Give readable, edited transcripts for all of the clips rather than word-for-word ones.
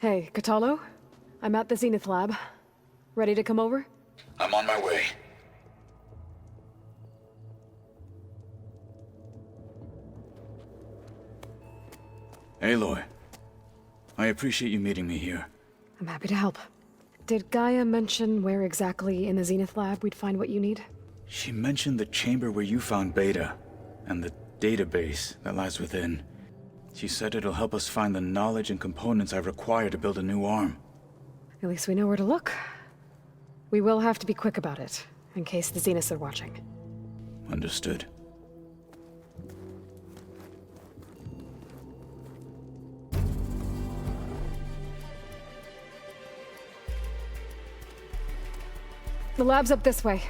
Hey, Katalo? I'm at the Zenith lab. Ready to come over? I'm on my way. Aloy, I appreciate you meeting me here. I'm happy to help. Did Gaia mention where exactly in the Zenith lab we'd find what you need? She mentioned the chamber where you found Beta, and the database that lies within. She said it'll help us find the knowledge and components I require to build a new arm. At least we know where to look. We will have to be quick about it, in case the Zeniths are watching. Understood. The lab's up this way.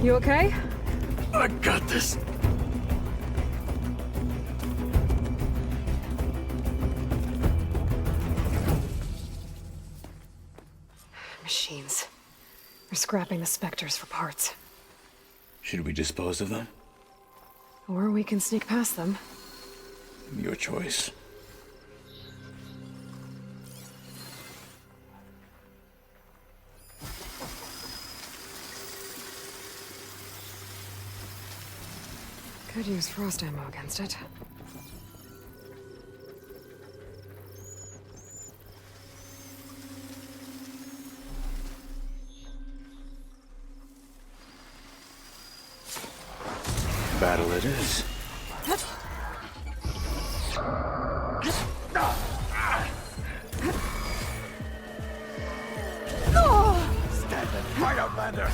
You okay? I got this. Machines. They're scrapping the Spectres for parts. Should we dispose of them? Or we can sneak past them. Your choice. Could use frost ammo against it. Battle it is. Stand and fight, Outlander!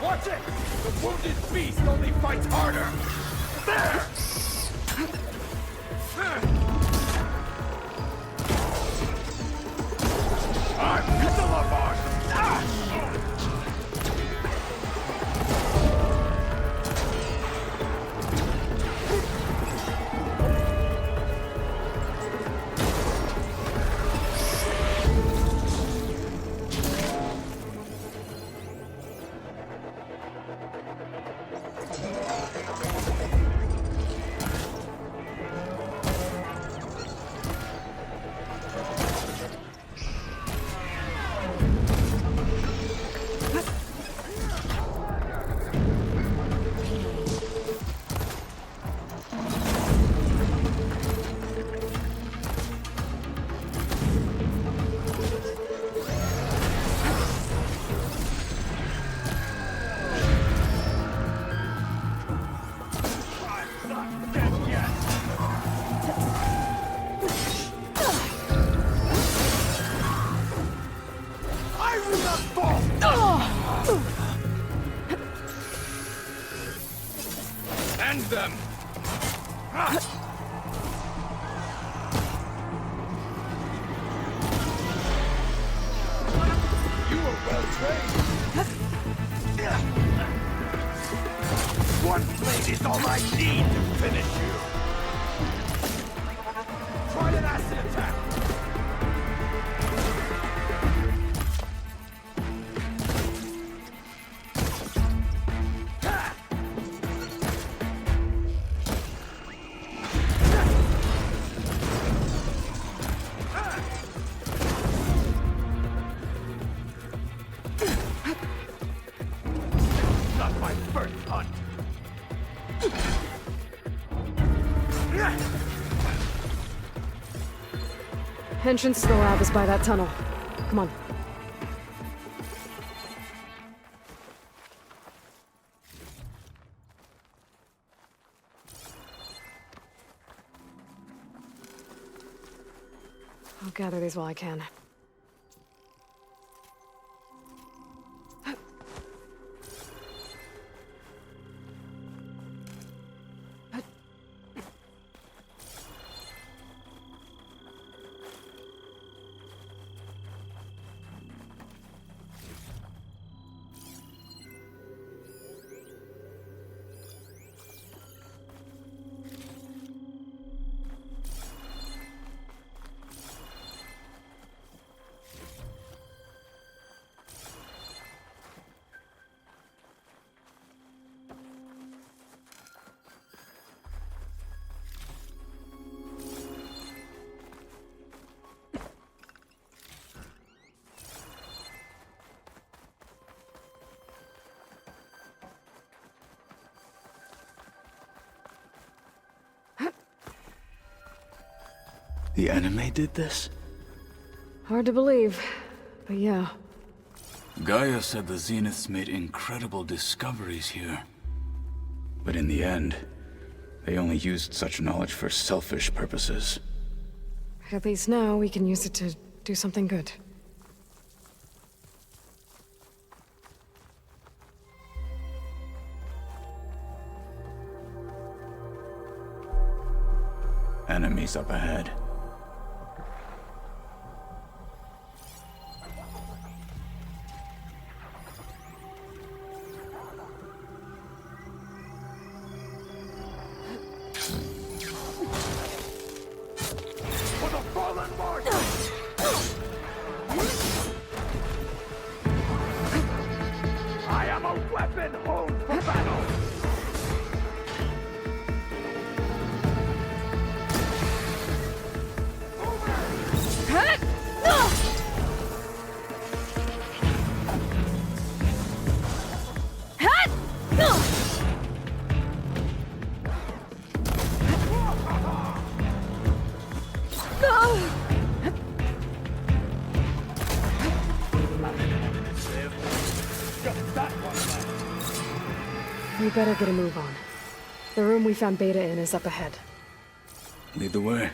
Watch it! The wounded beast only fights harder! There! I'm the Lamar! End them! You were well trained. One blade is all I need to finish you. Try an acid attack. Not my first hunt. Entrance to the lab is by that tunnel. Come on. I'll gather these while I can. The enemy did this? Hard to believe, but yeah. Gaia said the Zeniths made incredible discoveries here. But in the end, they only used such knowledge for selfish purposes. At least now we can use it to do something good. Enemies up ahead. For the fallen march! I am a weapon honed for battle! Just that one left. We better get a move on. The room we found Beta in is up ahead. Lead the way.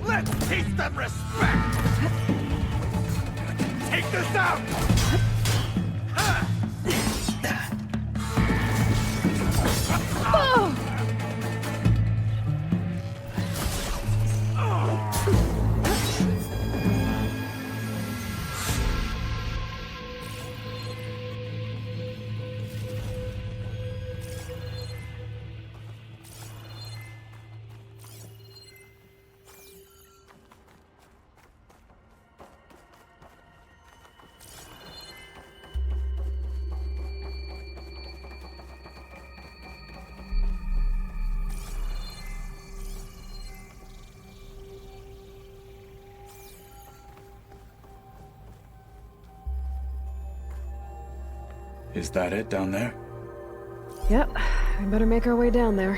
Let's teach them respect! Take this out! Is that it down there? Yep, we better make our way down there.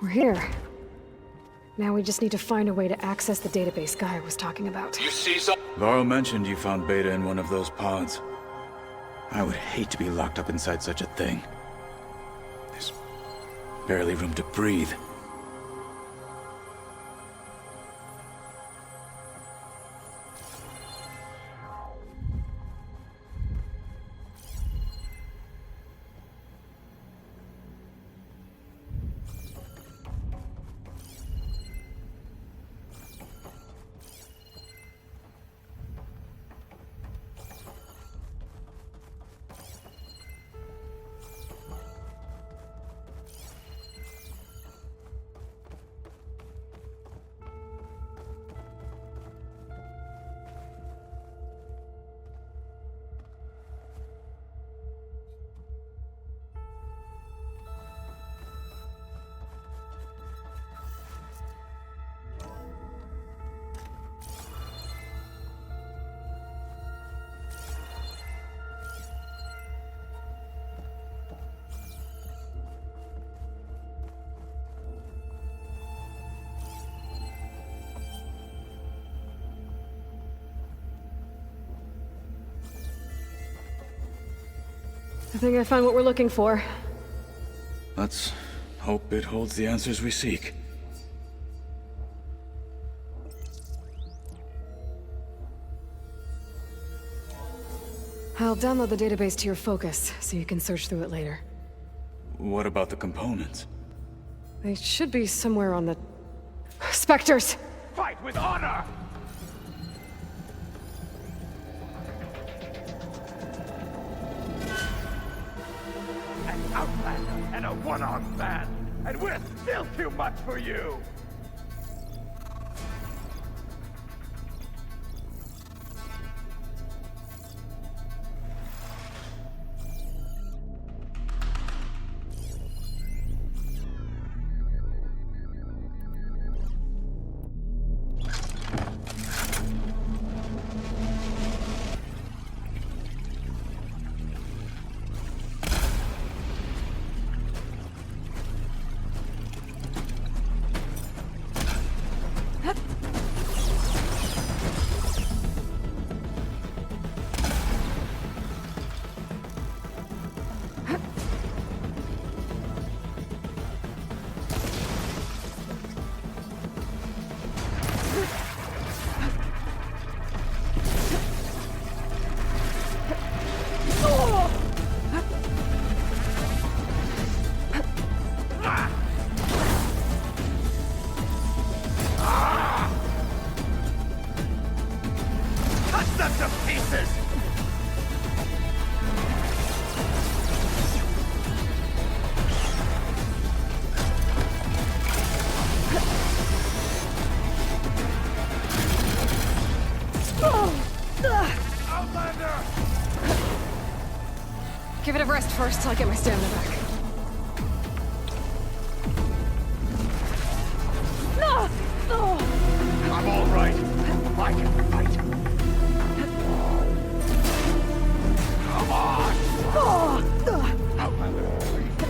We're here. Now we just need to find a way to access the database Gaia was talking about. You see some... Varl mentioned you found Beta in one of those pods. I would hate to be locked up inside such a thing. There's barely room to breathe. I think I found what we're looking for. Let's hope it holds the answers we seek. I'll download the database to your Focus, so you can search through it later. What about the components? They should be somewhere on the... Spectres! Fight with honor! An outlander and a one-armed man, and we're still too much for you! Give it a rest first till I get my stamina back. No! Oh. I'm all right. I can fight. Come on! Outlander, please get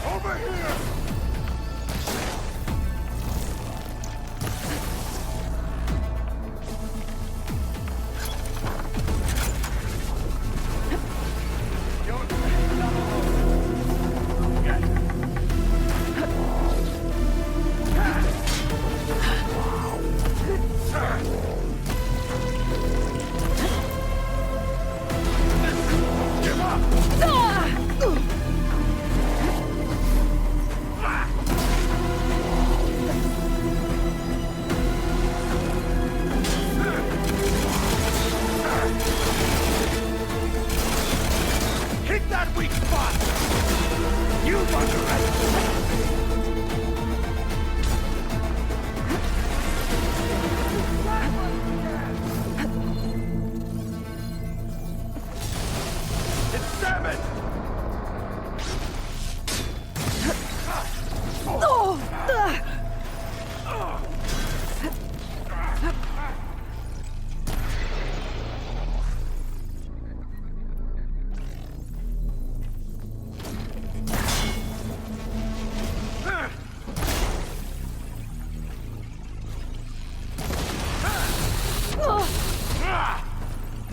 Over here! Give up! Hit that weak spot! You've underestimated! It's damaged!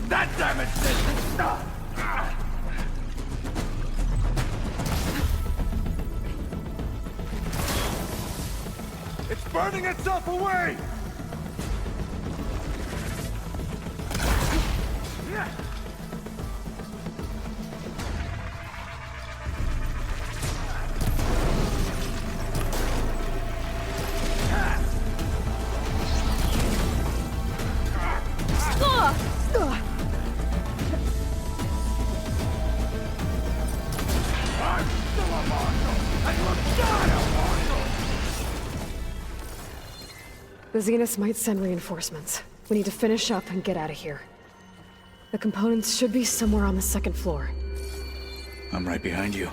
That damaged it! It's burning itself away! I'm still a mortal! And you're not a mortal! The Zeniths might send reinforcements. We need to finish up and get out of here. The components should be somewhere on the second floor. I'm right behind you.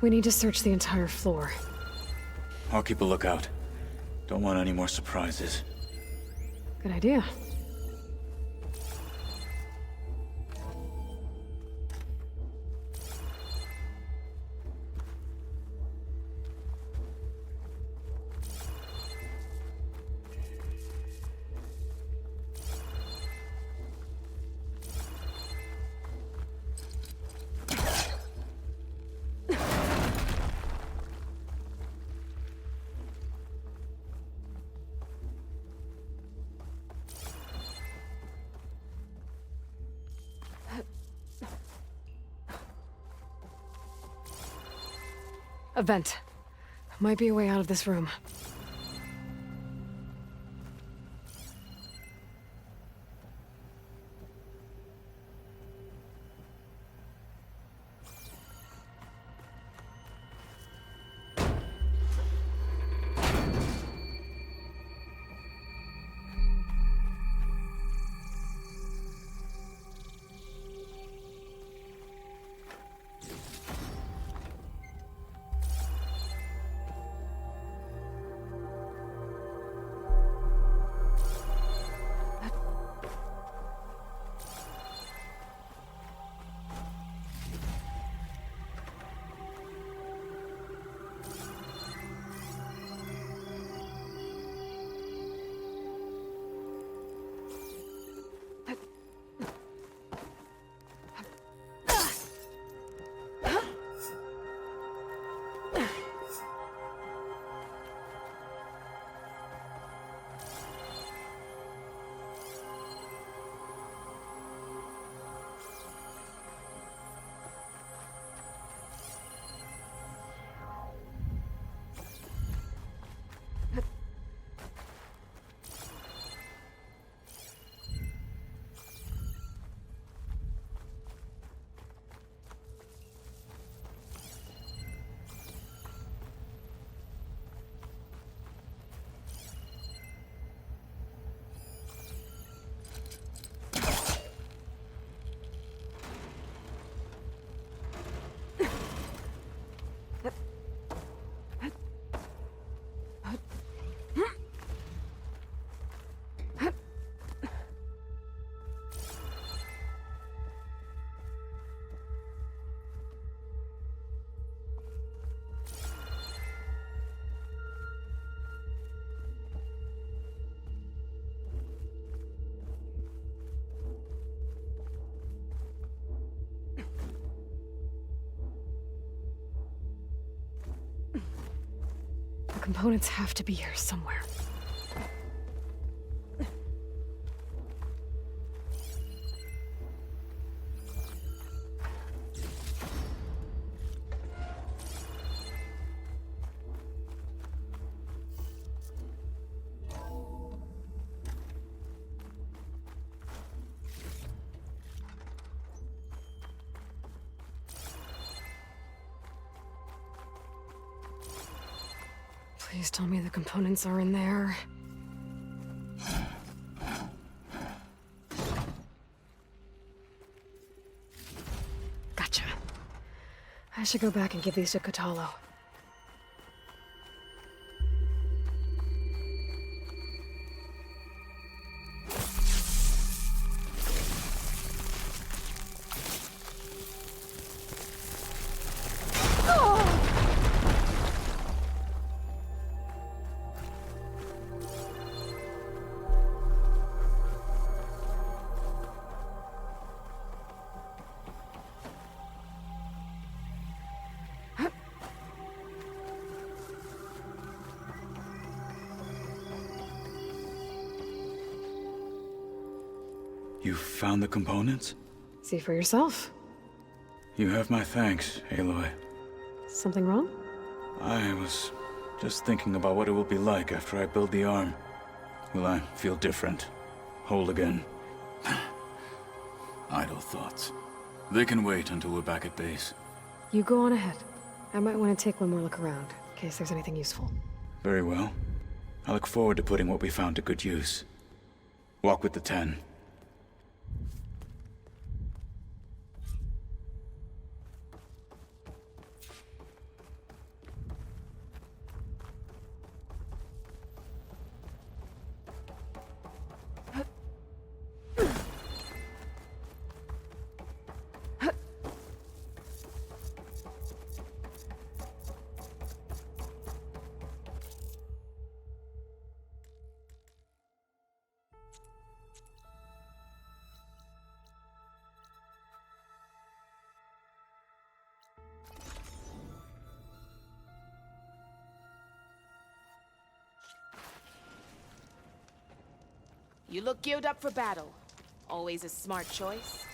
We need to search the entire floor. I'll keep a lookout. Don't want any more surprises. Good idea. A vent. Might be a way out of this room. The components have to be here somewhere. Please tell me the components are in there. Gotcha. I should go back and give these to Kotalo. You found the components? See for yourself. You have my thanks, Aloy. Something wrong? I was just thinking about what it will be like after I build the arm. Will I feel different? Whole again? Idle thoughts. They can wait until we're back at base. You go on ahead. I might want to take one more look around, in case there's anything useful. Very well. I look forward to putting what we found to good use. Walk with the 10. You look geared up for battle. Always a smart choice.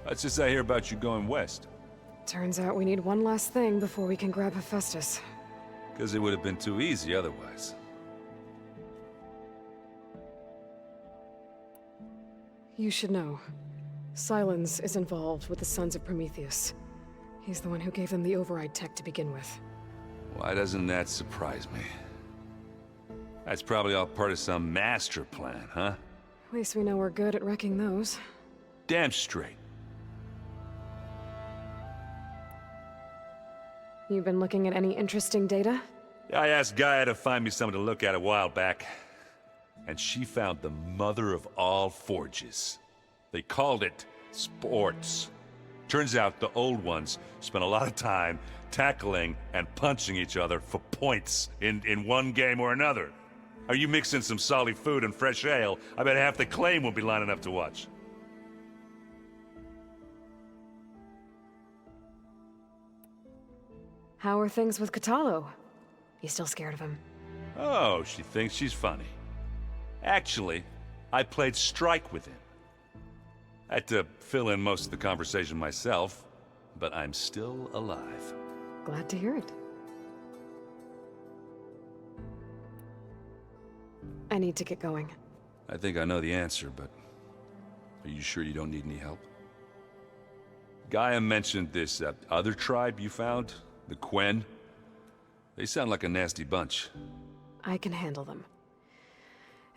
Let's just I hear about you going west. Turns out we need one last thing before we can grab Hephaestus. Because it would have been too easy otherwise. You should know. Silence is involved with the Sons of Prometheus. He's the one who gave them the override tech to begin with. Why doesn't that surprise me? That's probably all part of some master plan, huh? At least we know we're good at wrecking those. Damn straight. You've been looking at any interesting data? I asked Gaia to find me something to look at a while back, and she found the mother of all forges. They called it sports. Turns out the old ones spent a lot of time tackling and punching each other for points in one game or another. Are you mixing some solid food and fresh ale? I bet half the claim will be lining up to watch. How are things with Katalo? You still scared of him? Oh, she thinks she's funny. Actually, I played strike with him. I had to fill in most of the conversation myself, but I'm still alive. Glad to hear it. I need to get going. I think I know the answer, but are you sure you don't need any help? Gaia mentioned this other tribe you found, the Quen. They sound like a nasty bunch. I can handle them.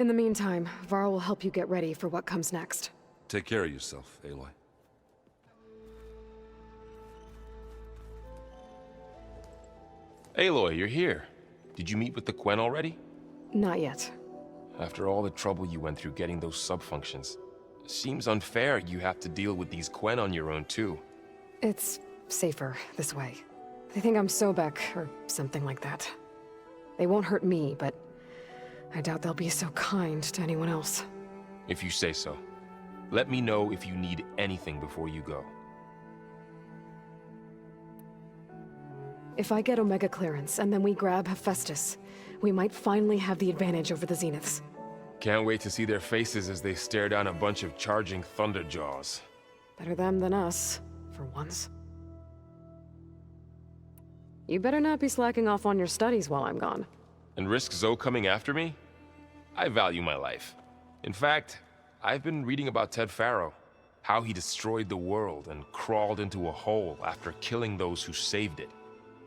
In the meantime, Varl will help you get ready for what comes next. Take care of yourself, Aloy. Aloy, you're here. Did you meet with the Quen already? Not yet. After all the trouble you went through getting those sub-functions, seems unfair you have to deal with these Quen on your own too. It's safer this way. They think I'm Sobek, or something like that. They won't hurt me, but I doubt they'll be so kind to anyone else. If you say so. Let me know if you need anything before you go. If I get Omega clearance, and then we grab Hephaestus, we might finally have the advantage over the Zeniths. Can't wait to see their faces as they stare down a bunch of charging Thunderjaws. Better them than us, for once. You better not be slacking off on your studies while I'm gone. And risk Zoe coming after me? I value my life. In fact, I've been reading about Ted Faro, how he destroyed the world and crawled into a hole after killing those who saved it.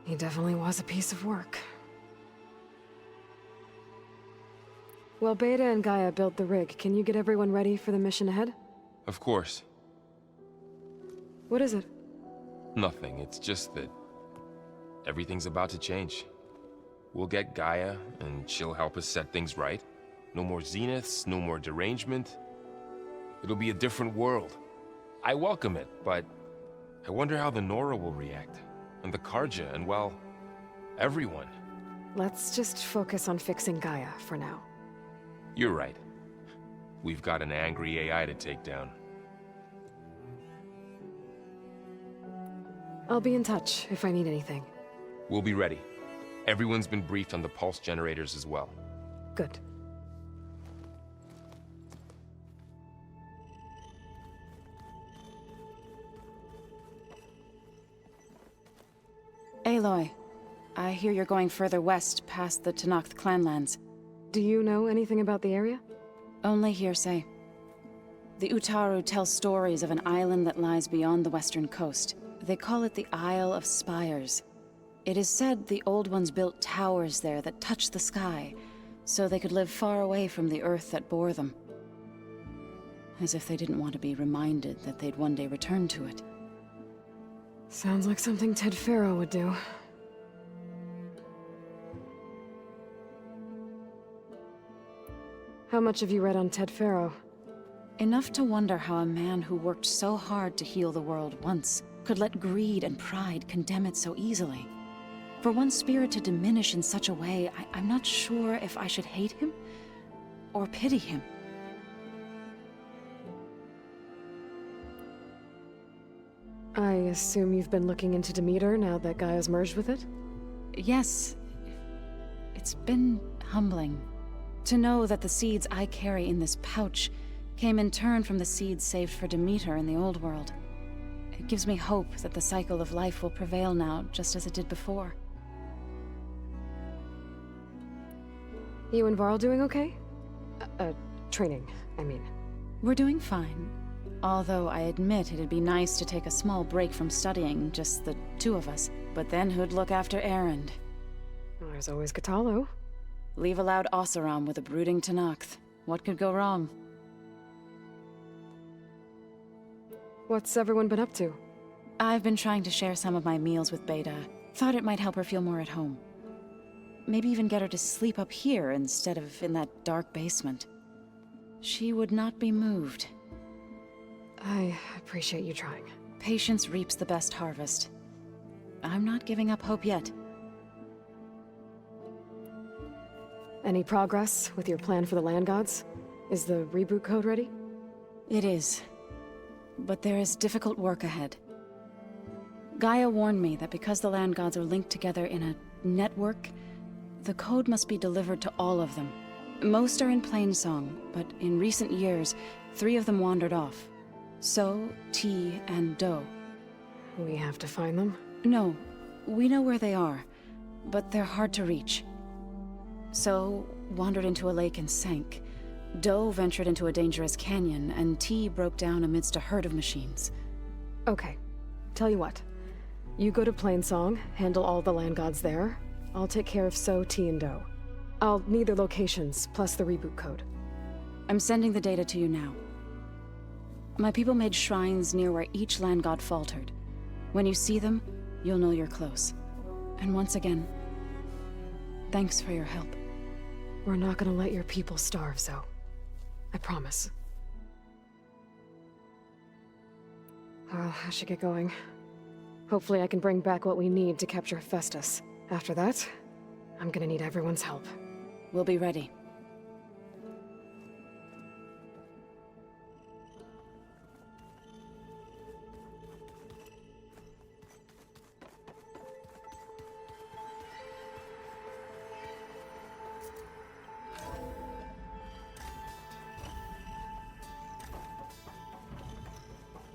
He definitely was a piece of work. Well, Beta and Gaia built the rig. Can you get everyone ready for the mission ahead? Of course. What is it? Nothing, it's just that everything's about to change. We'll get Gaia, and she'll help us set things right. No more Zeniths, no more derangement. It'll be a different world. I welcome it, but I wonder how the Nora will react. And the Karja, and well, everyone. Let's just focus on fixing Gaia for now. You're right. We've got an angry AI to take down. I'll be in touch if I need anything. We'll be ready. Everyone's been briefed on the pulse generators as well. Good. Aloy, I hear you're going further west past the Tenakth clanlands. Do you know anything about the area? Only hearsay. The Utaru tell stories of an island that lies beyond the western coast. They call it the Isle of Spires. It is said the Old Ones built towers there that touch the sky, so they could live far away from the earth that bore them. As if they didn't want to be reminded that they'd one day return to it. Sounds like something Ted Faro would do. How much have you read on Ted Faro? Enough to wonder how a man who worked so hard to heal the world once could let greed and pride condemn it so easily. For one's spirit to diminish in such a way, I'm not sure if I should hate him or pity him. I assume you've been looking into Demeter now that Gaia's merged with it? Yes. It's been humbling to know that the seeds I carry in this pouch came in turn from the seeds saved for Demeter in the old world. It gives me hope that the cycle of life will prevail now, just as it did before. You and Varl doing okay? Training, I mean. We're doing fine. Although I admit it'd be nice to take a small break from studying, just the two of us. But then who'd look after Erend? Well, there's always Katalo. Leave a loud Oseram with a brooding Tenakth. What could go wrong? What's everyone been up to? I've been trying to share some of my meals with Beta. Thought it might help her feel more at home. Maybe even get her to sleep up here instead of in that dark basement. She would not be moved. I appreciate you trying. Patience reaps the best harvest. I'm not giving up hope yet. Any progress with your plan for the land gods? Is the reboot code ready? It is. But there is difficult work ahead. Gaia warned me that because the land gods are linked together in a network, the code must be delivered to all of them. Most are in Plainsong, but in recent years, 3 of them wandered off. So, T, and Do. We have to find them? No, we know where they are, but they're hard to reach. So, wandered into a lake and sank. Do ventured into a dangerous canyon, and T broke down amidst a herd of machines. Okay. Tell you what. You go to Plainsong, handle all the land gods there. I'll take care of So, T, and Do. I'll need their locations, plus the reboot code. I'm sending the data to you now. My people made shrines near where each land god faltered. When you see them, you'll know you're close. And once again, thanks for your help. We're not gonna let your people starve, Zo. I promise. Well, I should get going. Hopefully I can bring back what we need to capture Festus. After that, I'm gonna need everyone's help. We'll be ready.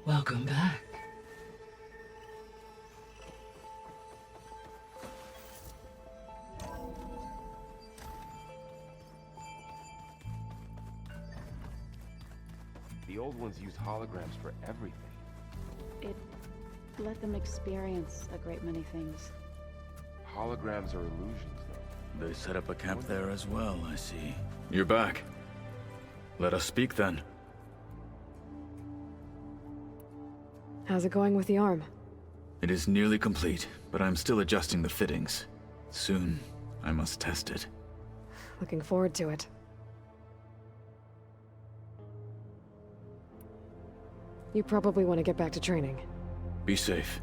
Welcome back. The old ones used holograms for everything. It let them experience a great many things. Holograms are illusions, though. They set up a camp there as well, I see. You're back. Let us speak then. How's it going with the arm? It is nearly complete, but I'm still adjusting the fittings. Soon, I must test it. Looking forward to it. You probably want to get back to training. Be safe.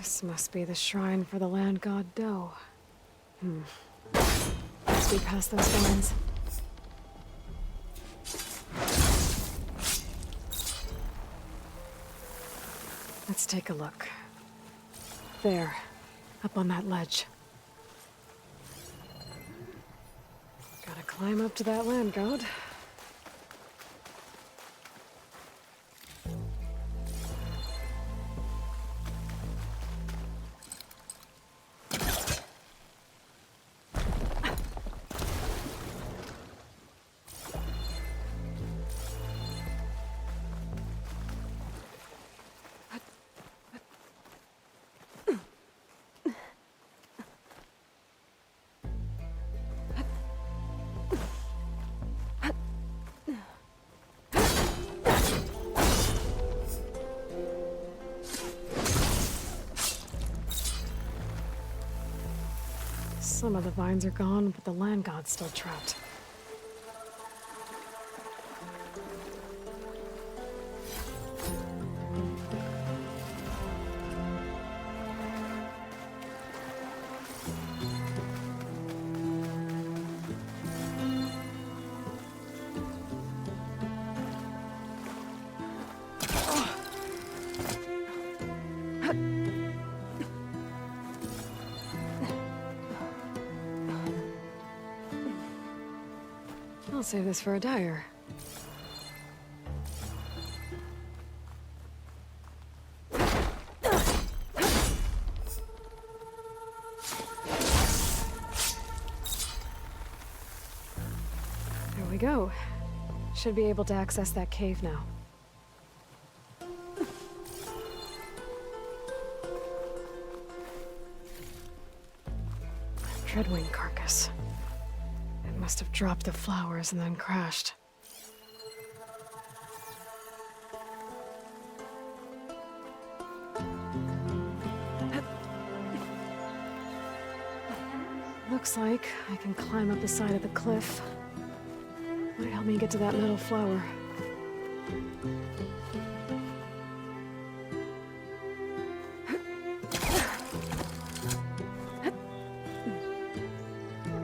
This must be the shrine for the land god Do. Must be past those vines. Let's take a look. There, up on that ledge. Gotta climb up to that land god. Some of the vines are gone, but the land god's still trapped. I'll save this for a dyer. There we go. Should be able to access that cave now. Dreadwing carcass. It must have dropped the flowers and then crashed. Looks like I can climb up the side of the cliff. Might help me get to that metal flower.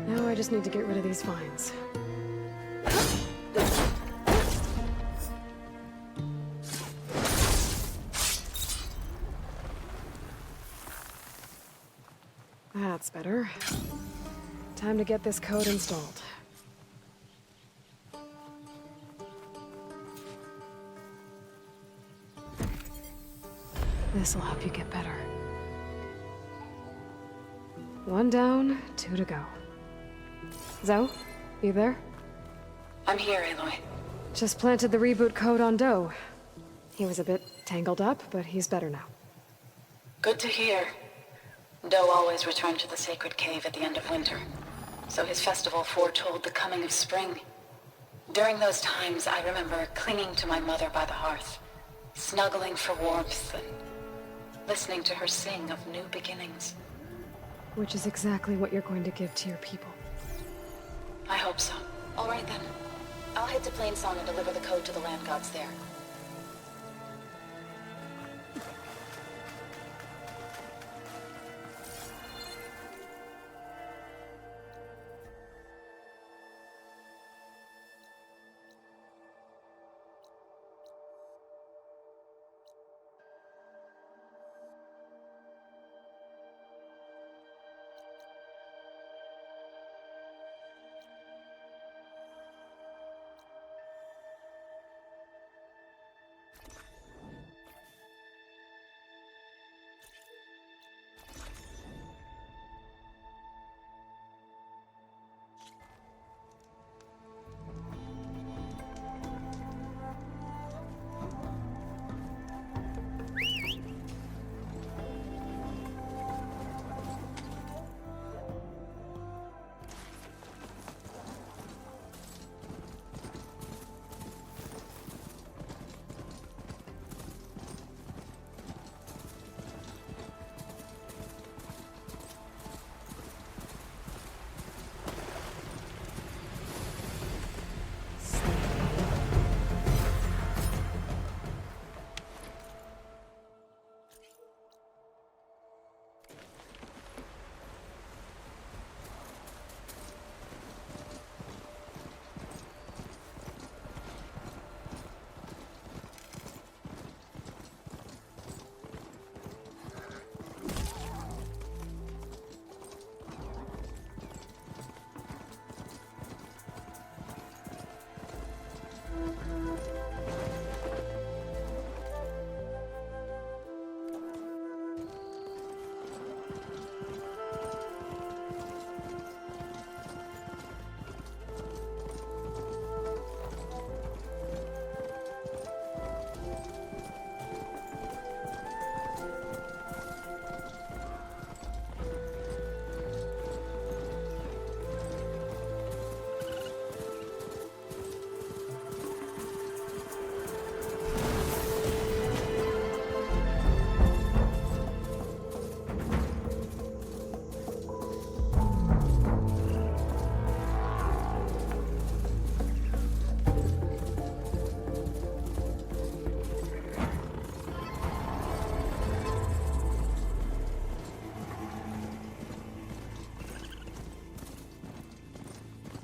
Now I just need to get rid of these vines. That's better. Time to get this code installed. This'll help you get better. One down, two to go. Zoe, you there? I'm here, Aloy. Just planted the reboot code on Do. He was a bit tangled up, but he's better now. Good to hear. Do always returned to the sacred cave at the end of winter, so his festival foretold the coming of spring. During those times, I remember clinging to my mother by the hearth, snuggling for warmth and listening to her sing of new beginnings. Which is exactly what you're going to give to your people. I hope so. All right then. I'll head to Plainsong and deliver the code to the land gods there.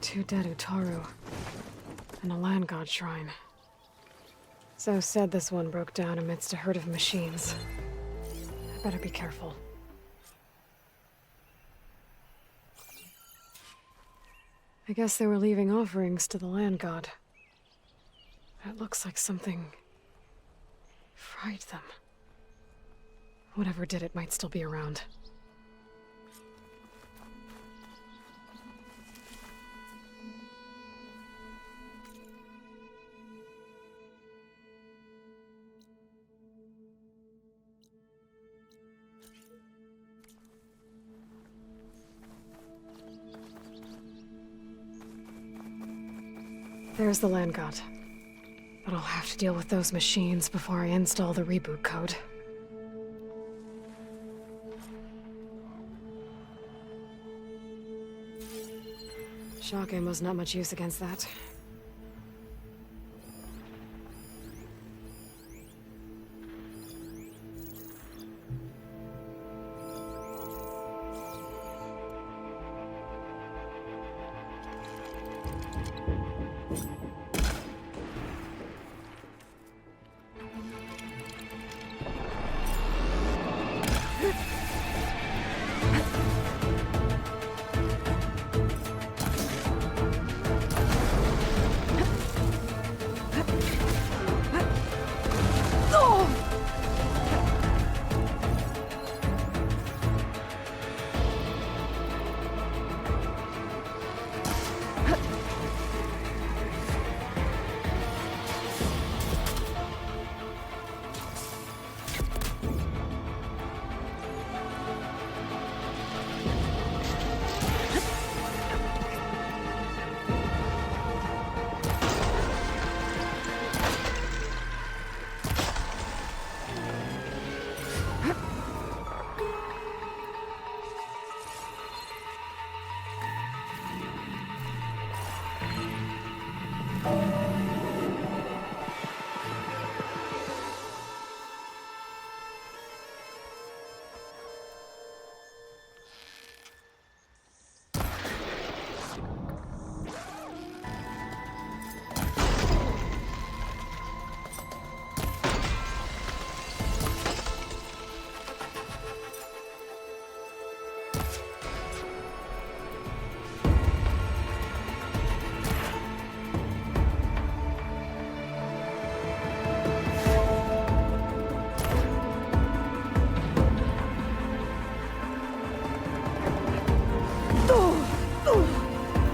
2 dead Utaru. And a land god shrine. So said this one broke down amidst a herd of machines. I better be careful. I guess they were leaving offerings to the land god. It looks like something fried them. Whatever did it might still be around. There's the land god. But I'll have to deal with those machines before I install the reboot code. Shock ammo's not much use against that.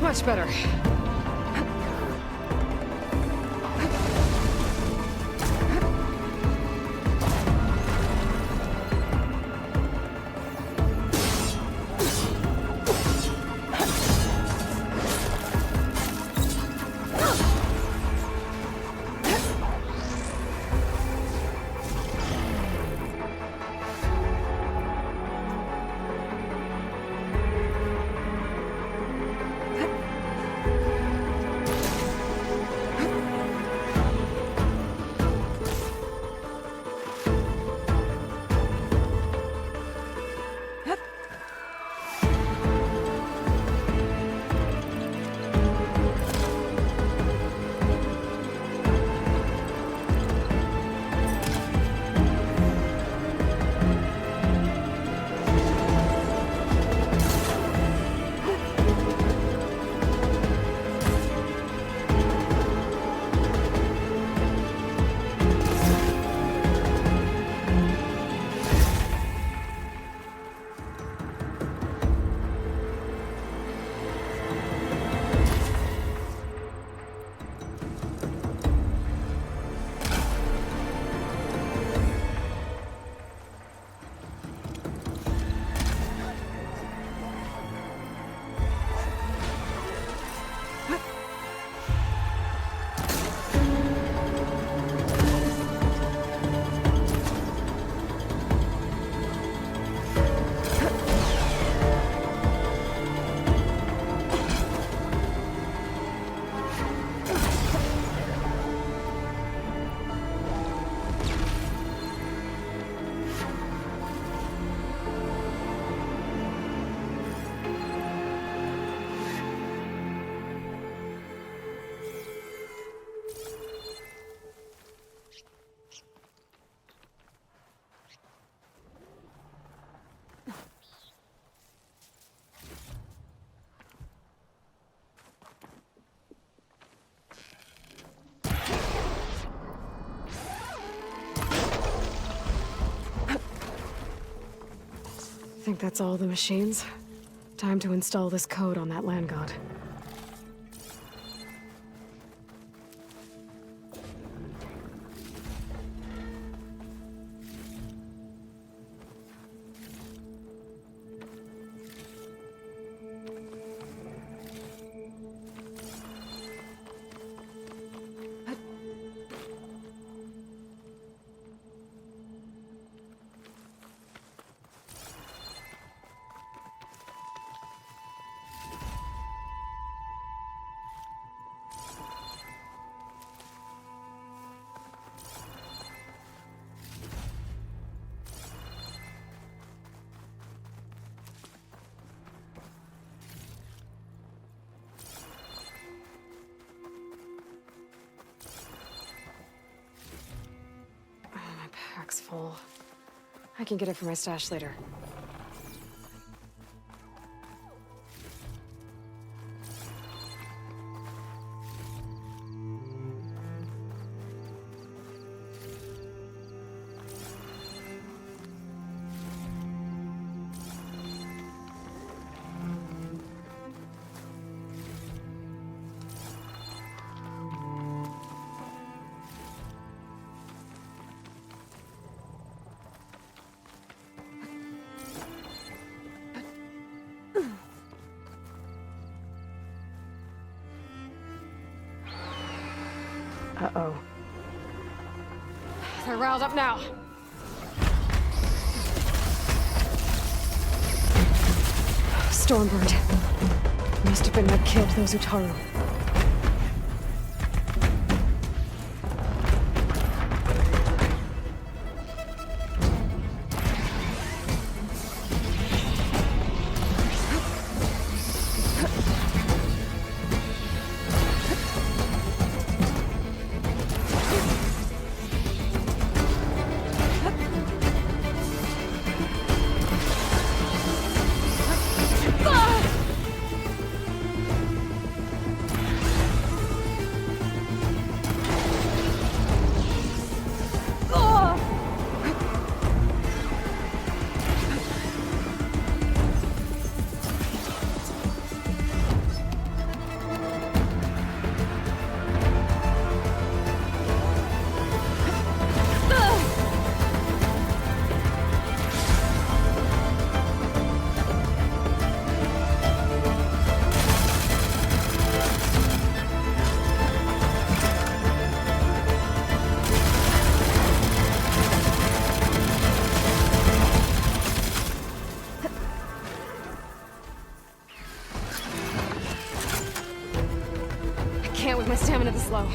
Much better. Think that's all the machines? Time to install this code on that land god. Pack's full. I can get it from my stash later. Uh-oh. They're riled up now. Stormbird. Must have been what killed those Utaru. Can't with my stamina this low.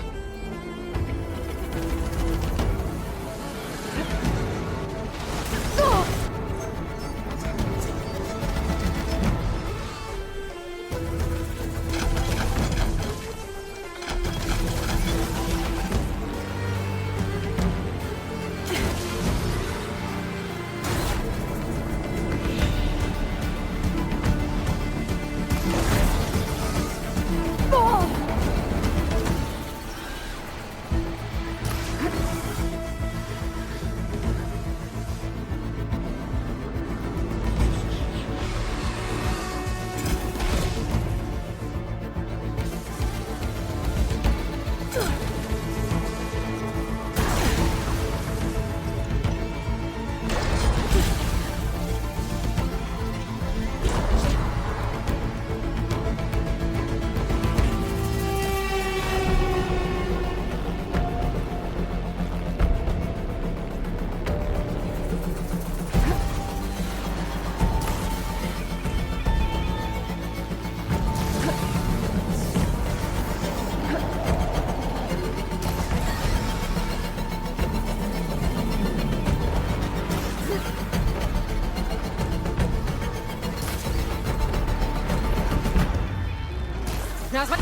Now's my...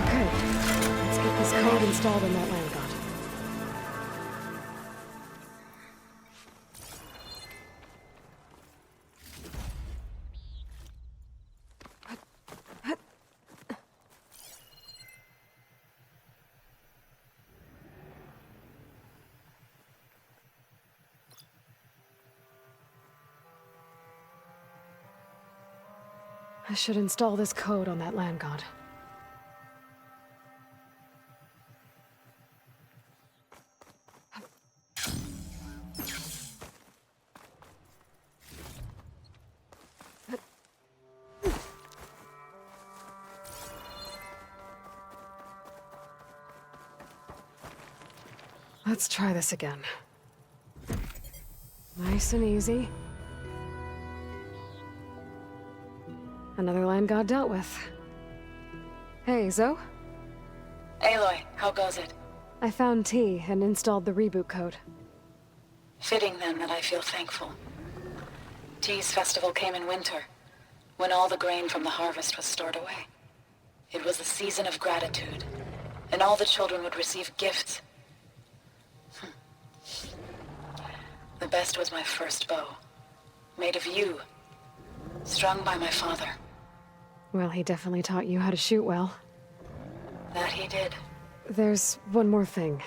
Okay, let's get this code installed in that land god. I should install this code on that land god. Let's try this again. Nice and easy. Another land god dealt with. Hey, Zoe? Aloy, how goes it? I found T and installed the reboot code. Fitting then that I feel thankful. T's festival came in winter, when all the grain from the harvest was stored away. It was the season of gratitude, and all the children would receive gifts. The best was my first bow, made of yew, strung by my father. Well, he definitely taught you how to shoot well. That he did. There's one more thing.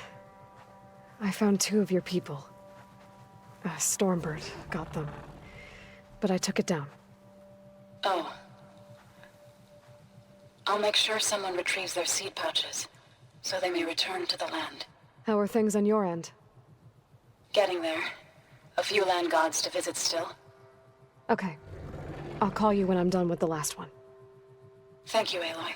I found 2 of your people. Stormbird got them, but I took it down. Oh. I'll make sure someone retrieves their seed pouches, so they may return to the land. How are things on your end? Getting there. A few land gods to visit still. Okay. I'll call you when I'm done with the last one. Thank you, Aloy.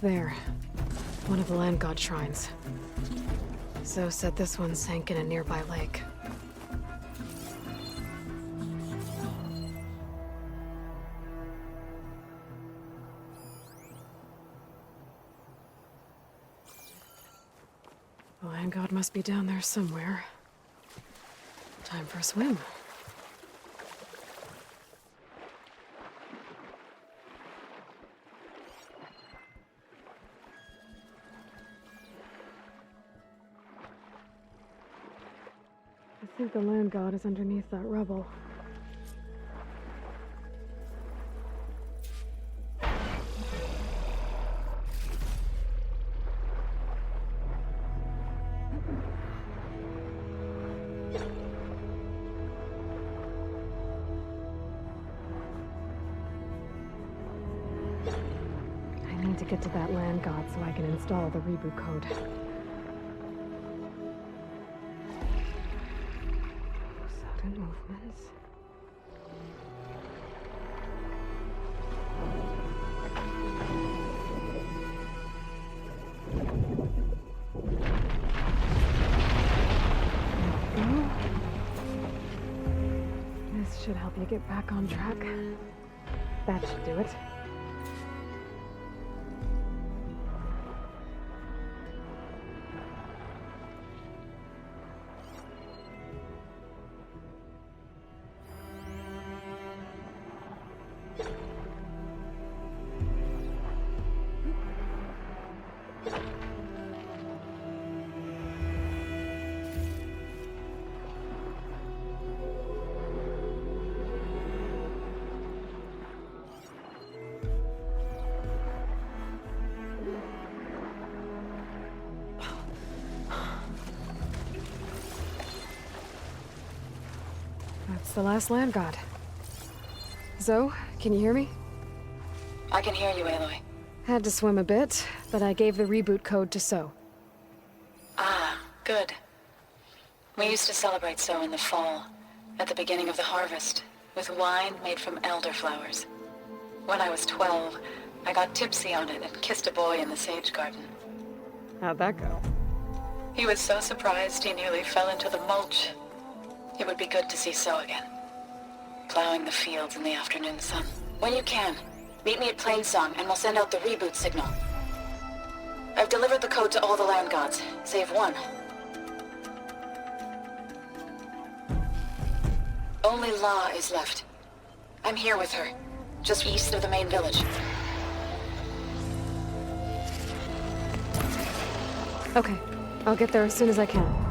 There. One of the land god shrines. Zoe said this one sank in a nearby lake. The land god must be down there somewhere. Time for a swim. I think the land god is underneath that rubble. I need to get to that land god so I can install the reboot code. Sudden movements. This should help you get back on track. That should do it. That's the last land god. Zoe, can you hear me? I can hear you, Aloy. Had to swim a bit, but I gave the reboot code to So. Ah, good. We used to celebrate So in the fall, at the beginning of the harvest, with wine made from elderflowers. When I was 12, I got tipsy on it and kissed a boy in the sage garden. How'd that go? He was so surprised he nearly fell into the mulch. It would be good to see So again. Plowing the fields in the afternoon sun. When you can, meet me at Plainsong and we'll send out the reboot signal. I've delivered the code to all the land gods, save one. Only La is left. I'm here with her, just east of the main village. Okay, I'll get there as soon as I can.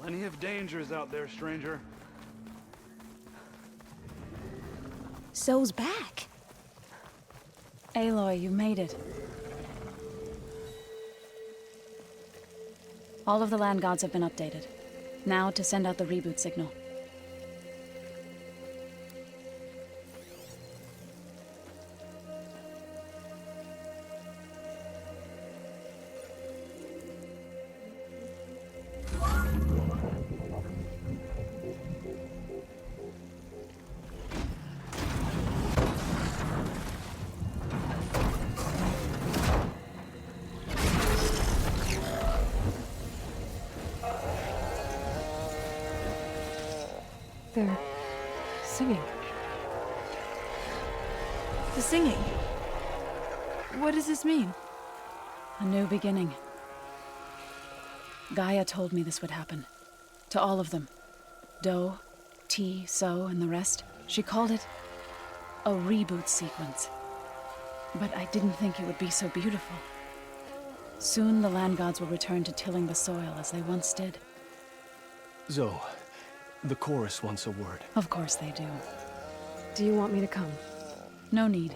Plenty of dangers out there, stranger. So's back. Aloy, you made it. All of the land gods have been updated. Now to send out the reboot signal. They're singing. The singing. What does this mean? A new beginning. Gaia told me this would happen. To all of them. Do, T, So, and the rest. She called it a reboot sequence. But I didn't think it would be so beautiful. Soon the land gods will return to tilling the soil as they once did. Zoe, the chorus wants a word. Of course they do. Do you want me to come? No need.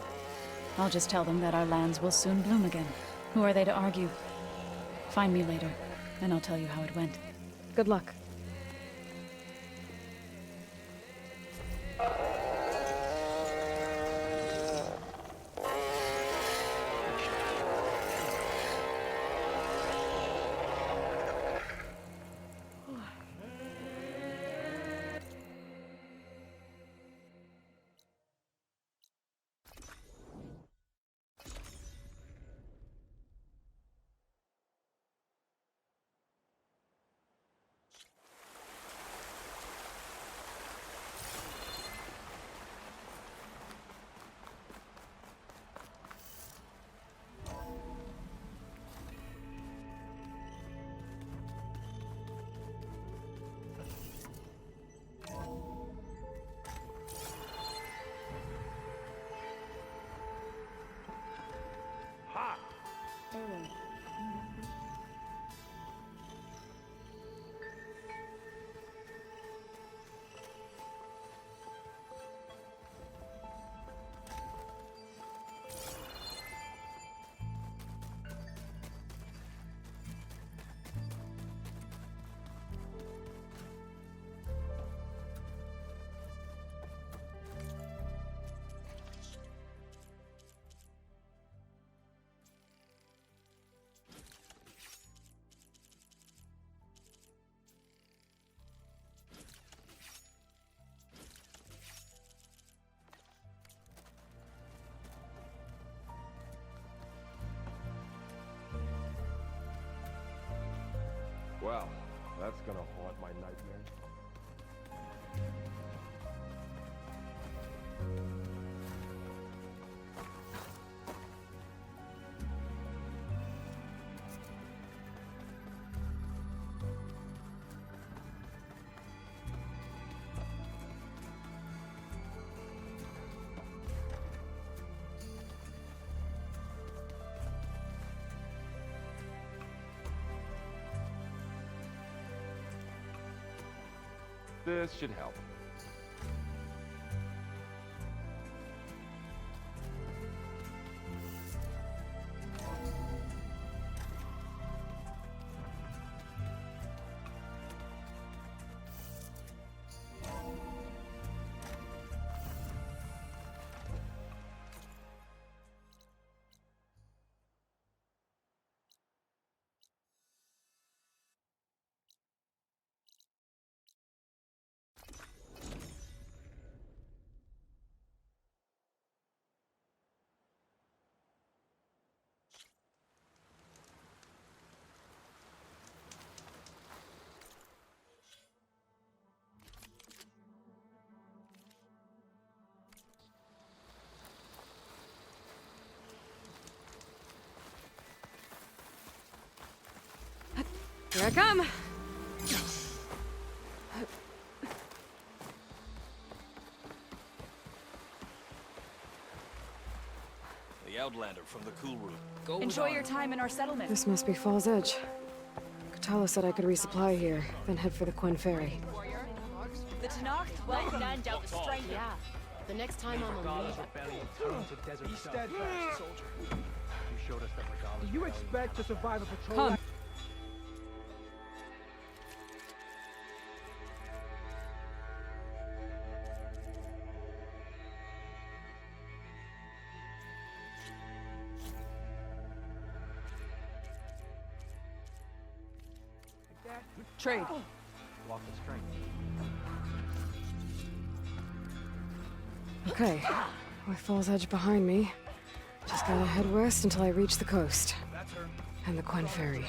I'll just tell them that our lands will soon bloom again. Who are they to argue? Find me later, and I'll tell you how it went. Good luck. Well, that's gonna haunt my nightmares. This should help. Here I come! The Outlander from the Cool Room. Enjoy your time in our settlement. This must be Fall's Edge. Katala said I could resupply here, then head for the Quinn Ferry. The Tenakth, well done, down the strength. Yeah. The next time I'm on leave. Be steadfast, soldier. You showed us that regardless. Do you expect to survive a patrol? Come. Trade. Walk the strength. Okay, with Fall's Edge behind me, just gotta head west until I reach the coast. And the Quinn Ferry.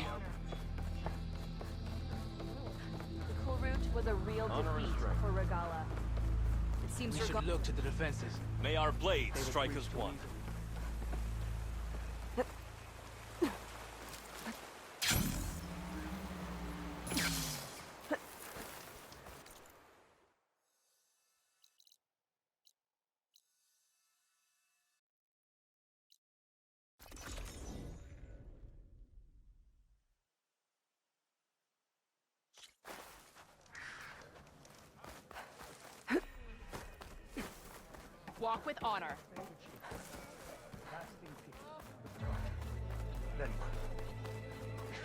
The Cool Route was a real defeat for Regala. Seems we should look to the defenses. May our blades strike as one. Walk with honor. Then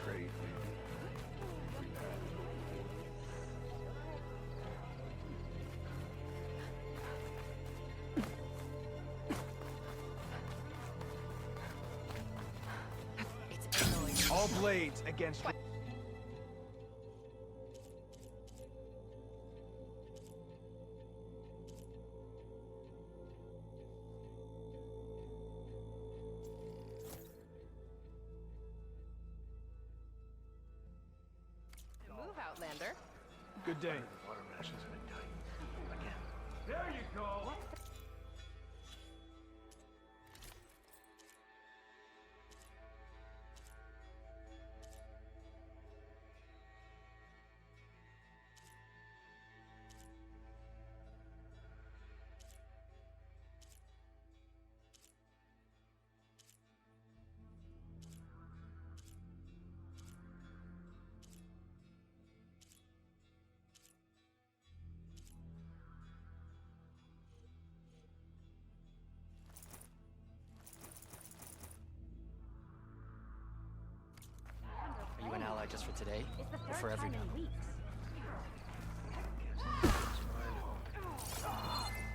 trade me. It's Aloy. All blades against. Move, Outlander. Good day. Water ration's been tight. Again. There you go! Are you an ally just for today, or for every battle?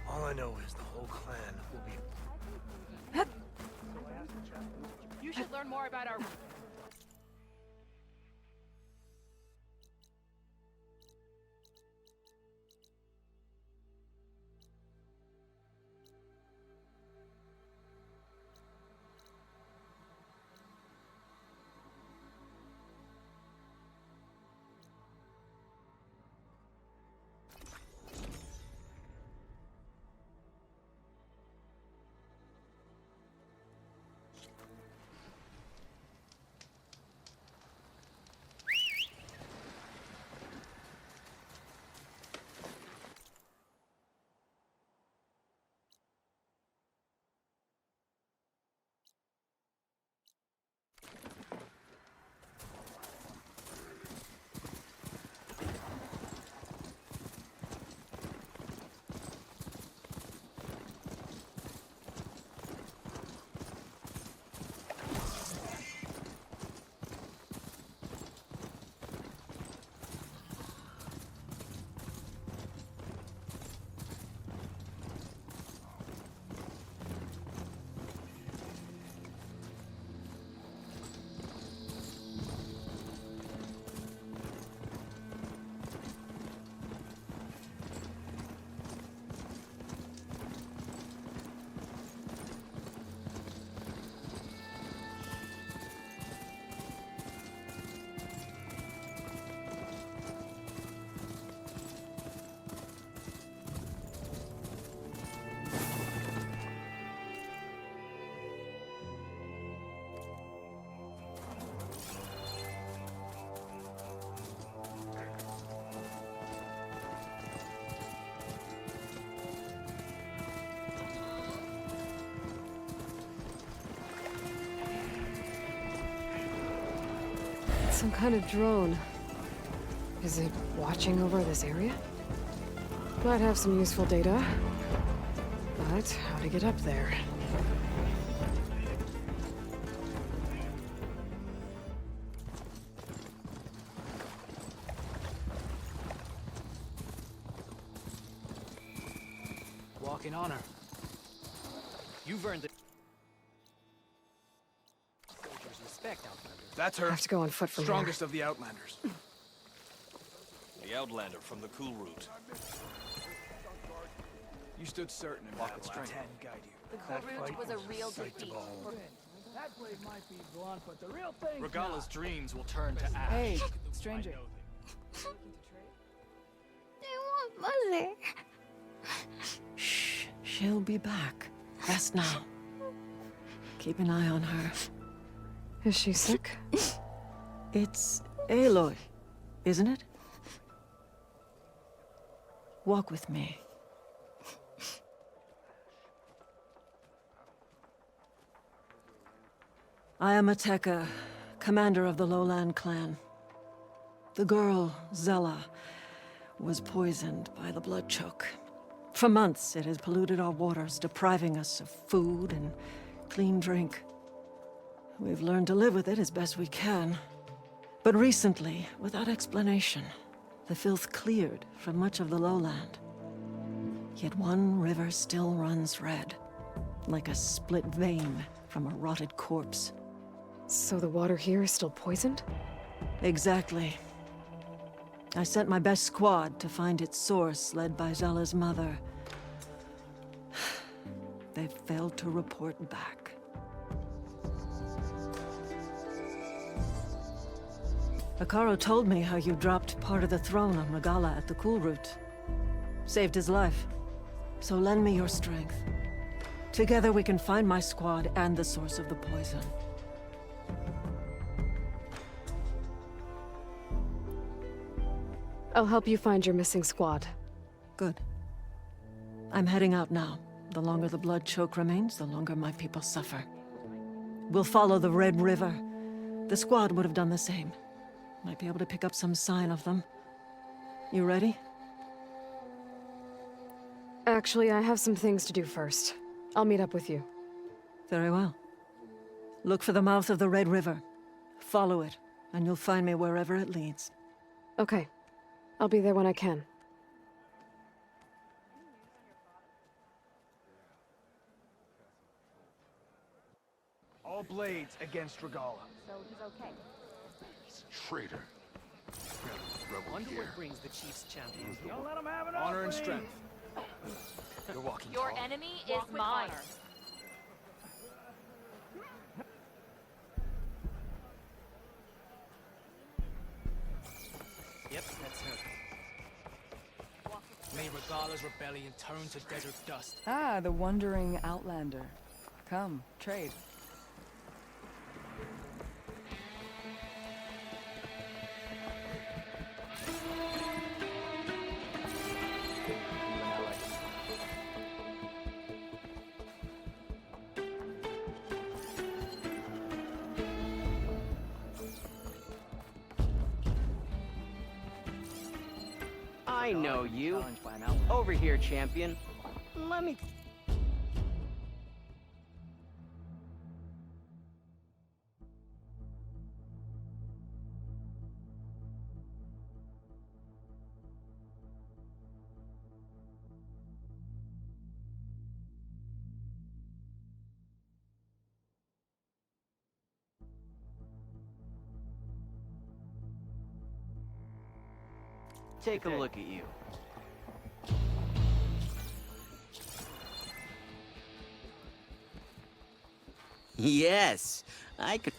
All I know is the whole clan will be. You should learn more about our... Some kind of drone. Is it watching over this area? Might have some useful data. But how to get up there? Walk in honor. You've earned the soldiers' respect, Outlander. That's her. I have to go on foot from Strongest of the Outlanders. The Outlander from the cool route. You stood certain in battle. Strength and guide you. The cool route was a real defeat. That blade might be blunt, but the real thing. Regala's dreams will turn to ash. Hey, stranger. I want mother. She'll be back. Rest now. Keep an eye on her. Is she sick? It's Aloy, isn't it? Walk with me. I am Ateka, commander of the Lowland clan. The girl, Zella, was poisoned by the blood choke. For months, it has polluted our waters, depriving us of food and clean drink. We've learned to live with it as best we can. But recently, without explanation, the filth cleared from much of the lowland. Yet one river still runs red, like a split vein from a rotted corpse. So the water here is still poisoned? Exactly. I sent my best squad to find its source, led by Zella's mother. They've failed to report back. Akaro told me how you dropped part of the throne on Regala at the Cool Route. Saved his life. So lend me your strength. Together we can find my squad and the source of the poison. I'll help you find your missing squad. Good. I'm heading out now. The longer the blood choke remains, the longer my people suffer. We'll follow the Red River. The squad would have done the same. Might be able to pick up some sign of them. You ready? Actually, I have some things to do first. I'll meet up with you. Very well. Look for the mouth of the Red River. Follow it, and you'll find me wherever it leads. Okay. I'll be there when I can. All blades against Regala. So he's okay. He's a traitor. Wonder what brings the Chiefs champions. Don't let him have it. Honor and strength. You're walking Your tall. enemy is mine. Yep, that's her. May Regala's rebellion turn to desert dust. Ah, the wandering outlander. Come, trade. I know you. Over here, champion. Let me... Take a look at you. Yes, I could...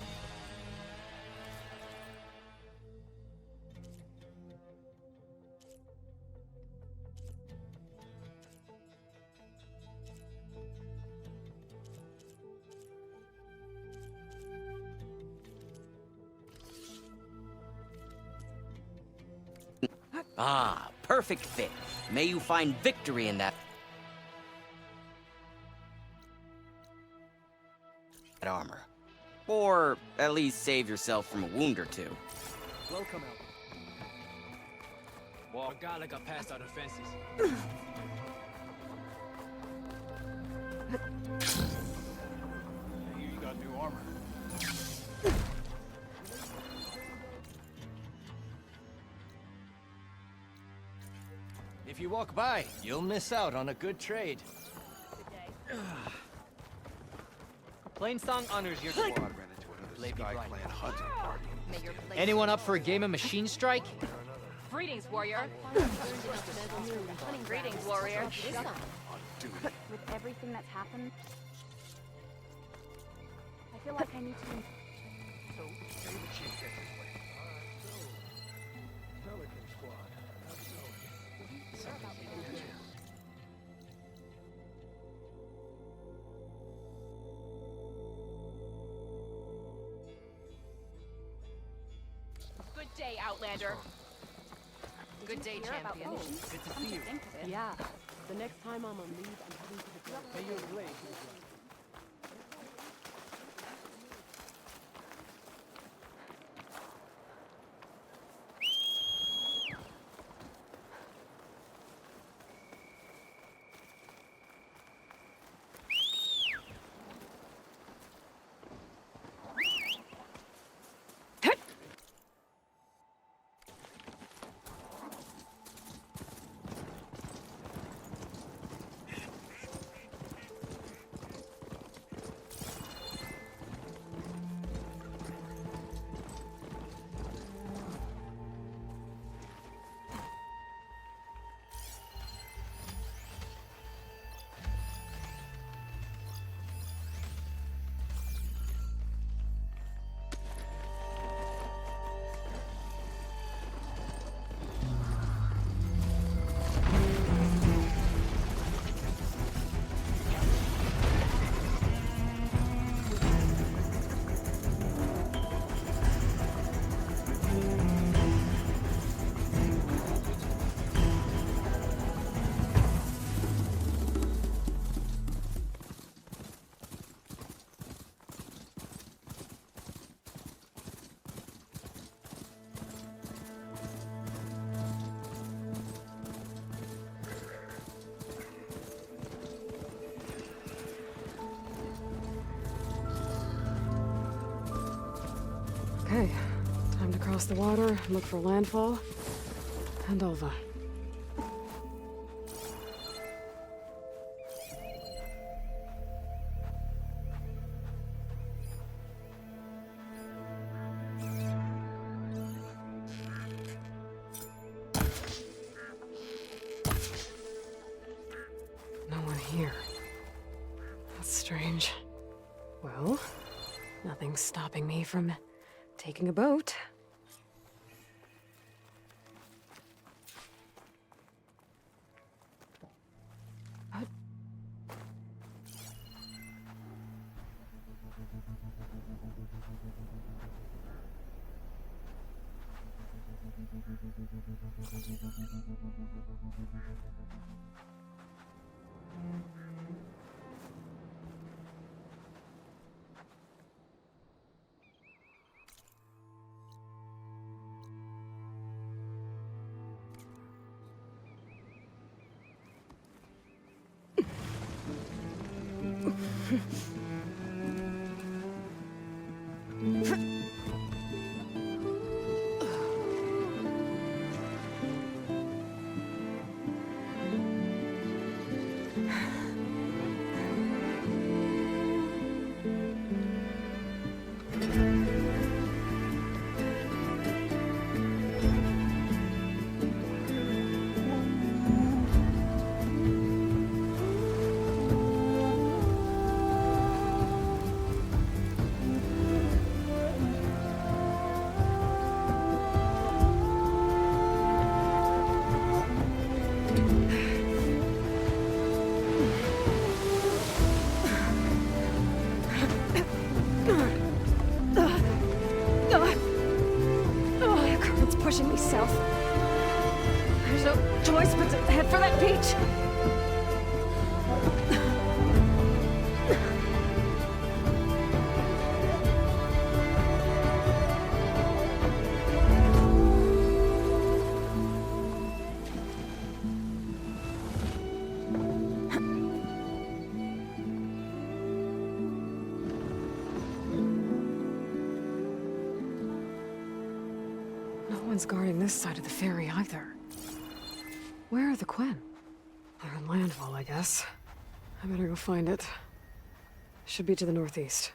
Ah, perfect fit. May you find victory in that armor. Or at least save yourself from a wound or two. Welcome out. Well, Regala got past our defenses. You got new armor. If you walk by, you'll miss out on a good trade. Plainsong honors your squad. Anyone up for a game of Machine Strike? Greetings, warrior. Greetings, warrior. With everything that's happened, I feel like I need to... day, Outlander. Good day, champion. Good to see you. Yeah. The next time I'm on leave, I'm heading to the club. Hey, you're late. Okay, time to cross the water, look for landfall, and Ulva. No one here. That's strange. Well, nothing's stopping me from taking a boat. But... pushing me south. There's no choice but to head for that beach. No one's guarding this side of the ferry either. Where are the Quen? They're in landfall, I guess. I better go find it. Should be to the northeast.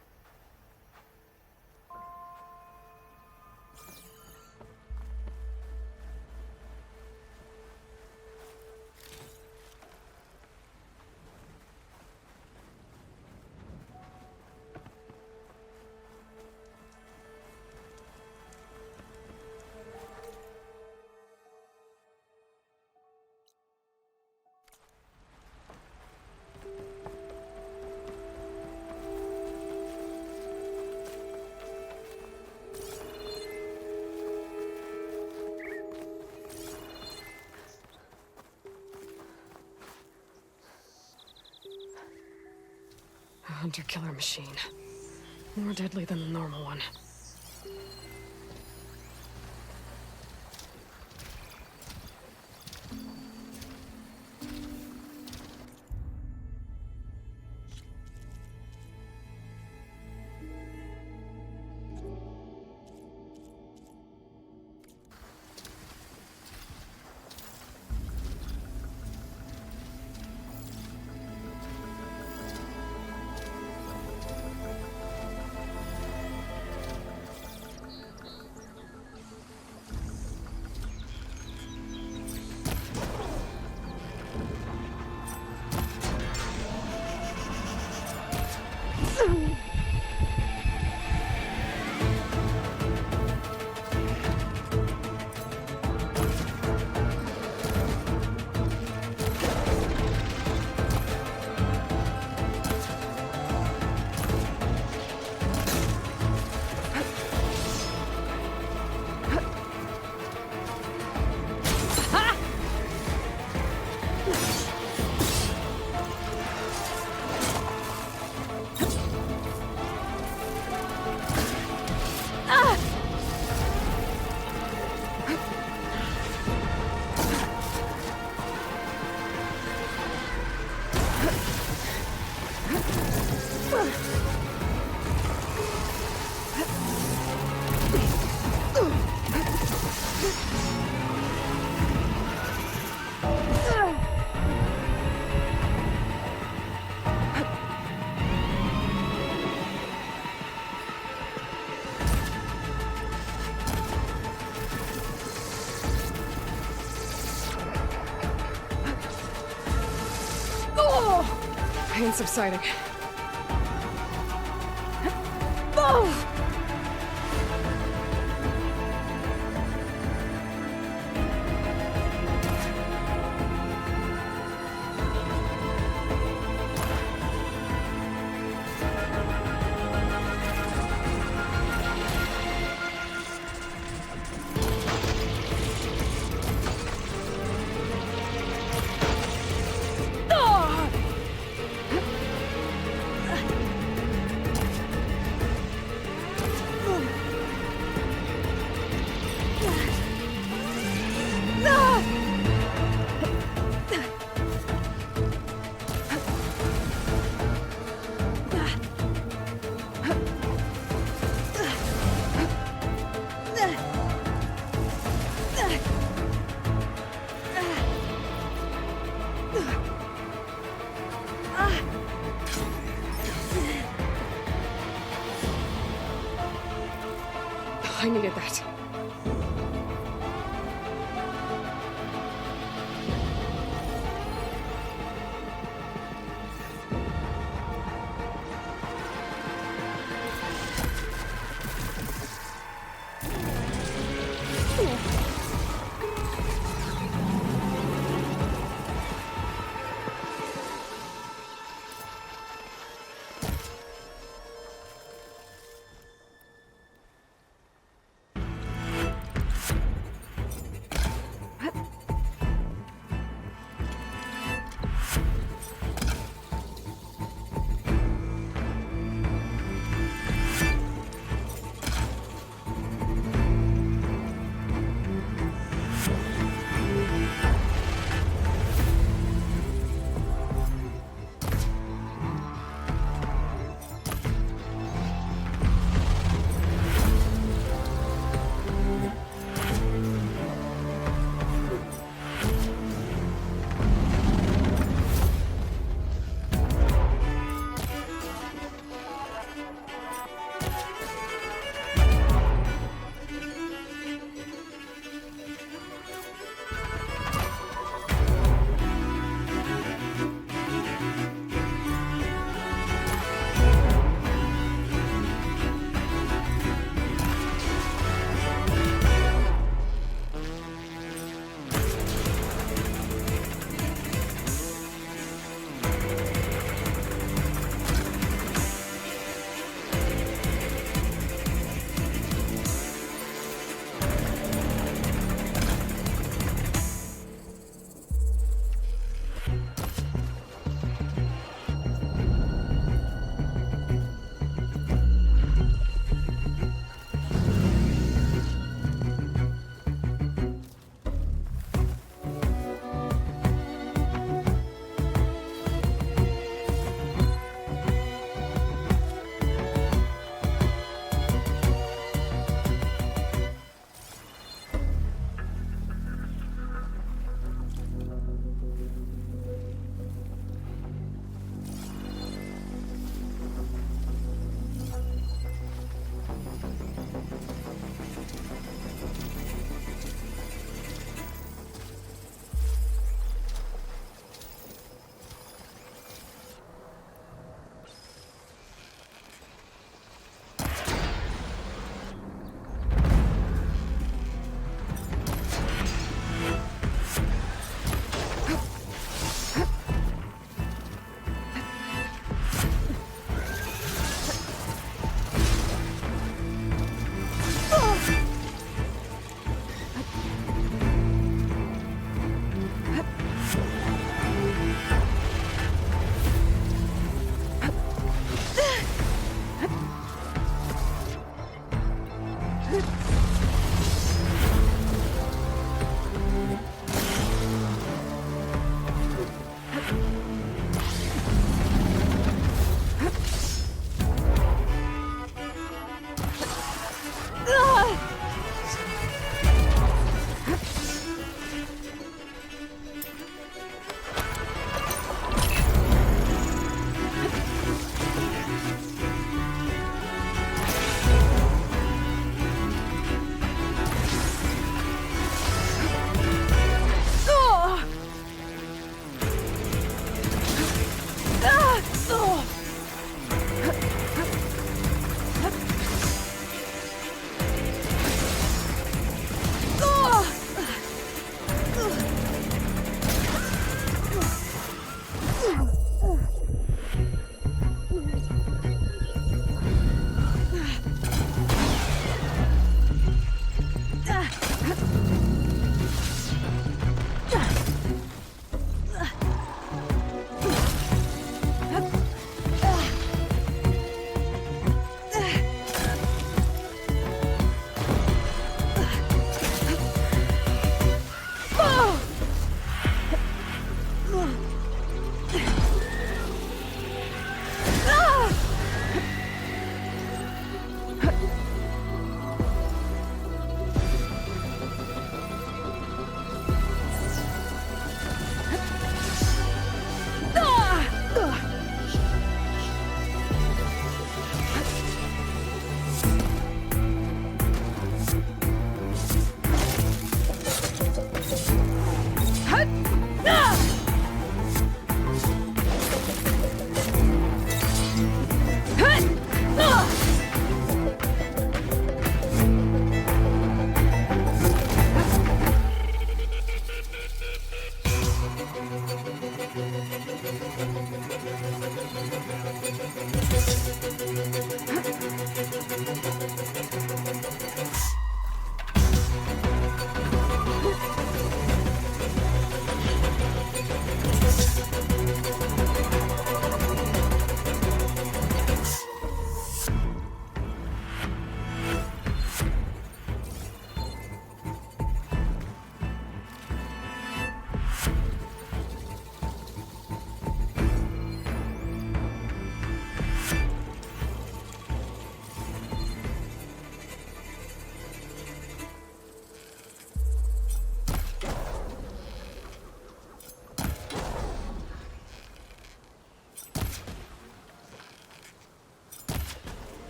Hunter-killer machine. More deadly than the normal one. Pain subsiding. Oh! I needed that.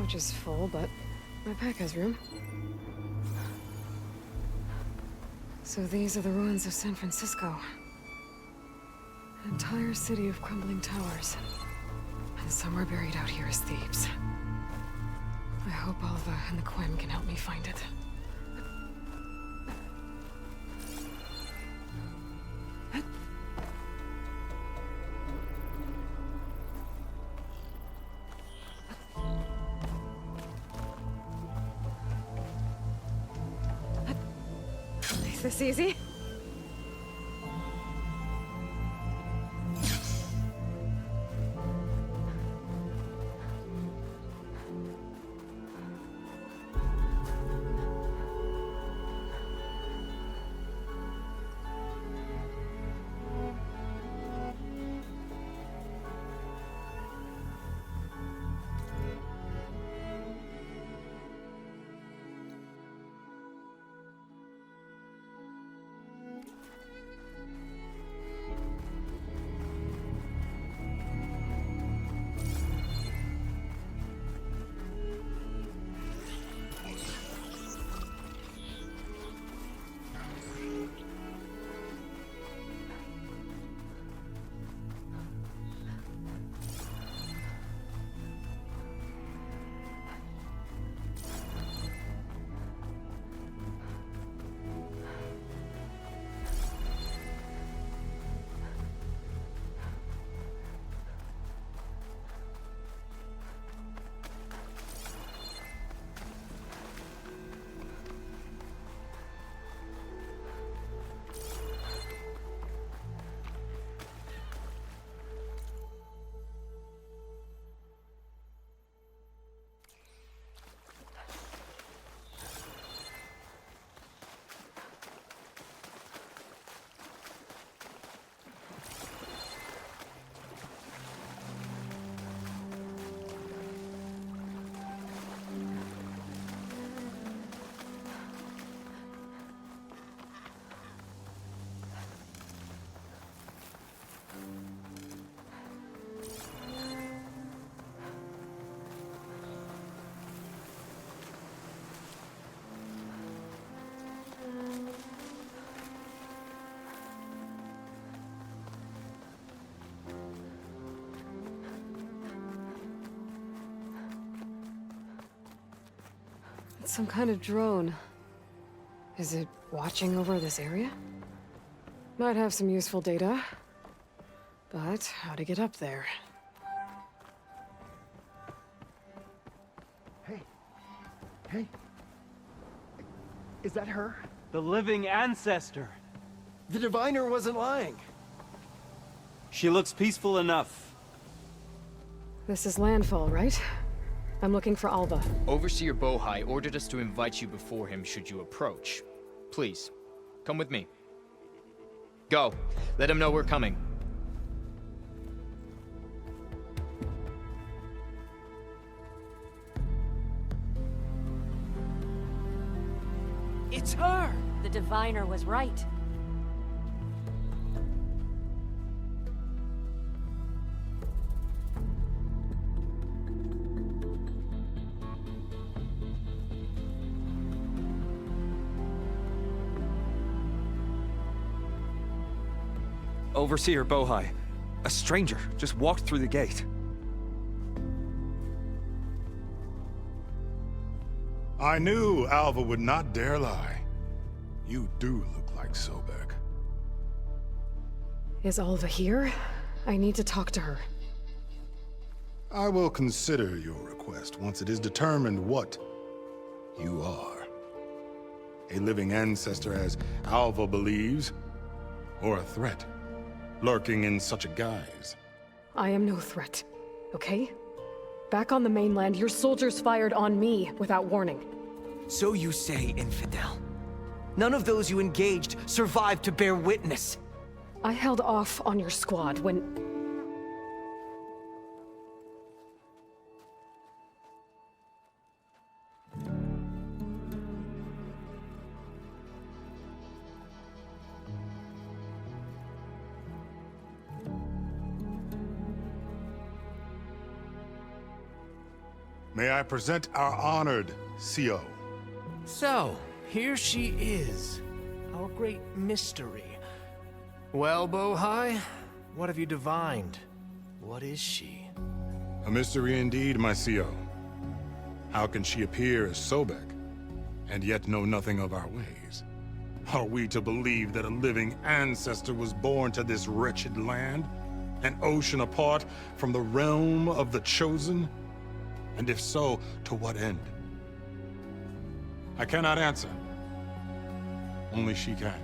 pouch is full, but my pack has room. So these are the ruins of San Francisco. An entire city of crumbling towers. And somewhere buried out here is Thebes. I hope Alva and the Quim can help me find it. Is this easy? It's some kind of drone. Is it watching over this area? Might have some useful data. But how to get up there? Hey. Is that her? The living ancestor. The diviner wasn't lying. She looks peaceful enough. This is landfall, right? I'm looking for Alva. Overseer Bohai ordered us to invite you before him should you approach. Please, come with me. Go. Let him know we're coming. It's her! The diviner was right. Overseer Bohai. A stranger just walked through the gate. I knew Alva would not dare lie. You do look like Sobek. Is Alva here? I need to talk to her. I will consider your request once it is determined what you are. A living ancestor, as Alva believes, or a threat, lurking in such a guise. I am no threat, okay? Back on the mainland, your soldiers fired on me without warning. So you say, infidel. None of those you engaged survived to bear witness. I held off on your squad when... May I present our honored CO? So, here she is. Our great mystery. Well, Bohai, what have you divined? What is she? A mystery indeed, my CO. How can she appear as Sobek, and yet know nothing of our ways? Are we to believe that a living ancestor was born to this wretched land? An ocean apart from the realm of the Chosen? And if so, to what end? I cannot answer. Only she can.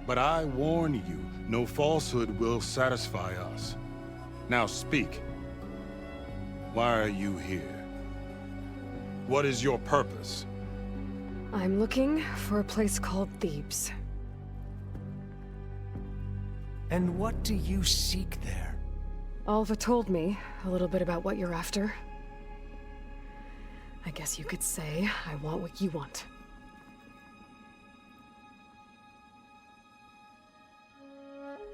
But I warn you, no falsehood will satisfy us. Now speak. Why are you here? What is your purpose? I'm looking for a place called Thebes. And what do you seek there? Alva told me a little bit about what you're after. I guess you could say I want what you want.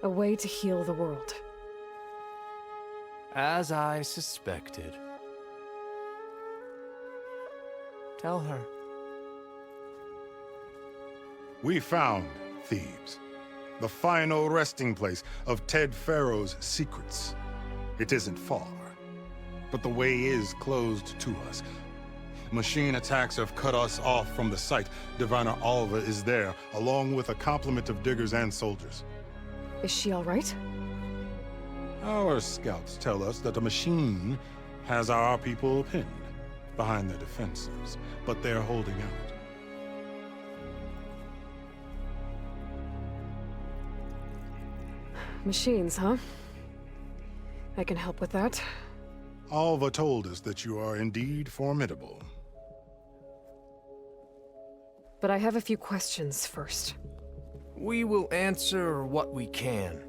A way to heal the world. As I suspected. Tell her. We found Thebes, the final resting place of Ted Pharaoh's secrets. It isn't far, but the way is closed to us. Machine attacks have cut us off from the site. Diviner Alva is there, along with a complement of diggers and soldiers. Is she all right? Our scouts tell us that the machine has our people pinned behind their defenses, but they're holding out. Machines, huh? I can help with that. Alva told us that you are indeed formidable. But I have a few questions first. We will answer what we can.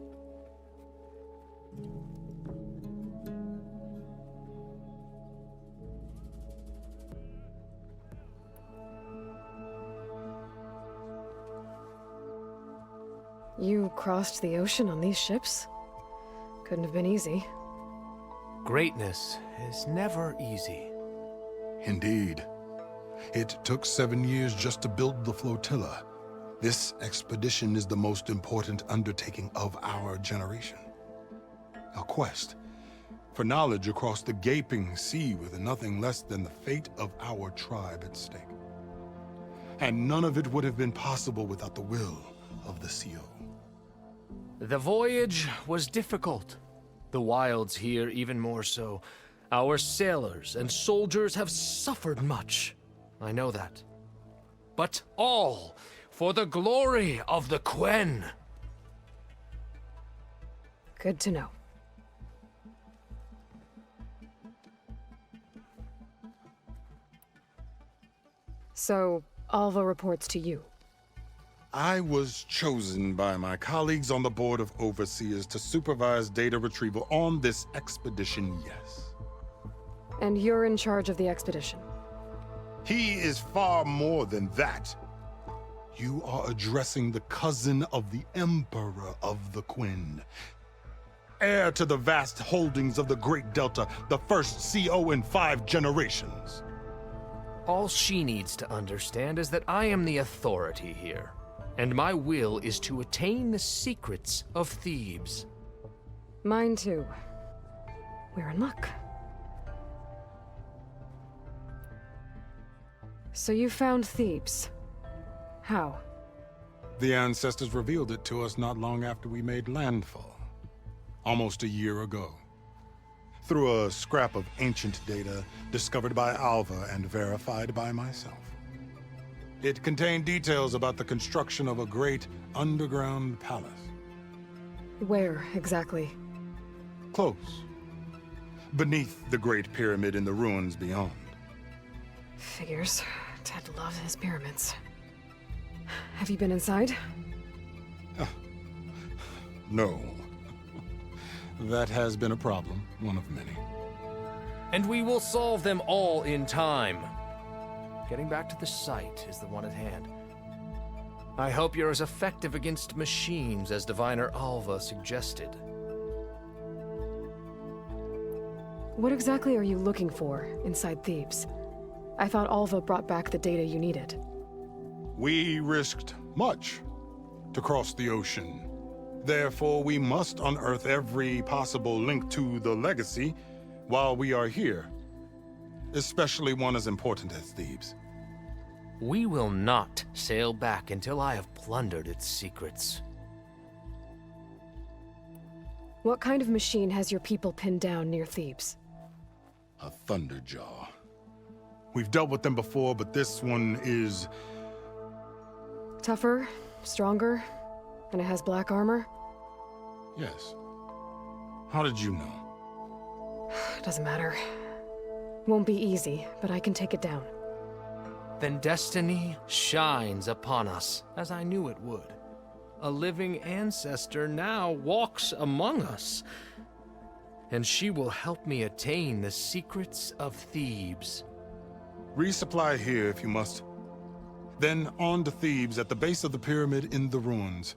You crossed the ocean on these ships? Couldn't have been easy. Greatness is never easy. Indeed. It took 7 years just to build the flotilla. This expedition is the most important undertaking of our generation. A quest for knowledge across the gaping sea with nothing less than the fate of our tribe at stake. And none of it would have been possible without the will of the CO. The voyage was difficult. The wilds here even more so. Our sailors and soldiers have suffered much. I know that. But all for the glory of the Quen. Good to know. So, Alva reports to you. I was chosen by my colleagues on the Board of Overseers to supervise data retrieval on this expedition, yes. And you're in charge of the expedition? He is far more than that. You are addressing the cousin of the Emperor of the Quen. Heir to the vast holdings of the Great Delta, the first CO in 5 generations. All she needs to understand is that I am the authority here. And my will is to attain the secrets of Thebes. Mine too. We're in luck. So you found Thebes. How? The ancestors revealed it to us not long after we made landfall. Almost a year ago. Through a scrap of ancient data discovered by Alva and verified by myself. It contained details about the construction of a great underground palace. Where, exactly? Close. Beneath the Great Pyramid in the ruins beyond. Figures. Ted loves his pyramids. Have you been inside? No. That has been a problem, one of many. And we will solve them all in time. Getting back to the site is the one at hand. I hope you're as effective against machines as Diviner Alva suggested. What exactly are you looking for inside Thebes? I thought Alva brought back the data you needed. We risked much to cross the ocean. Therefore, we must unearth every possible link to the legacy while we are here, especially one as important as Thebes. We will not sail back until I have plundered its secrets. What kind of machine has your people pinned down near Thebes? A Thunderjaw. We've dealt with them before, but this one is... Tougher, stronger, and it has black armor? Yes. How did you know? Doesn't matter. Won't be easy, but I can take it down. Then destiny shines upon us, as I knew it would. A living ancestor now walks among us, and she will help me attain the secrets of Thebes. Resupply here if you must. Then on to Thebes at the base of the pyramid in the ruins.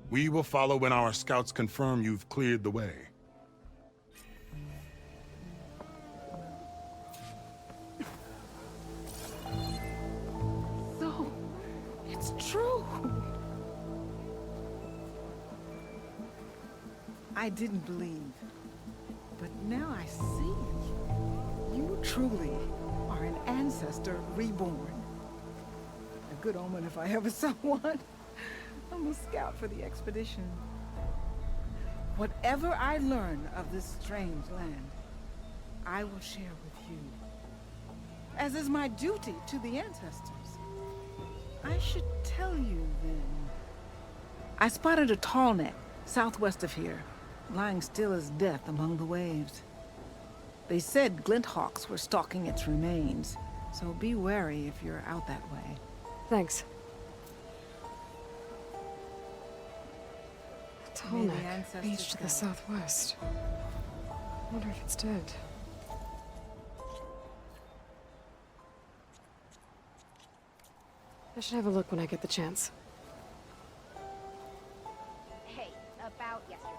We will follow when our scouts confirm you've cleared the way. So, it's true. I didn't believe, but now I see. You truly are an ancestor reborn. A good omen if I ever saw one. I'm a scout for the expedition. Whatever I learn of this strange land, I will share with you. As is my duty to the ancestors. I should tell you then. I spotted a tall neck southwest of here, lying still as death among the waves. They said glinthawks were stalking its remains, so be wary if you're out that way. Thanks. Tallneck, beach to the southwest. Wonder if it's dead. I should have a look when I get the chance. Hey, about yesterday.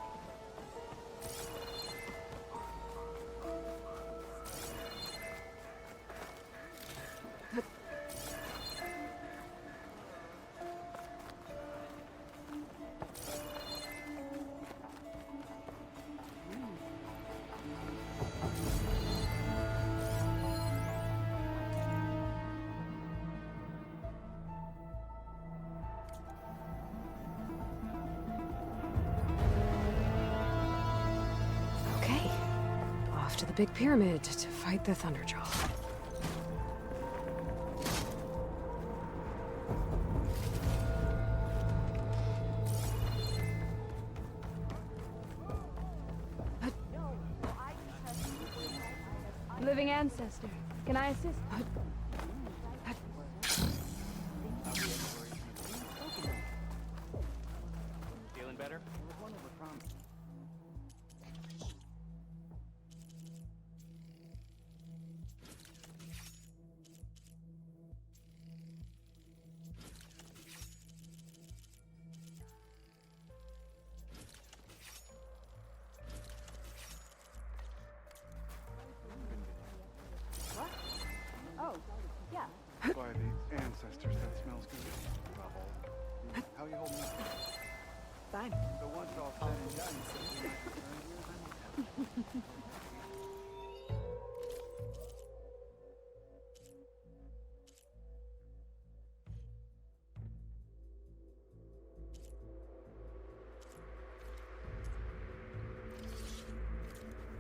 Okay. Off to the big pyramid to fight the Thunderjaw. Living ancestor. Can I assist? Feeling better? Oh, yeah. By the ancestors, that smells good. How you holding up? Fine. So once all said and done, you might return to your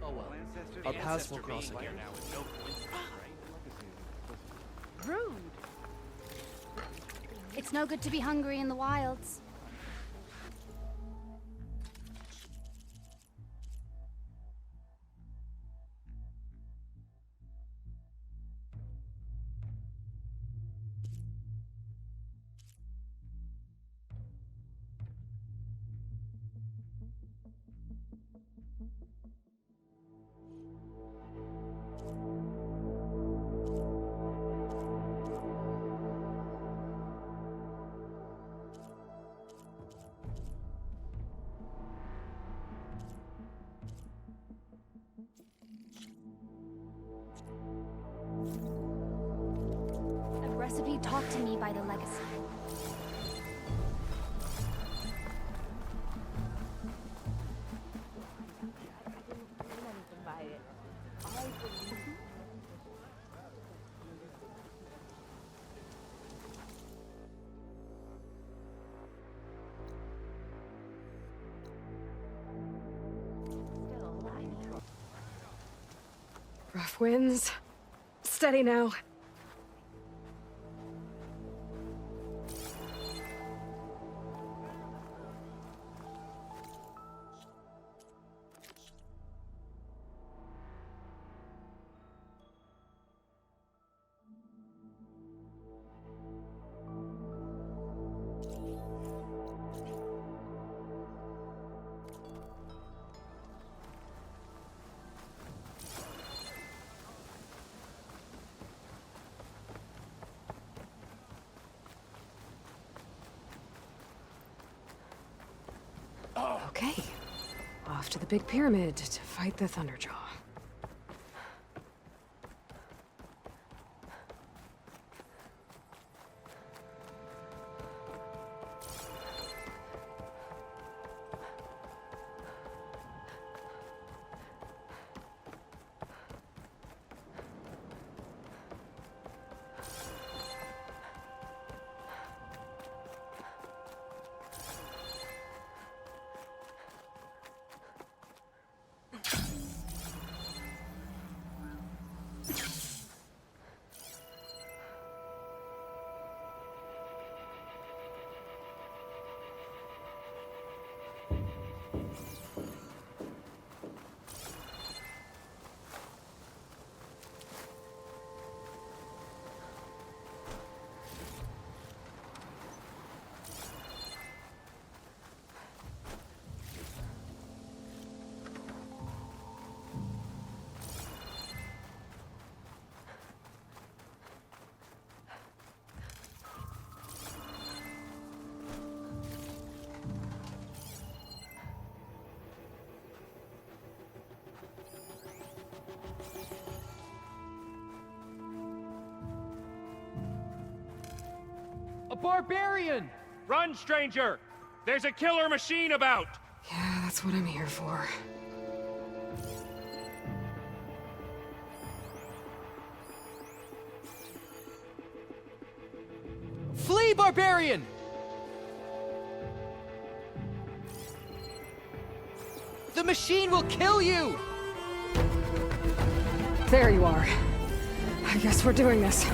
Oh well. Our paths will cross again. Rude. It's no good to be hungry in the wilds. to me by the legacy. Rough winds. Steady now. Okay. Off to the big pyramid to fight the Thunderjaw. A barbarian! Run, stranger! There's a killer machine about! Yeah, that's what I'm here for. Flee, barbarian! The machine will kill you! There you are. I guess we're doing this.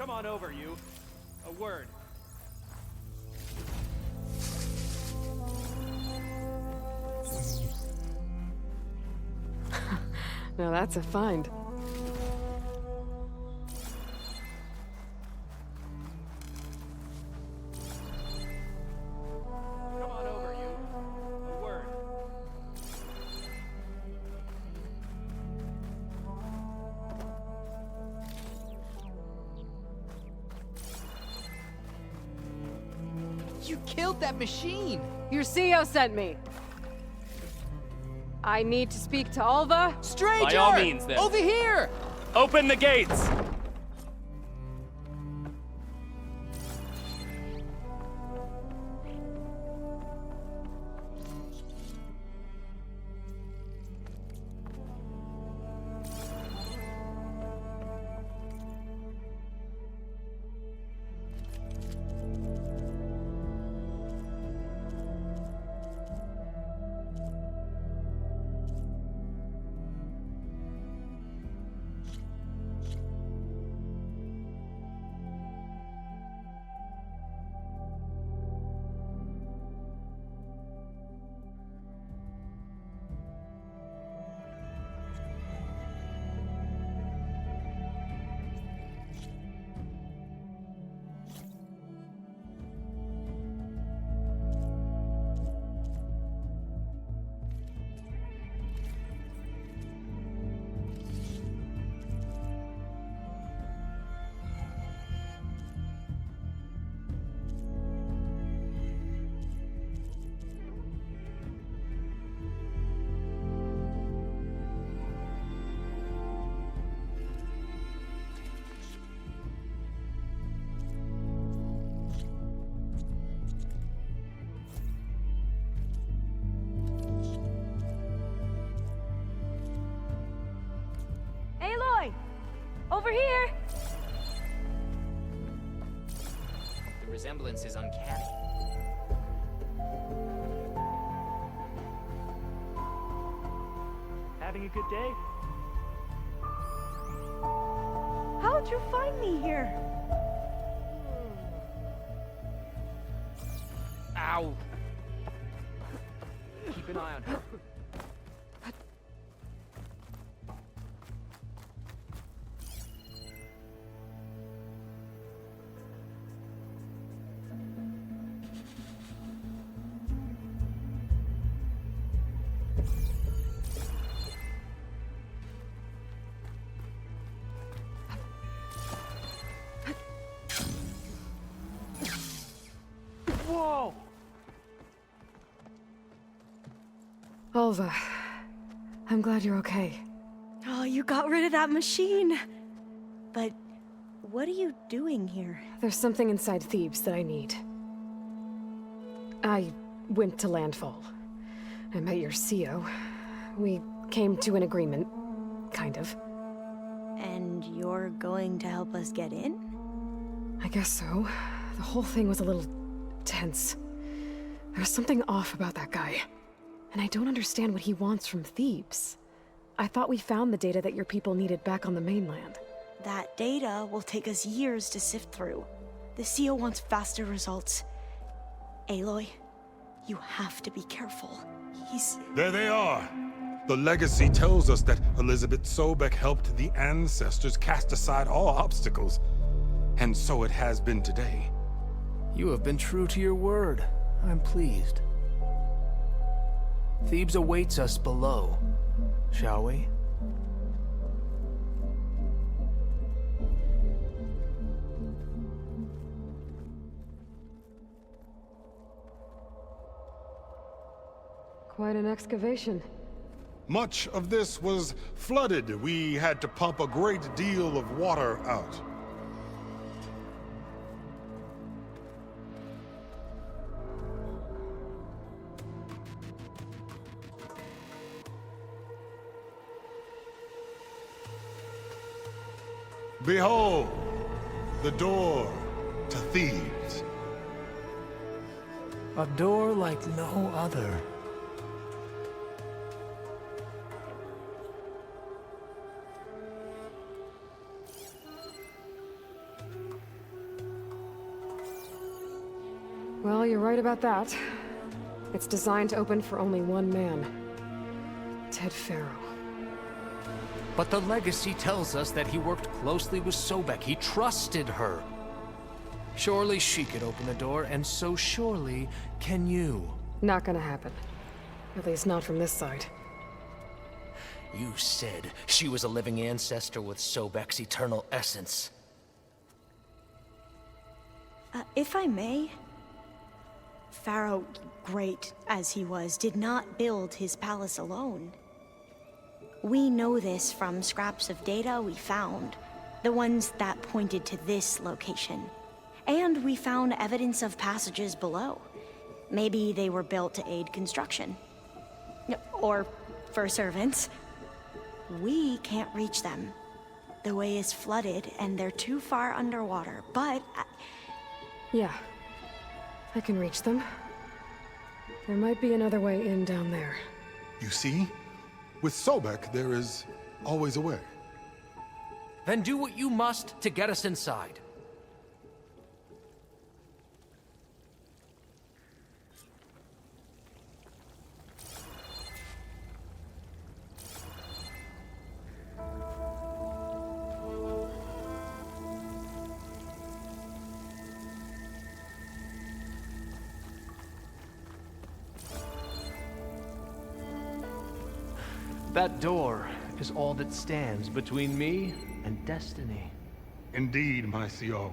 Come on over, you. A word. Now that's a find. Come on over, you. A word. You killed that machine! Your CEO sent me. I need to speak to Alva. Stranger! By all means, then. Over here! Open the gates! Aloy! Over here! The resemblance is uncanny. Having a good day? How'd you find me here? Ow! Keep an eye on her. Whoa! Alva, I'm glad you're okay. Oh, you got rid of that machine. But what are you doing here? There's something inside Thebes that I need. I went to Landfall. I met your CEO. We came to an agreement, kind of. And you're going to help us get in? I guess so. The whole thing was a little tense. There was something off about that guy. And I don't understand what he wants from Thebes. I thought we found the data that your people needed back on the mainland. That data will take us years to sift through. The CEO wants faster results. Aloy, you have to be careful. There they are. The legacy tells us that Elizabeth Sobek helped the ancestors cast aside all obstacles. And so it has been today. You have been true to your word. I'm pleased. Thebes awaits us below, shall we? Quite an excavation. Much of this was flooded. We had to pump a great deal of water out. Behold, the door to Thebes. A door like no other. you're right about that. It's designed to open for only one man. Ted Faro. But the legacy tells us that he worked closely with Sobek. He trusted her. Surely she could open the door, and so surely can you. Not gonna happen. At least not from this side. You said she was a living ancestor with Sobek's eternal essence. If I may, Pharaoh, great as he was, did not build his palace alone. We know this from scraps of data we found, the ones that pointed to this location. And we found evidence of passages below. Maybe they were built to aid construction. Or for servants. We can't reach them. The way is flooded and they're too far underwater, but... Yeah. I can reach them. There might be another way in down there. You see? With Sobek, there is always a way. Then do what you must to get us inside. That door is all that stands between me and destiny. Indeed, my CO.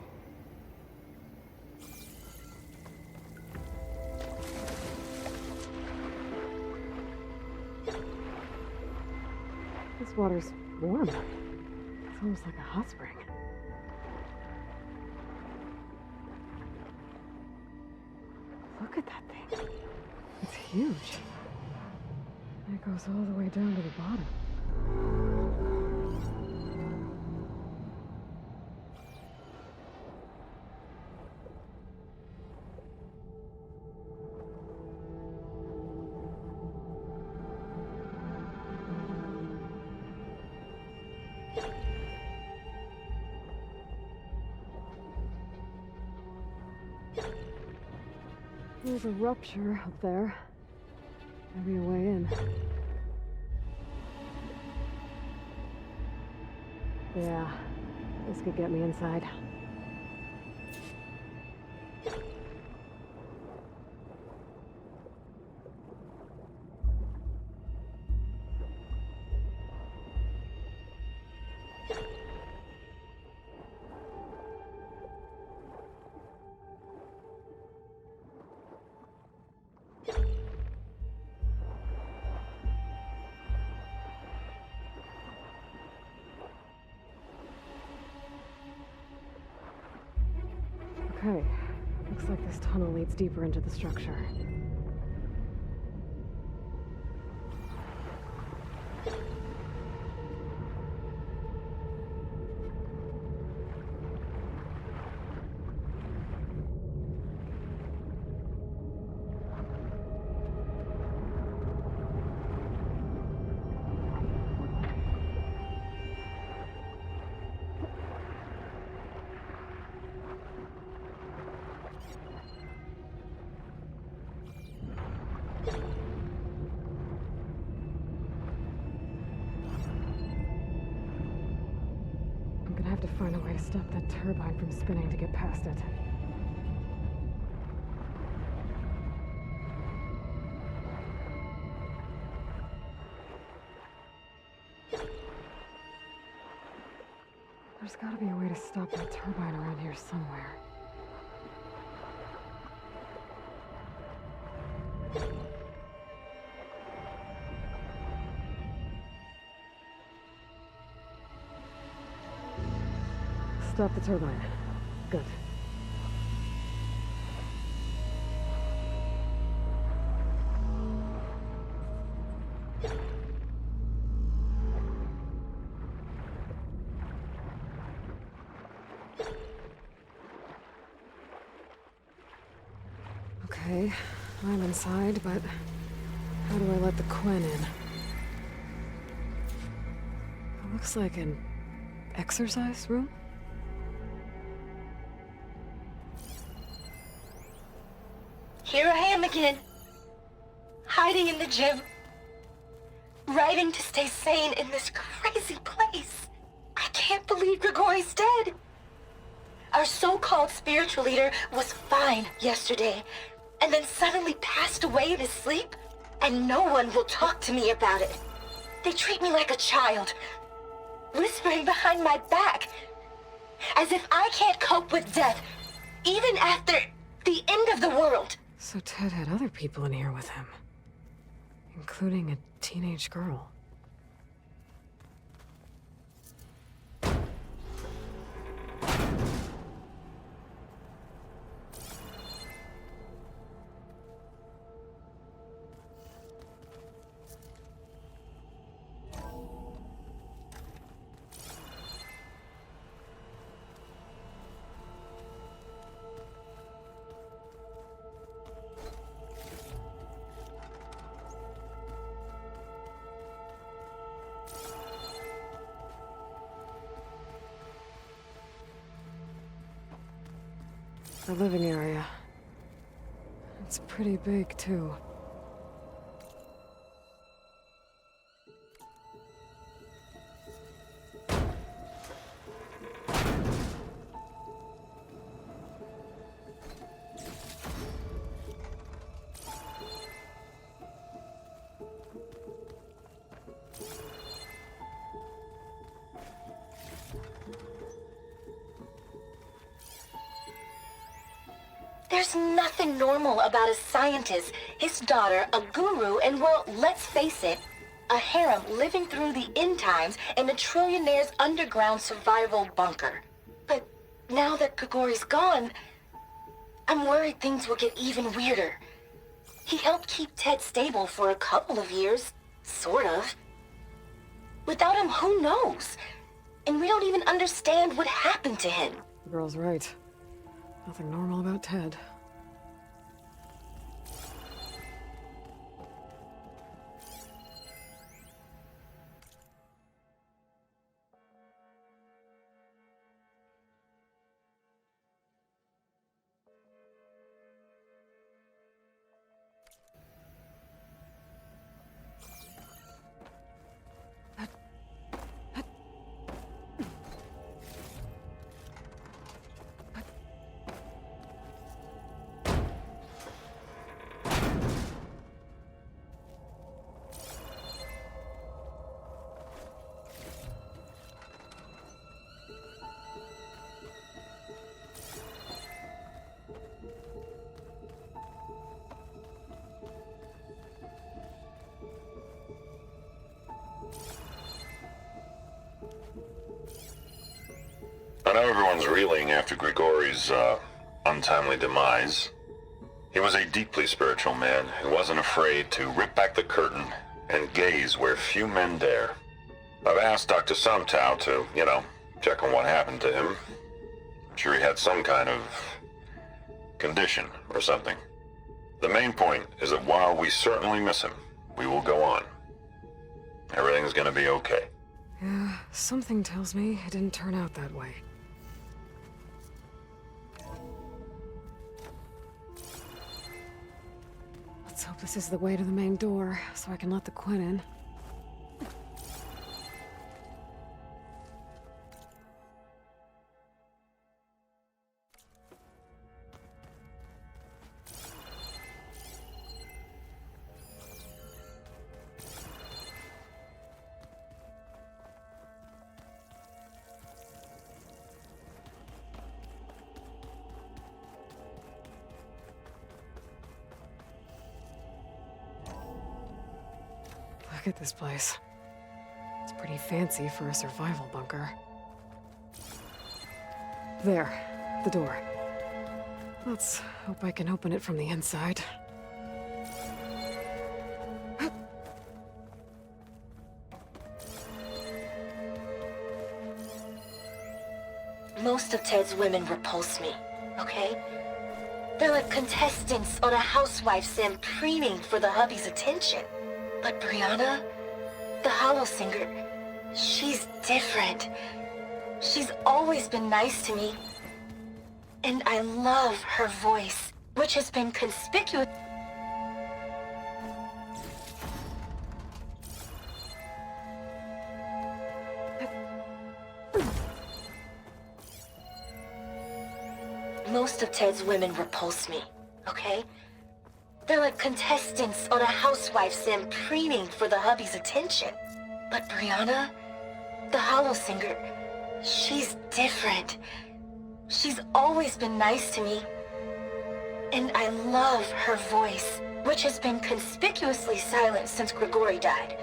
This water's warm. It's almost like a hot spring. Look at that thing. It's huge. And it goes all the way down to the bottom. There's a rupture up there. Maybe a way in. Yeah, this could get me inside. Okay, looks like this tunnel leads deeper into the structure. I have to find a way to stop that turbine from spinning to get past it. There's gotta be a way to stop that turbine around here somewhere. Stop the turbine. Good. Okay, I'm inside, but how do I let the Quen in? It looks like an exercise room? Here I am again. Hiding in the gym. Writing to stay sane in this crazy place. I can't believe Grigori's dead. Our so-called spiritual leader was fine yesterday, and then suddenly passed away in his sleep, and no one will talk to me about it. They treat me like a child, whispering behind my back, as if I can't cope with death, even after the end of the world. So Ted had other people in here with him, including a teenage girl. The living area. It's pretty big, too. There's nothing normal about a scientist, his daughter, a guru, and well, let's face it, a harem living through the end times in a trillionaire's underground survival bunker. But now that Grigori's gone, I'm worried things will get even weirder. He helped keep Ted stable for a couple of years, sort of. Without him, who knows? And we don't even understand what happened to him. The girl's right. Nothing normal about Ted. I know everyone's reeling after Grigori's, untimely demise. He was a deeply spiritual man who wasn't afraid to rip back the curtain and gaze where few men dare. I've asked Dr. Sumtow to, check on what happened to him. I'm sure he had some kind of condition or something. The main point is that while we certainly miss him, we will go on. Everything's gonna be okay. Yeah, something tells me it didn't turn out that way. Let's hope this is the way to the main door, so I can let the Quinn in. Look at this place. It's pretty fancy for a survival bunker. There, the door. Let's hope I can open it from the inside. Most of Ted's women repulse me, okay? They're like contestants on a housewife sim preening for the hubby's attention. But Brianna, the hollow singer, she's different. She's always been nice to me. And I love her voice. which has been conspicuous. Most of Ted's women repulse me, okay? They're like contestants on a housewife sim preening for the hubby's attention. But Brianna, the Hollow Singer, she's different. She's always been nice to me. And I love her voice, which has been conspicuously silent since Grigori died.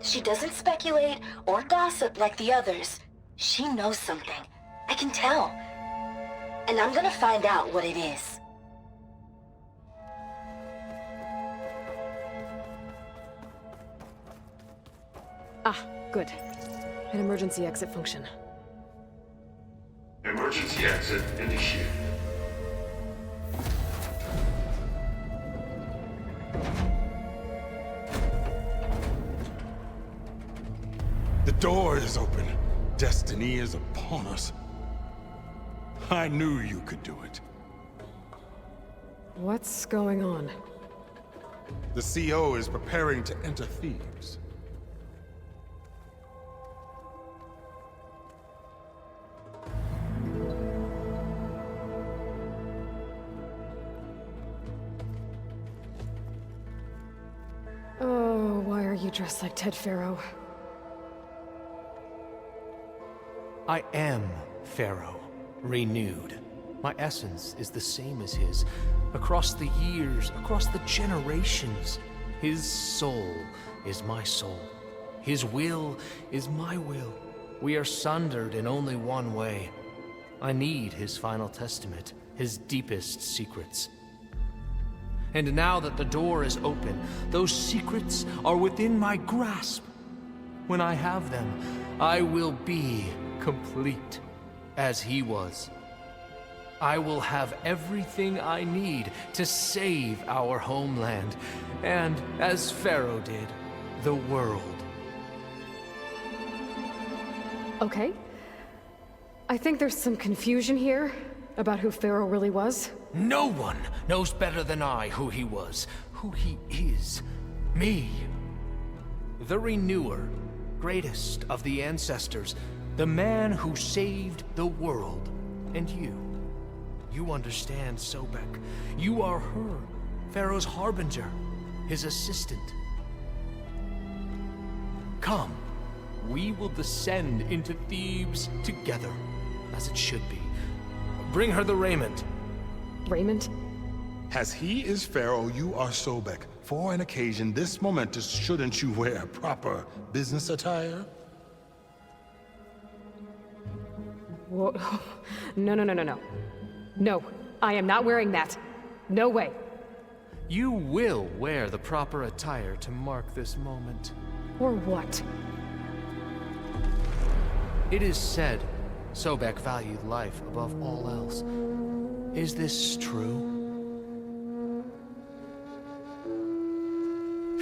She doesn't speculate or gossip like the others. She knows something. I can tell. And I'm gonna find out what it is. Ah, good. An emergency exit function. Emergency exit initiated. The door is open. Destiny is upon us. I knew you could do it. What's going on? The CO is preparing to enter Thebes. Oh, why are you dressed like Ted Pharaoh? I am Pharaoh, renewed. My essence is the same as his. Across the years, across the generations, his soul is my soul. His will is my will. We are sundered in only one way. I need his final testament, his deepest secrets. And now that the door is open, those secrets are within my grasp. When I have them, I will be complete, as he was. I will have everything I need to save our homeland, and, as Pharaoh did, the world. Okay. I think there's some confusion here about who Pharaoh really was. No one knows better than I who he was, who he is. Me. The Renewer, greatest of the ancestors, the man who saved the world. And you. You understand, Sobek. You are her, Pharaoh's harbinger, his assistant. Come, we will descend into Thebes together, as it should be. Bring her the raiment. Raiment? As he is Pharaoh, you are Sobek. For an occasion this momentous, shouldn't you wear proper business attire? Whoa. No, no, no, no, no. No, I am not wearing that. No way. You will wear the proper attire to mark this moment. Or what? It is said Sobek valued life above all else. Is this true?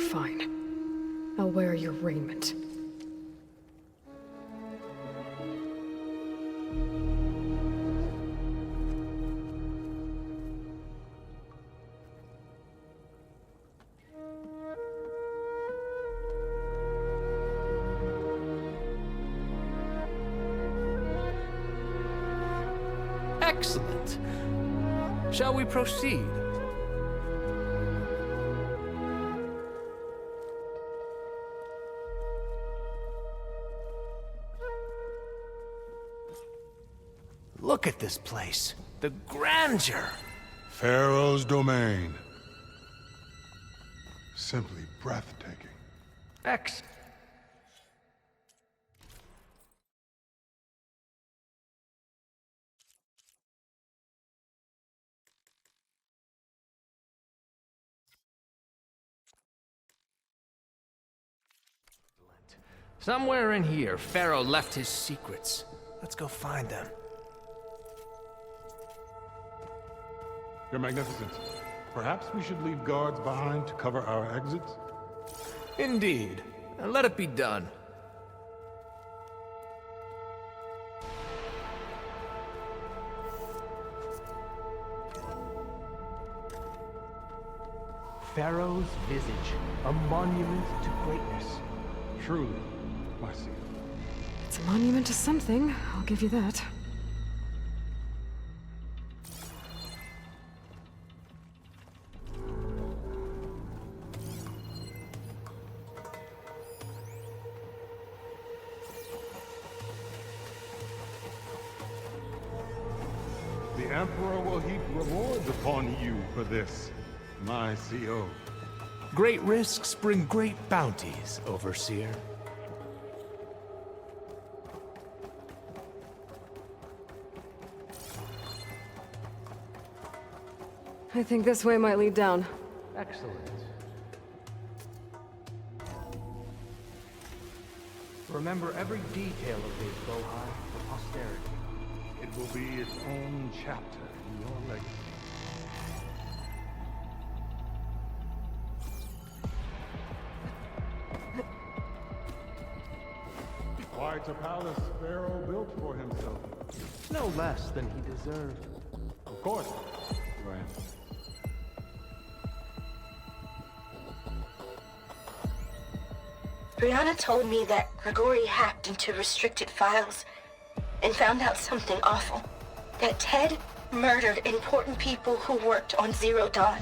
Fine. I'll wear your raiment. Excellent. Shall we proceed? Look at this place. The grandeur. Pharaoh's domain. Simply breathtaking. Excellent. Somewhere in here, Pharaoh left his secrets. Let's go find them. Your Magnificence, perhaps we should leave guards behind to cover our exits? Indeed. Let it be done. Pharaoh's visage, a monument to greatness. Truly, my seal. It's a monument to something, I'll give you that. The Emperor will heap rewards upon you for this, my CO. Great risks bring great bounties, Overseer. I think this way might lead down. Excellent. Remember every detail of this, Bohai, for posterity. It will be its own chapter in your legacy. Quite a palace Pharaoh built for himself. No less than he deserved. Of course, Your Answer. Brianna told me that Grigori hacked into restricted files and found out something awful. That Ted murdered important people who worked on Zero Dawn.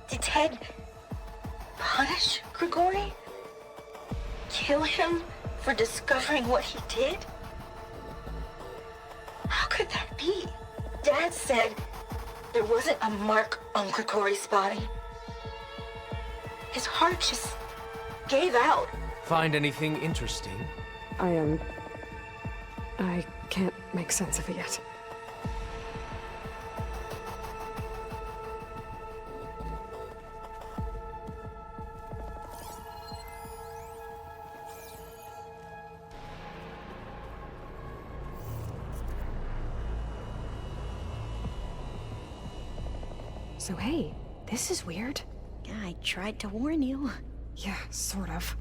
Did Ted punish Grigori? Kill him for discovering what he did? How could that be? Dad said there wasn't a mark on Grigori's body. His heart just gave out. Find anything interesting? I can't make sense of it yet. So hey, this is weird. Yeah, I tried to warn you. Yeah, sort of.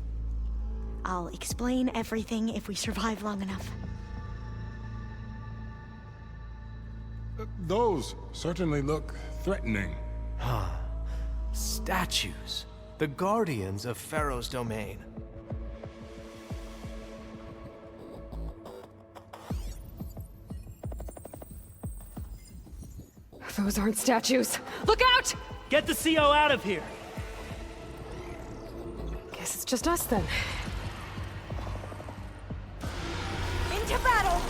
I'll explain everything if we survive long enough. Those certainly look threatening. Statues. The guardians of Pharaoh's domain. Those aren't statues. Look out! Get the CO out of here! Guess it's just us then. Into battle!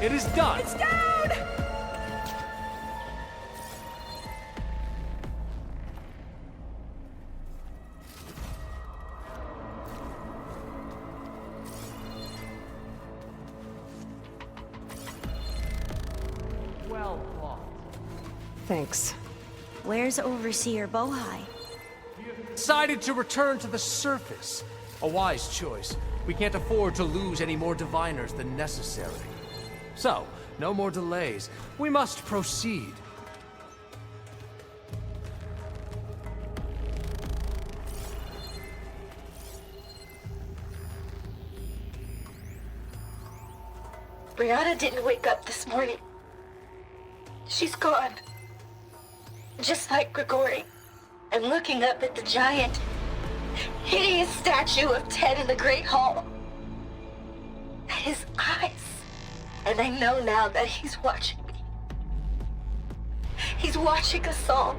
It is done! It's down! Well fought. Thanks. Where's Overseer Bohai? Decided to return to the surface. A wise choice. We can't afford to lose any more diviners than necessary. So, no more delays. We must proceed. Brianna didn't wake up this morning. She's gone. Just like Grigori. And looking up at the giant, hideous statue of Ted in the Great Hall. His eyes. And I know now that he's watching me. He's watching us all.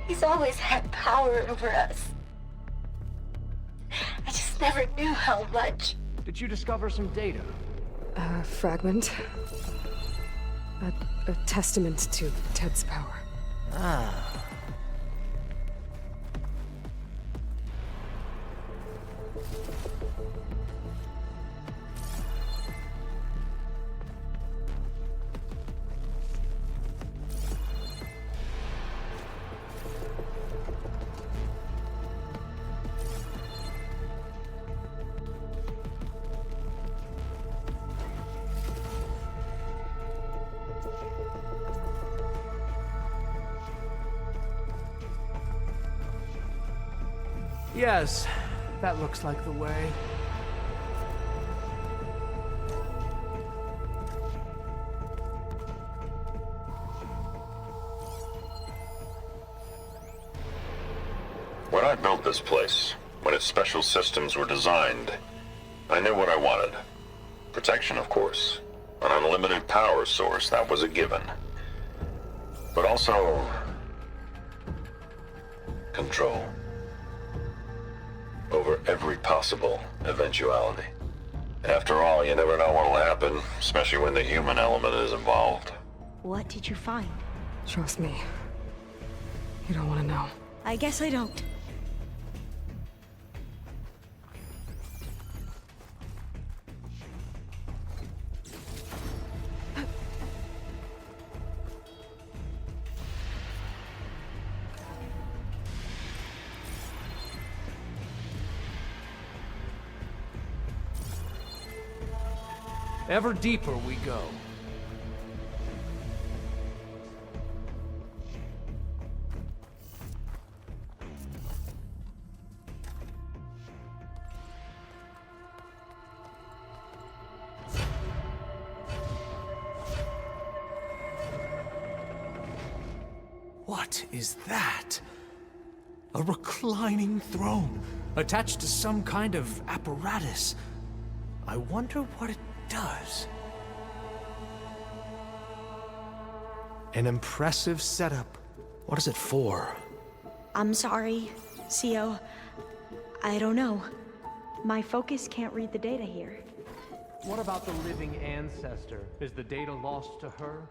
He's always had power over us. I just never knew how much. Did you discover some data? A fragment. A testament to Ted's power. Ah. Yes, that looks like the way. When I built this place, when its special systems were designed, I knew what I wanted. Protection, of course. An unlimited power source, that was a given. But also... control. Over every possible eventuality. After all, you never know what'll happen, especially when the human element is involved. What did you find? Trust me. You don't want to know. I guess I don't. Ever deeper we go. What is that? A reclining throne, attached to some kind of apparatus. I wonder what it does. An impressive setup. What is it for? I'm sorry,Cio. I don't know. My focus can't read the data here. What about the living ancestor? Is the data lost to her?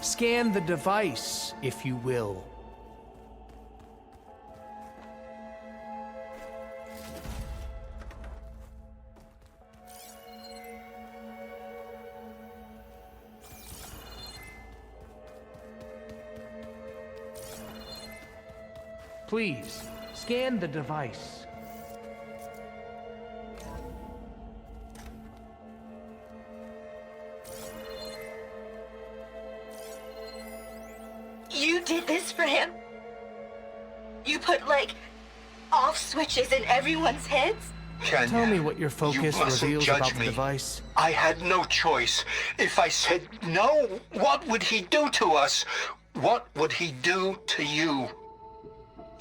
Scan the device, if you will. Please, scan the device. You did this for him? You put, like, off switches in everyone's heads? Tell me what your focus reveals about the me. device. I had no choice. If I said no, what would he do to us? What would he do to you?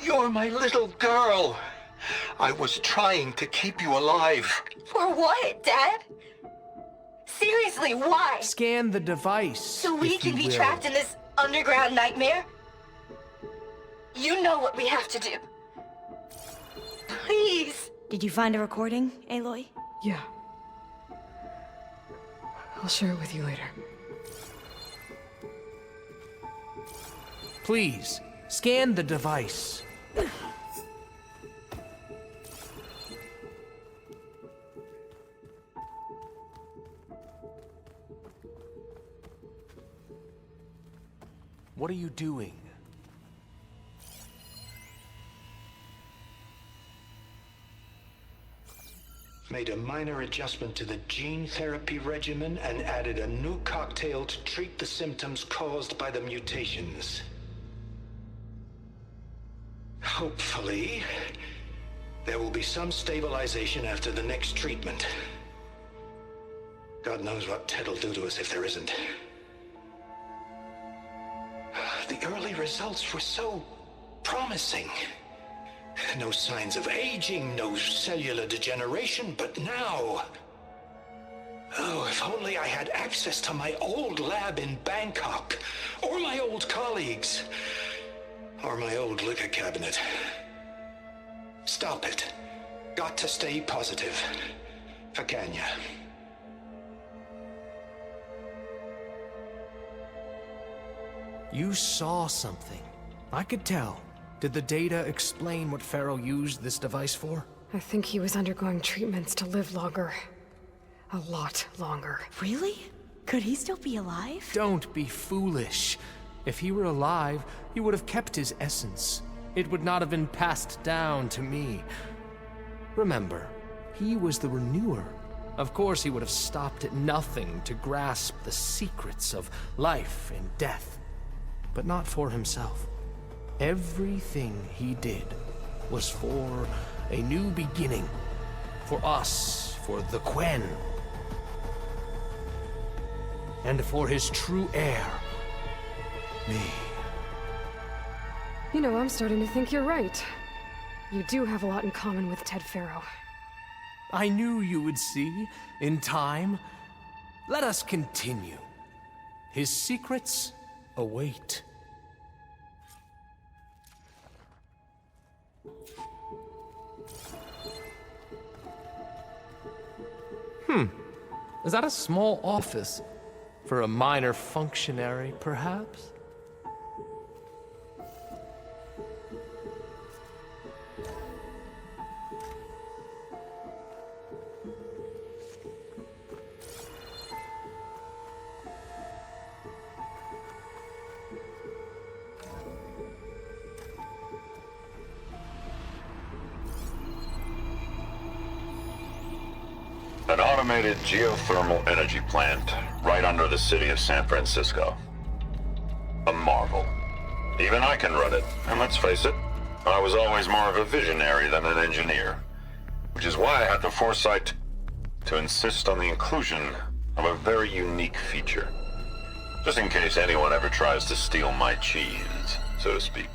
You're my little girl. I was trying to keep you alive. For what, Dad? Seriously, why? Scan the device. So we if can you be will. trapped in this underground nightmare? You know what we have to do. Please. Did you find a recording, Aloy? Yeah. I'll share it with you later. Please, scan the device. What are you doing? Made a minor adjustment to the gene therapy regimen and added a new cocktail to treat the symptoms caused by the mutations. Hopefully, there will be some stabilization after the next treatment. God knows what Ted'll do to us if there isn't. The early results were so promising. No signs of aging, no cellular degeneration, but now... Oh, if only I had access to my old lab in Bangkok, or my old colleagues, or my old liquor cabinet. Stop it. Got to stay positive. For Kenya. You saw something. I could tell. Did the data explain what Pharaoh used this device for? I think he was undergoing treatments to live longer. A lot longer. Really? Could he still be alive? Don't be foolish. If he were alive, he would have kept his essence. It would not have been passed down to me. Remember, he was the renewer. Of course he would have stopped at nothing to grasp the secrets of life and death. But not for himself. Everything he did was for a new beginning. For us, for the Quen. And for his true heir, me. You know, I'm starting to think you're right. You do have a lot in common with Ted Pharaoh. I knew you would see, in time. Let us continue. His secrets await. Is that a small office? For a minor functionary, perhaps? An automated geothermal energy plant right under the city of San Francisco. A marvel. Even I can run it, and let's face it, I was always more of a visionary than an engineer. Which is why I had the foresight to insist on the inclusion of a very unique feature. Just in case anyone ever tries to steal my cheese, so to speak.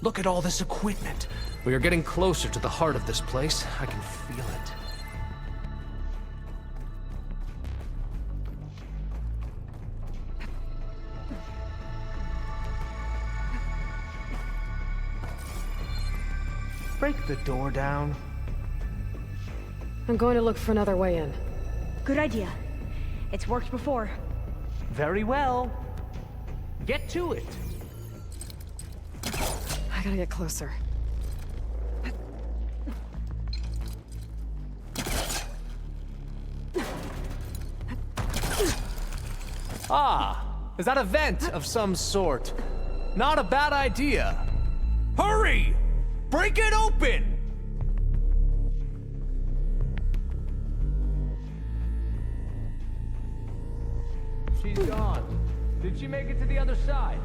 Look at all this equipment. We are getting closer to the heart of this place. I can feel it. Break the door down. I'm going to look for another way in. Good idea. It's worked before. Very well. Get to it. I gotta get closer. Ah, is that a vent of some sort? Not a bad idea. Hurry! Break it open! She's gone. Did she make it to the other side?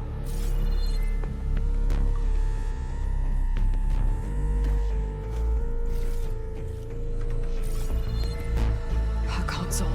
A console.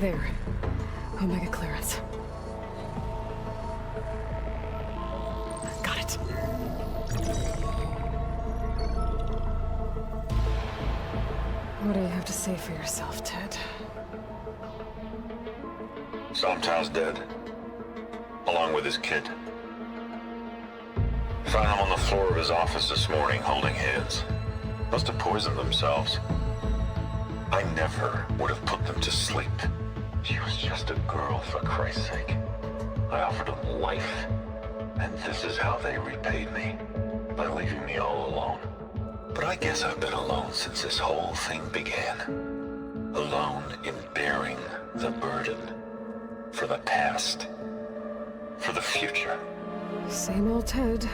There. Omega clearance. Got it. What do you have to say for yourself, Ted? Somtown's dead. Along with his kid. Found him on the floor of his office this morning, holding hands. Must have poisoned themselves. I never would have put them to sleep. She was just a girl, for Christ's sake. I offered them life, and this is how they repaid me, by leaving me all alone. But I guess I've been alone since this whole thing began. Alone in bearing the burden. For the past. For the future. Same old Ted.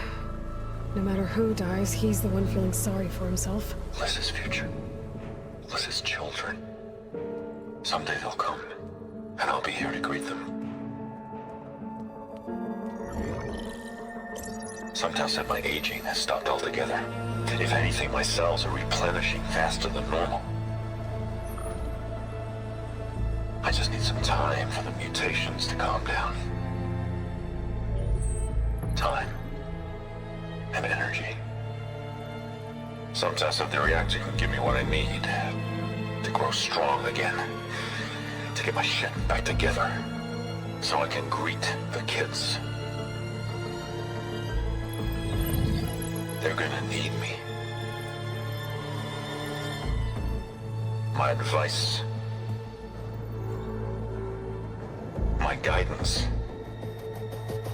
No matter who dies, he's the one feeling sorry for himself. Liz's future. Liz's children. Someday they'll come, and I'll be here to greet them. Sometimes said my aging has stopped altogether. If anything, my cells are replenishing faster than normal. I just need some time for the mutations to calm down. Time. And energy. Sometimes if the reactor can give me what I need to grow strong again, to get my shit back together, so I can greet the kids. They're gonna need me. My advice, my guidance,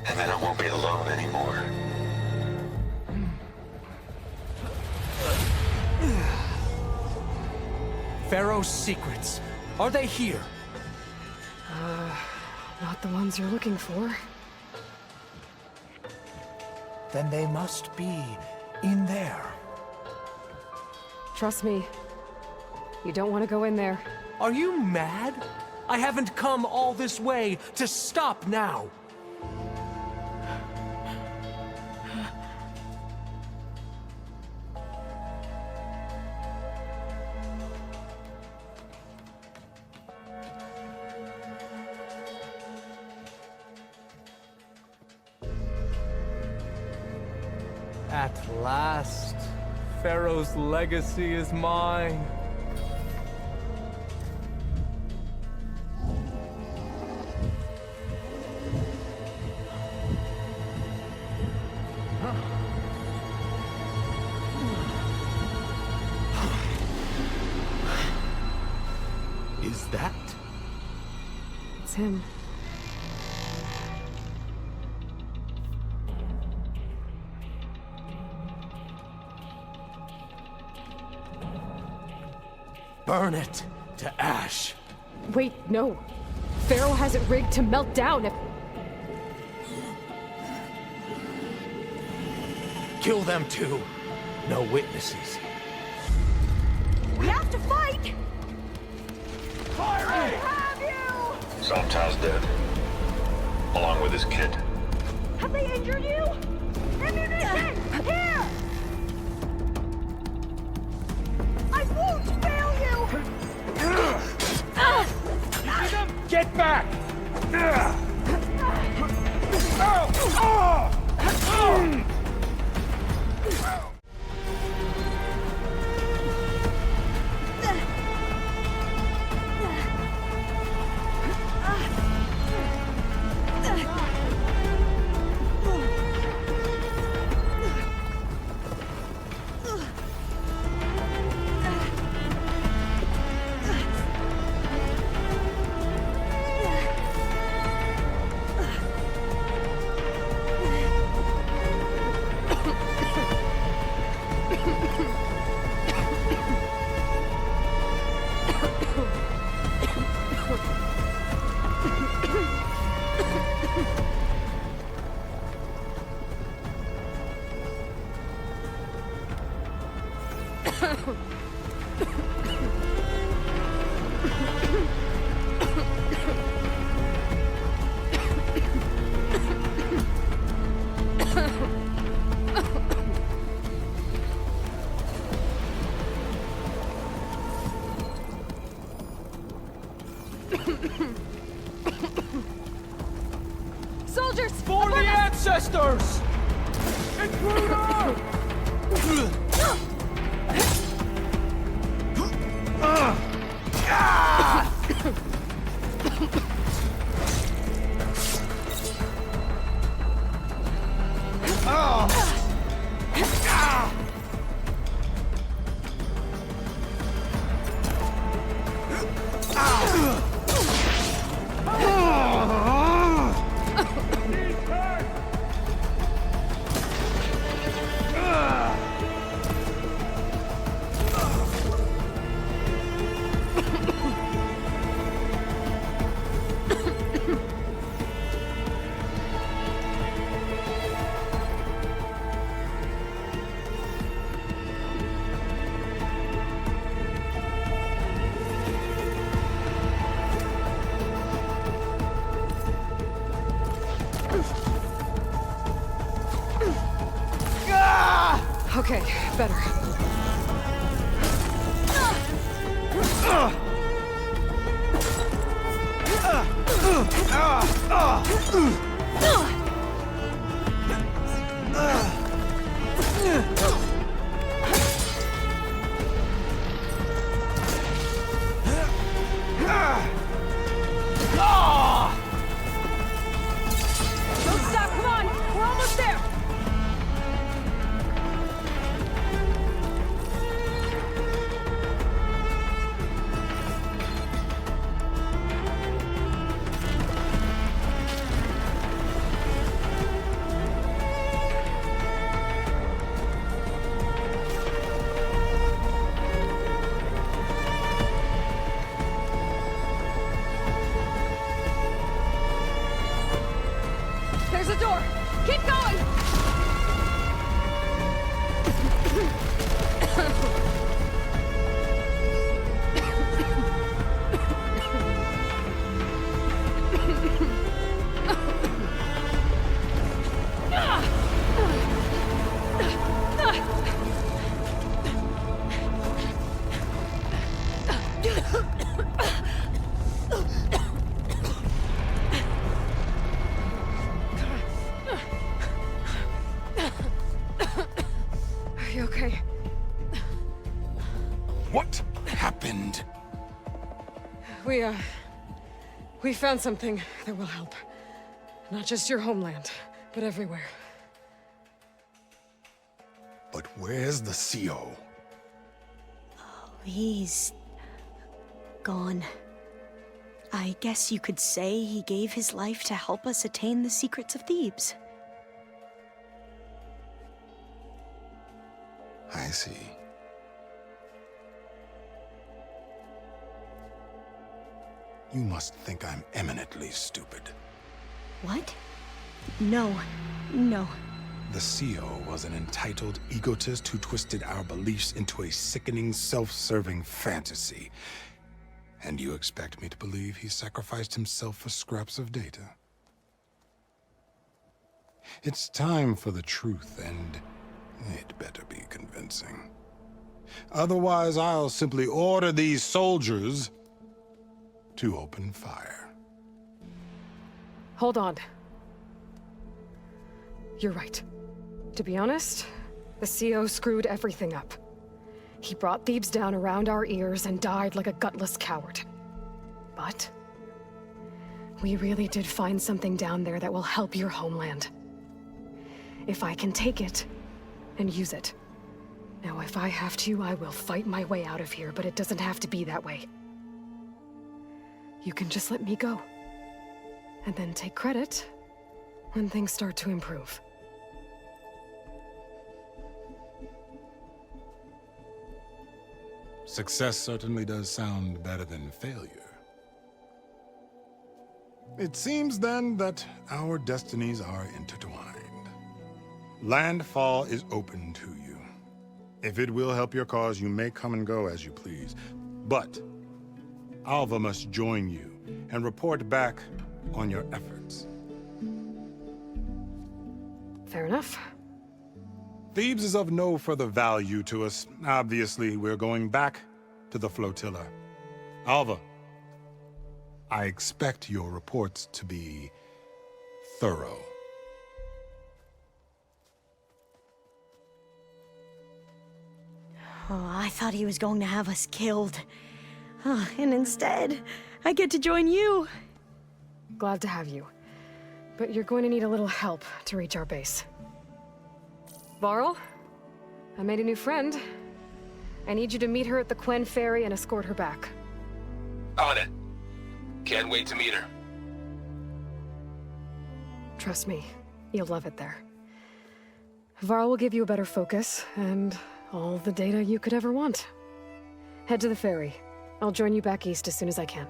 and then I won't be alone anymore. Pharaoh's secrets. Are they here? Not the ones you're looking for. Then they must be in there. Trust me. You don't want to go in there. Are you mad? I haven't come all this way to stop now. At last, Pharaoh's legacy is mine. Is that? It's him. Burn it to ash. Wait, no. Pharaoh has it rigged to melt down if... Kill them too. No witnesses. We have to fight! Fire! I have you! Somtown's dead. Along with his kid. Have they injured you? Ammunition! Here! I won't fail you! Get back! Soldiers! For the ancestors! Intruder! Okay, better. Don't stop, come on! We're almost there! There's a door! Keep going! Are you okay? What happened? We found something that will help. Not just your homeland, but everywhere. But where's the CO? He's gone. I guess you could say he gave his life to help us attain the secrets of Thebes. I see. You must think I'm eminently stupid. What? No. No. The CO was an entitled egotist who twisted our beliefs into a sickening, self-serving fantasy. And you expect me to believe he sacrificed himself for scraps of data? It's time for the truth, and it better be convincing. Otherwise, I'll simply order these soldiers to open fire. Hold on. You're right. To be honest, the CO screwed everything up. He brought Thebes down around our ears and died like a gutless coward. But we really did find something down there that will help your homeland. If I can take it and use it. Now, if I have to, I will fight my way out of here, but it doesn't have to be that way. You can just let me go. And then take credit when things start to improve. Success certainly does sound better than failure. It seems then that our destinies are intertwined. Landfall is open to you. If it will help your cause, you may come and go as you please. But Alva must join you and report back on your efforts. Fair enough. Thebes is of no further value to us. Obviously, we're going back to the flotilla. Alva, I expect your reports to be thorough. Oh, I thought he was going to have us killed. Oh, and instead, I get to join you. Glad to have you. But you're going to need a little help to reach our base. Varl, I made a new friend. I need you to meet her at the Quen Ferry and escort her back. On it. Can't wait to meet her. Trust me, you'll love it there. Varl will give you a better focus, and all the data you could ever want. Head to the ferry. I'll join you back east as soon as I can.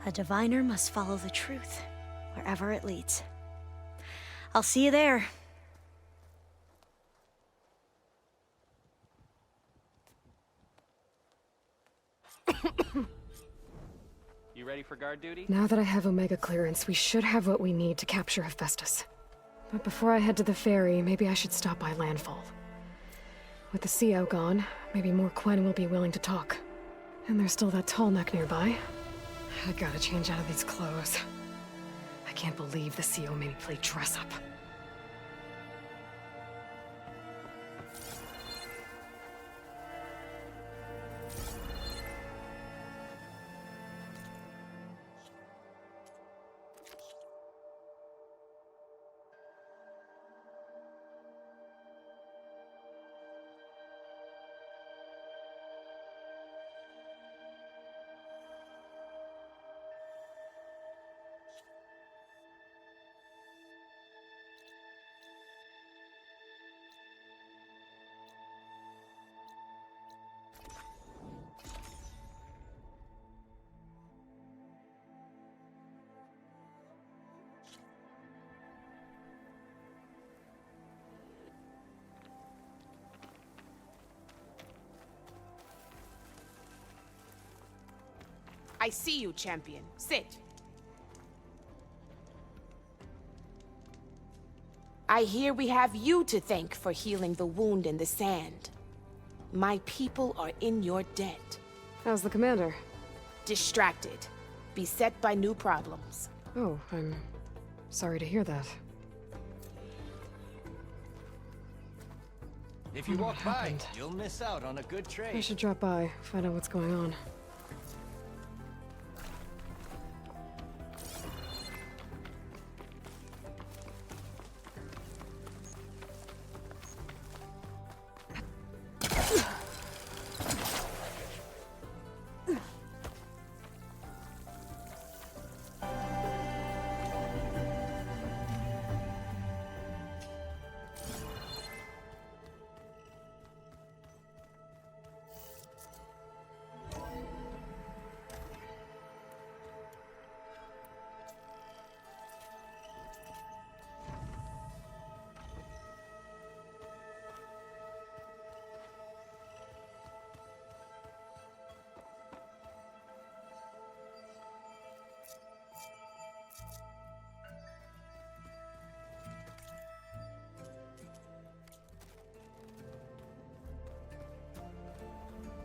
A diviner must follow the truth, wherever it leads. I'll see you there. You ready for guard duty? Now that I have Omega clearance, we should have what we need to capture Hephaestus. But before I head to the ferry, maybe I should stop by Landfall. With the CO gone, maybe more Quen will be willing to talk. And there's still that tall neck nearby. I gotta change out of these clothes. I can't believe the CO made me play dress up. I see you, champion. Sit. I hear we have you to thank for healing the wound in the sand. My people are in your debt. How's the commander? Distracted. Beset by new problems. Oh, I'm sorry to hear that. If you walk by, you'll miss out on a good trade. I should drop by, find out what's going on.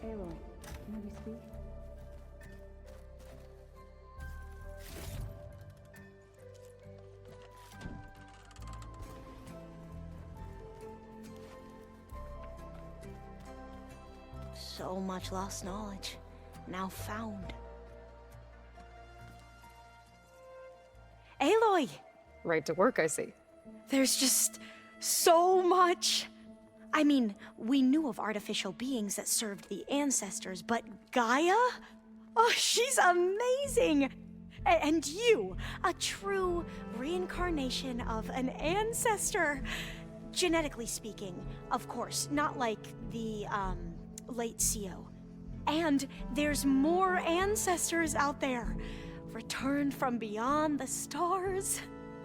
Aloy, can we speak? So much lost knowledge, now found. Aloy! Right to work, I see. There's just so much. I mean, we knew of artificial beings that served the ancestors, but Gaia? Oh, she's amazing! And you, a true reincarnation of an ancestor. Genetically speaking, of course, not like the, late CO. And there's more ancestors out there, returned from beyond the stars.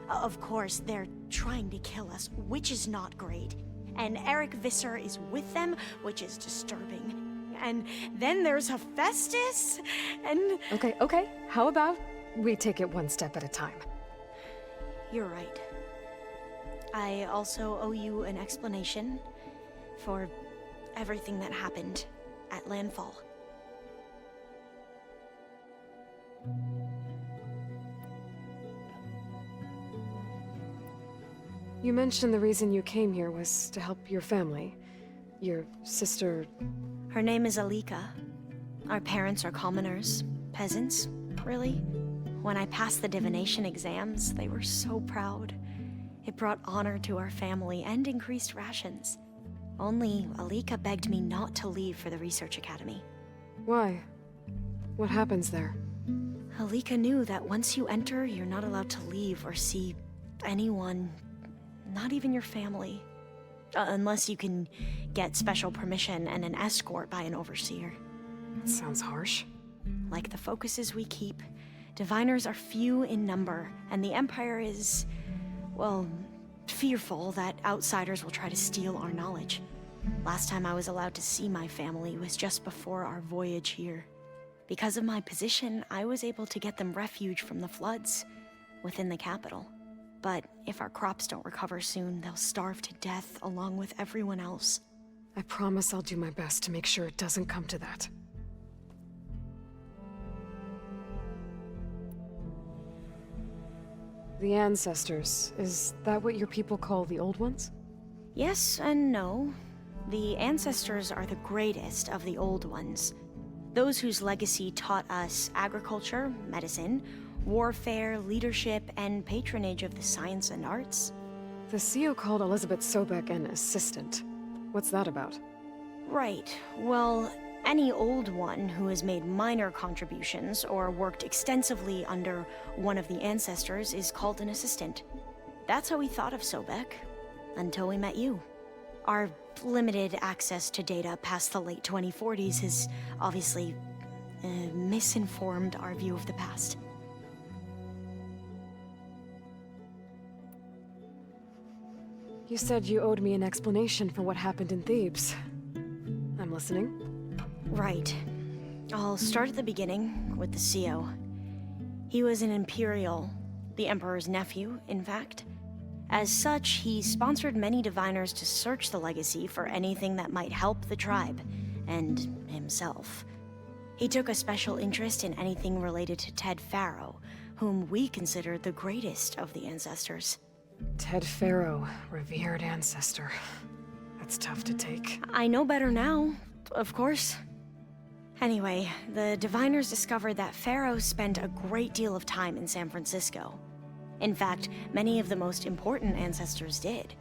Of course, they're trying to kill us, which is not great. And Eric Visser is with them, which is disturbing. And then there's Hephaestus, and... Okay. How about we take it one step at a time? You're right. I also owe you an explanation for everything that happened at Landfall. You mentioned the reason you came here was to help your family. Your sister... Her name is Alika. Our parents are commoners. Peasants, really. When I passed the divination exams, they were so proud. It brought honor to our family and increased rations. Only Alika begged me not to leave for the research academy. Why? What happens there? Alika knew that once you enter, you're not allowed to leave or see anyone, not even your family. Unless you can get special permission and an escort by an overseer. That sounds harsh. Like the focuses we keep, diviners are few in number, and the Empire is, well, fearful that outsiders will try to steal our knowledge. Last time I was allowed to see my family was just before our voyage here. Because of my position, I was able to get them refuge from the floods within the capital. But if our crops don't recover soon, they'll starve to death along with everyone else. I promise I'll do my best to make sure it doesn't come to that. The ancestors, is that what your people call the old ones? Yes and no. The ancestors are the greatest of the old ones. Those whose legacy taught us agriculture, medicine, warfare, leadership, and patronage of the science and arts. The CEO called Elizabeth Sobek an assistant. What's that about? Right. Well, any old one who has made minor contributions or worked extensively under one of the ancestors is called an assistant. That's how we thought of Sobek, until we met you. Our limited access to data past the late 2040s has obviously misinformed our view of the past. You said you owed me an explanation for what happened in Thebes. I'm listening. Right. I'll start at the beginning with the CEO. He was an Imperial, the Emperor's nephew, in fact. As such, he sponsored many diviners to search the legacy for anything that might help the tribe, and himself. He took a special interest in anything related to Ted Faro, whom we consider the greatest of the ancestors. Ted Faro, revered ancestor. That's tough to take. I know better now, of course. Anyway, the diviners discovered that Faro spent a great deal of time in San Francisco. In fact, many of the most important ancestors did.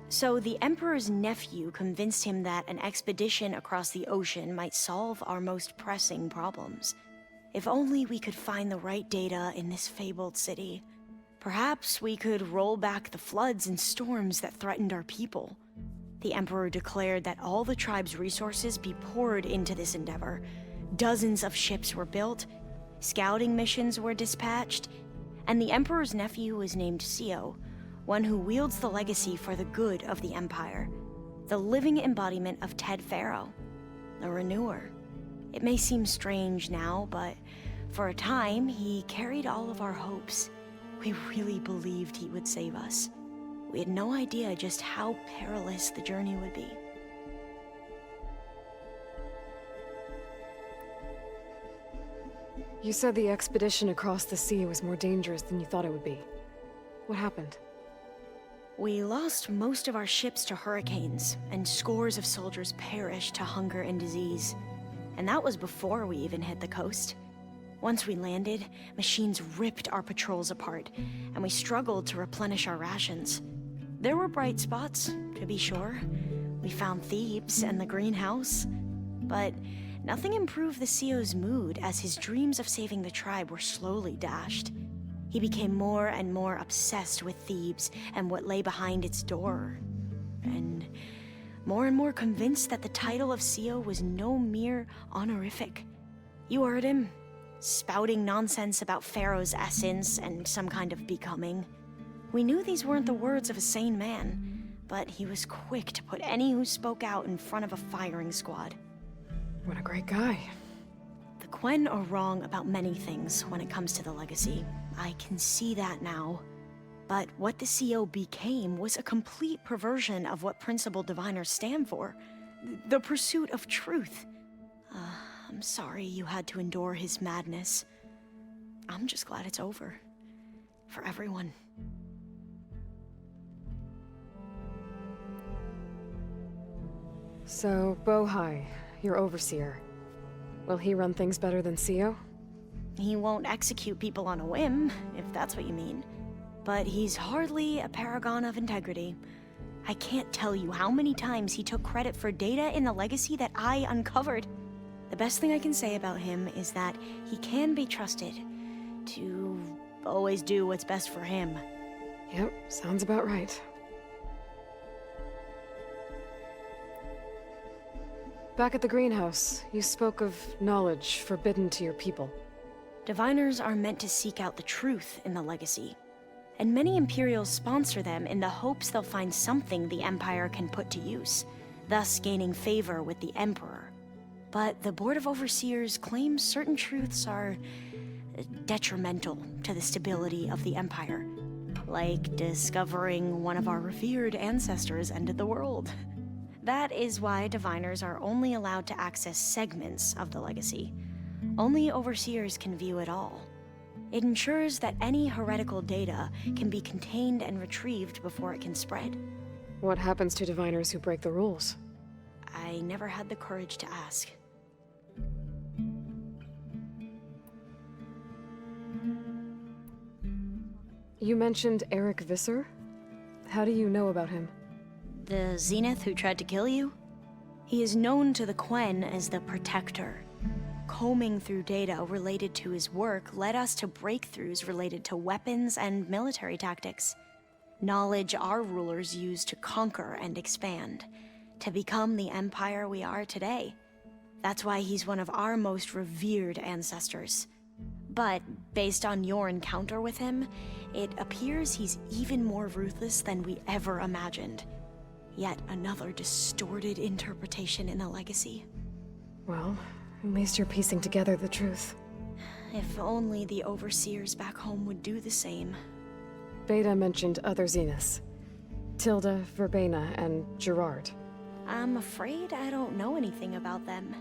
So the Emperor's nephew convinced him that an expedition across the ocean might solve our most pressing problems. If only we could find the right data in this fabled city. Perhaps we could roll back the floods and storms that threatened our people. The Emperor declared that all the tribe's resources be poured into this endeavor. Dozens of ships were built, scouting missions were dispatched, and the Emperor's nephew was named CEO, one who wields the legacy for the good of the Empire. The living embodiment of Ted Faro, the Renewer. It may seem strange now, but for a time, he carried all of our hopes. We really believed he would save us. We had no idea just how perilous the journey would be. You said the expedition across the sea was more dangerous than you thought it would be. What happened? We lost most of our ships to hurricanes, and scores of soldiers perished to hunger and disease. And that was before we even hit the coast. Once we landed, machines ripped our patrols apart, and we struggled to replenish our rations. There were bright spots, to be sure. We found Thebes and the greenhouse, but nothing improved the CEO's mood as his dreams of saving the tribe were slowly dashed. He became more and more obsessed with Thebes and what lay behind its door, and more convinced that the title of CEO was no mere honorific. You heard him. Spouting nonsense about Pharaoh's essence and some kind of becoming. We knew these weren't the words of a sane man, but he was quick to put any who spoke out in front of a firing squad. What a great guy. The Quen are wrong about many things when it comes to the legacy. I can see that now. But what the CEO became was a complete perversion of what principled diviners stand for. The pursuit of truth. I'm sorry you had to endure his madness. I'm just glad it's over. For everyone. So, Bohai, your overseer. Will he run things better than Sio? He won't execute people on a whim, if that's what you mean. But he's hardly a paragon of integrity. I can't tell you how many times he took credit for data in the legacy that I uncovered. The best thing I can say about him is that he can be trusted to always do what's best for him. Yep, sounds about right. Back at the greenhouse, you spoke of knowledge forbidden to your people. Diviners are meant to seek out the truth in the legacy, and many Imperials sponsor them in the hopes they'll find something the Empire can put to use, thus gaining favor with the Emperor. But the Board of Overseers claims certain truths are detrimental to the stability of the Empire, like discovering one of our revered ancestors ended the world. That is why Diviners are only allowed to access segments of the legacy. Only Overseers can view it all. It ensures that any heretical data can be contained and retrieved before it can spread. What happens to Diviners who break the rules? I never had the courage to ask. You mentioned Eric Visser? How do you know about him? The Zenith who tried to kill you? He is known to the Quen as the Protector. Combing through data related to his work led us to breakthroughs related to weapons and military tactics. Knowledge our rulers used to conquer and expand, to become the empire we are today. That's why he's one of our most revered ancestors. But, based on your encounter with him, it appears he's even more ruthless than we ever imagined. Yet another distorted interpretation in the legacy. Well, at least you're piecing together the truth. If only the Overseers back home would do the same. Beta mentioned other Zeniths. Tilda, Verbena, and Gerard. I'm afraid I don't know anything about them.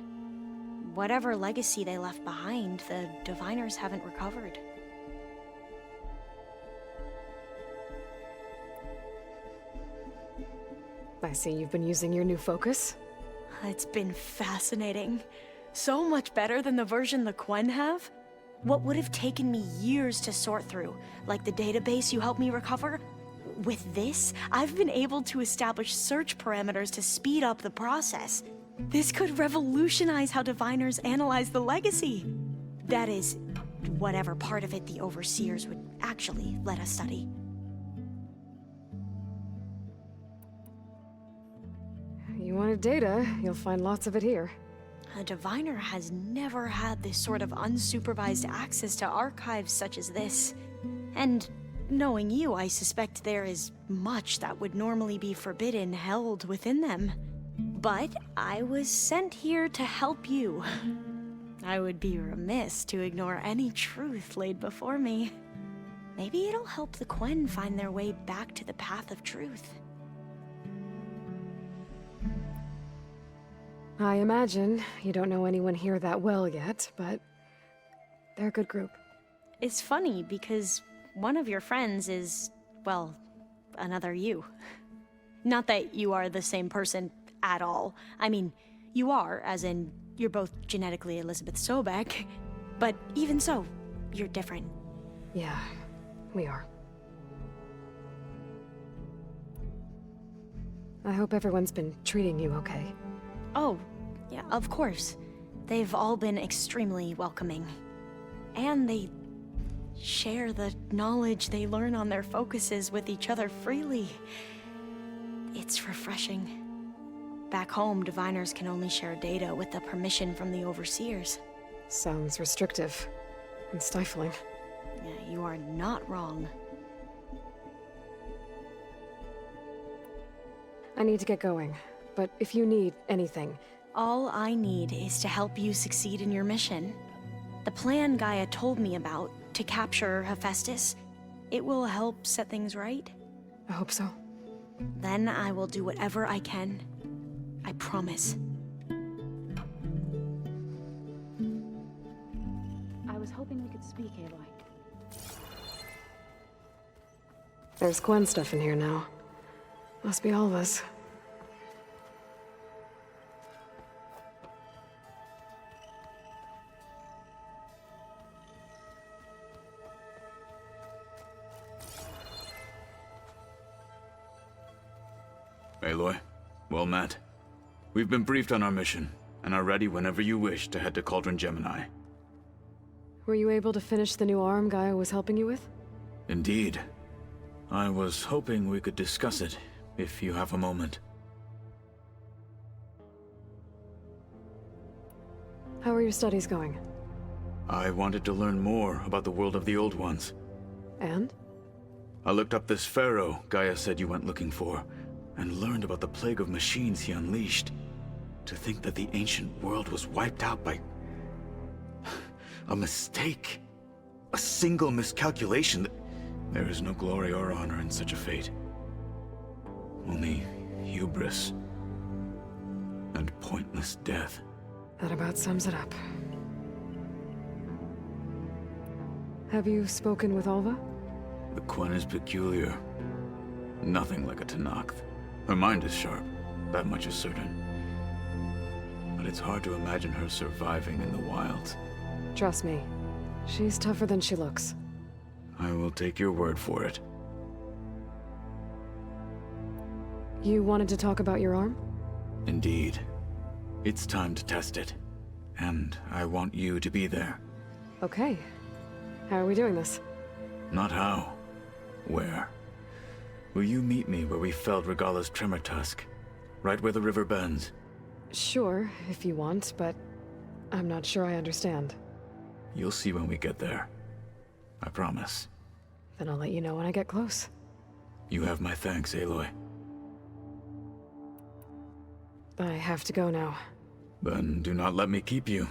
Whatever legacy they left behind, the Diviners haven't recovered. I see you've been using your new focus. It's been fascinating. So much better than the version the Quen have. What would have taken me years to sort through, like the database you helped me recover, with this, I've been able to establish search parameters to speed up the process. This could revolutionize how Diviners analyze the legacy. That is, whatever part of it the Overseers would actually let us study. You wanted data, you'll find lots of it here. A Diviner has never had this sort of unsupervised access to archives such as this. And knowing you, I suspect there is much that would normally be forbidden held within them. But I was sent here to help you. I would be remiss to ignore any truth laid before me. Maybe it'll help the Quen find their way back to the path of truth. I imagine you don't know anyone here that well yet, but they're a good group. It's funny because one of your friends is, well, another you. Not that you are the same person at all. I mean, you are, as in, you're both genetically Elizabeth Sobek, but even so, you're different. Yeah, we are. I hope everyone's been treating you okay. Oh, yeah, of course. They've all been extremely welcoming. And they share the knowledge they learn on their focuses with each other freely. It's refreshing. Back home, Diviners can only share data with the permission from the Overseers. Sounds restrictive and stifling. Yeah, you are not wrong. I need to get going, but if you need anything... All I need is to help you succeed in your mission. The plan Gaia told me about, to capture Hephaestus, it will help set things right. I hope so. Then I will do whatever I can. I promise. I was hoping we could speak, Aloy. There's Quen stuff in here now. Must be all of us. Aloy, well met. We've been briefed on our mission, and are ready whenever you wish to head to Cauldron Gemini. Were you able to finish the new arm Gaia was helping you with? Indeed. I was hoping we could discuss it, if you have a moment. How are your studies going? I wanted to learn more about the world of the Old Ones. And? I looked up this pharaoh Gaia said you went looking for, and learned about the plague of machines he unleashed. To think that the ancient world was wiped out by a mistake. A single miscalculation. There is no glory or honor in such a fate. Only hubris and pointless death. That about sums it up. Have you spoken with Alva? The Quen is peculiar. Nothing like a Tenakth. Her mind is sharp, that much is certain. But it's hard to imagine her surviving in the wilds. Trust me, she's tougher than she looks. I will take your word for it. You wanted to talk about your arm? Indeed. It's time to test it. And I want you to be there. Okay. How are we doing this? Not how. Where? Will you meet me where we felled Regalla's tremor tusk? Right where the river bends? Sure, if you want, but I'm not sure I understand. You'll see when we get there. I promise. Then I'll let you know when I get close. You have my thanks, Aloy. I have to go now. Then do not let me keep you.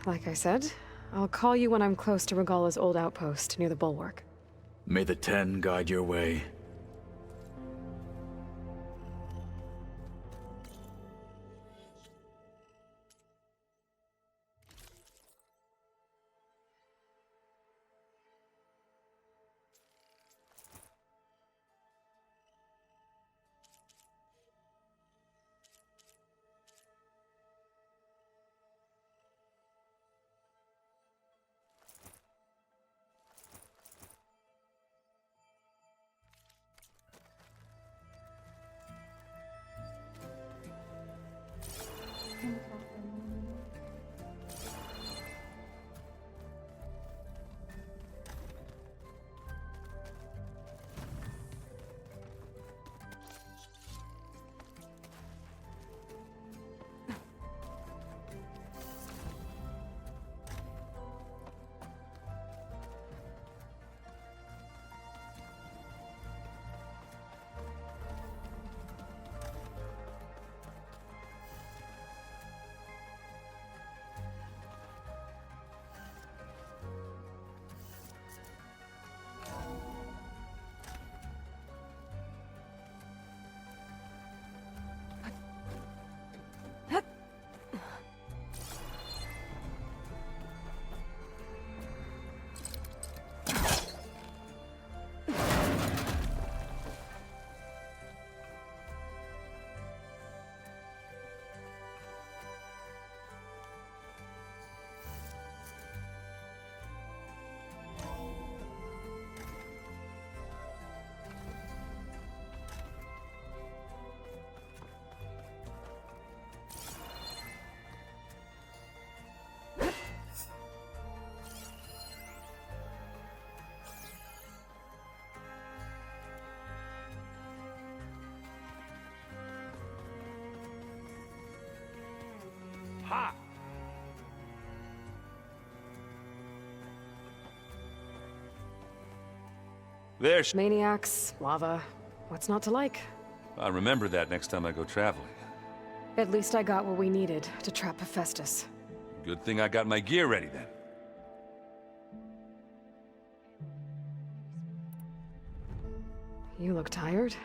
Like I said, I'll call you when I'm close to Regalla's old outpost near the bulwark. May the Ten guide your way. Ha! There's Maniacs, lava. What's not to like? I'll remember that next time I go traveling. At least I got what we needed to trap Hephaestus. Good thing I got my gear ready then. You look tired.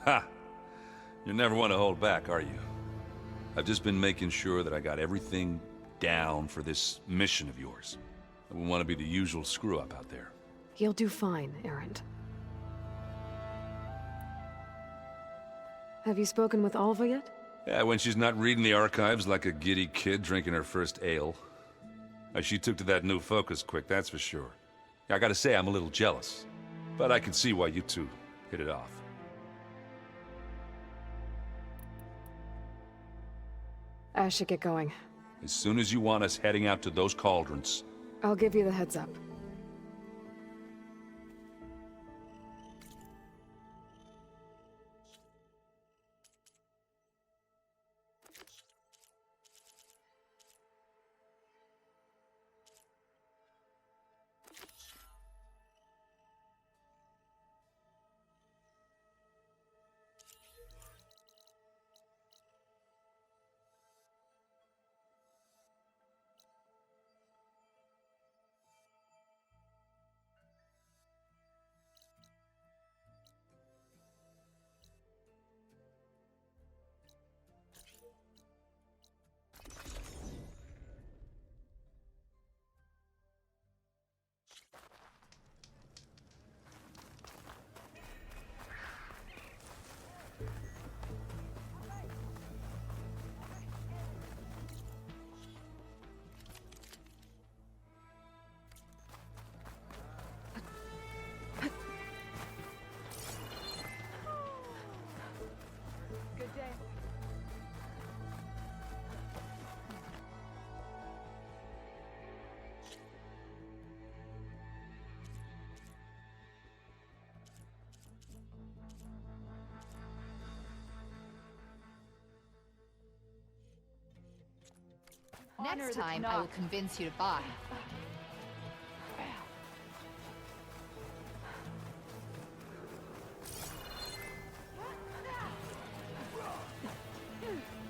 Ha! You never want to hold back, are you? I've just been making sure that I got everything down for this mission of yours. I wouldn't want to be the usual screw-up out there. You'll do fine, Erend. Have you spoken with Alva yet? Yeah, when she's not reading the archives like a giddy kid drinking her first ale. She took to that new focus quick, that's for sure. I gotta say, I'm a little jealous. But I can see why you two hit it off. I should get going. As soon as you want us heading out to those cauldrons. I'll give you the heads up. Good day. Next time, I will convince you to buy.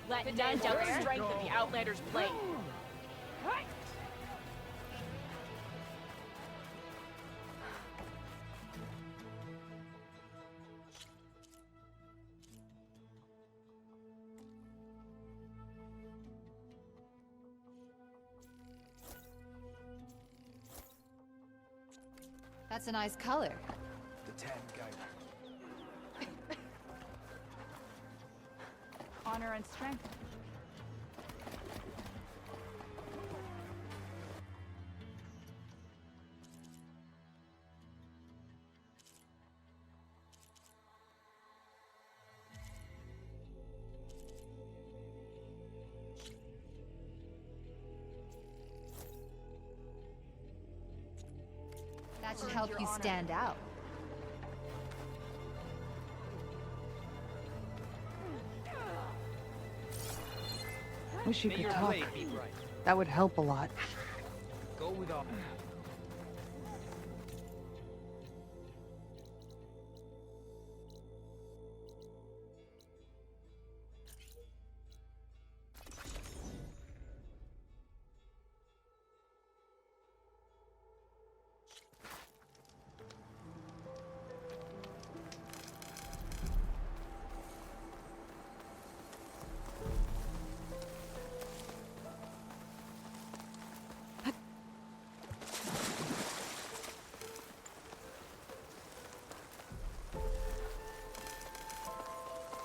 Let none doubt the strength of the Outlander's blade. That's a nice color. The tan guy. Honor and strength. That should help you stand out. Wish you May could your talk. blade be bright. That would help a lot. Go with all.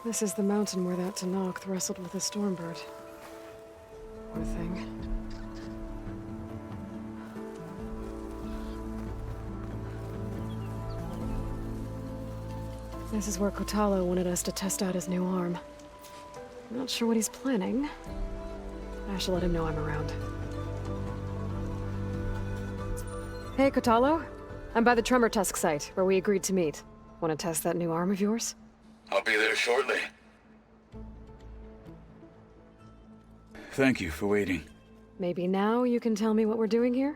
This is the mountain where that Tanakh wrestled with a stormbird. Poor thing. This is where Kotalo wanted us to test out his new arm. I'm not sure what he's planning. I shall let him know I'm around. Hey, Kotalo. I'm by the Tremor Tusk site, where we agreed to meet. Want to test that new arm of yours? I'll be there shortly. Thank you for waiting. Maybe now you can tell me what we're doing here?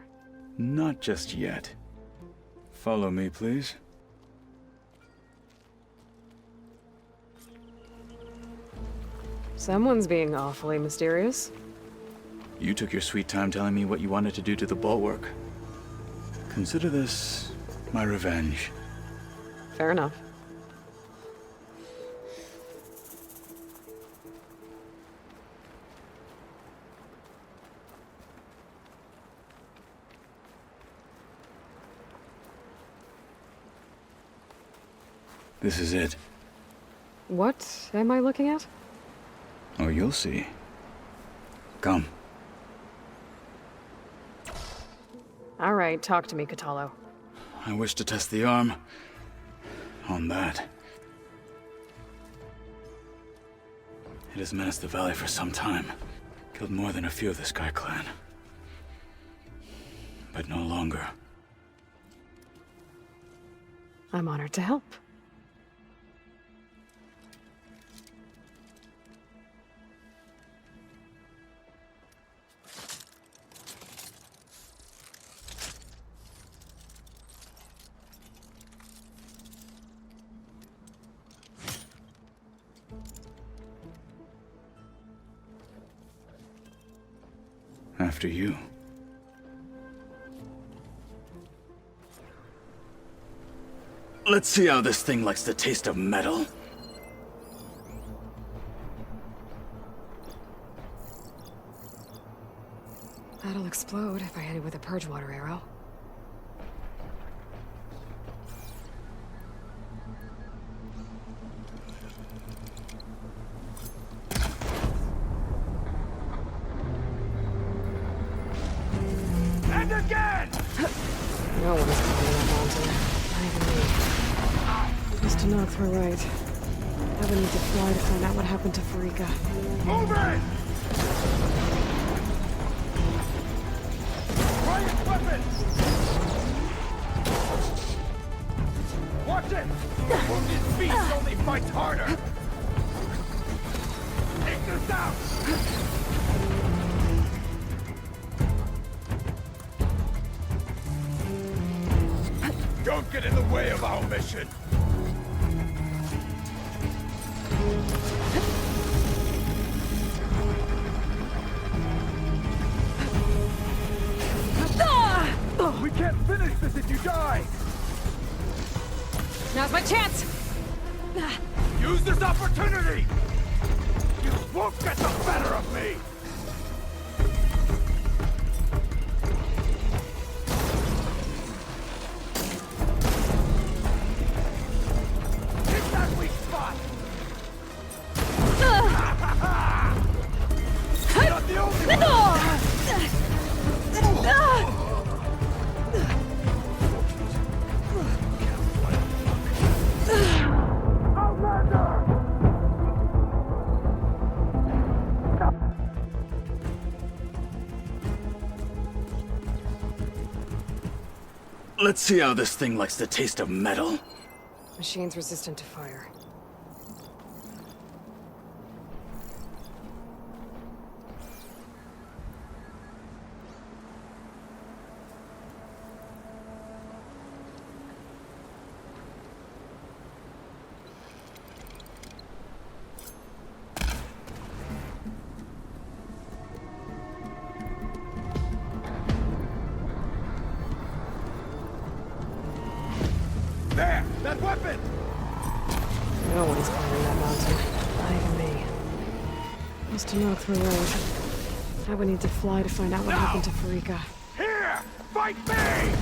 Not just yet. Follow me, please. Someone's being awfully mysterious. You took your sweet time telling me what you wanted to do to the bulwark. Consider this my revenge. Fair enough. This is it. What am I looking at? Oh, you'll see. Come. All right, talk to me, Kotalo. I wish to test the arm on that. It has menaced the valley for some time. Killed more than a few of the Sky Clan. But no longer. I'm honored to help. After you. Let's see how this thing likes the taste of metal. That'll explode if I hit it with a purge water arrow. And again! No one is climbing that mountain. Not even me. Just to knock through right. I would need to fly to find out what happened to Farika. Move it! Riot weapon! Watch it! The wounded beast only fights harder! Take this out! Don't get in the way of our mission! We can't finish this if you die! Now's my chance! Use this opportunity! You won't get the better of me! Hit that weak spot! You're not the only one! Let's see how this thing likes the taste of metal. Machine's resistant to fire. There! That weapon! No one's climbing that mountain. Not even me. Just to knock through road. I would need to fly to find out what happened to Farika. Here! Fight me!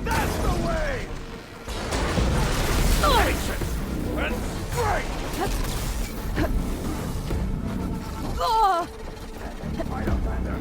That's the way! Patience and strength! Fight up, Lander!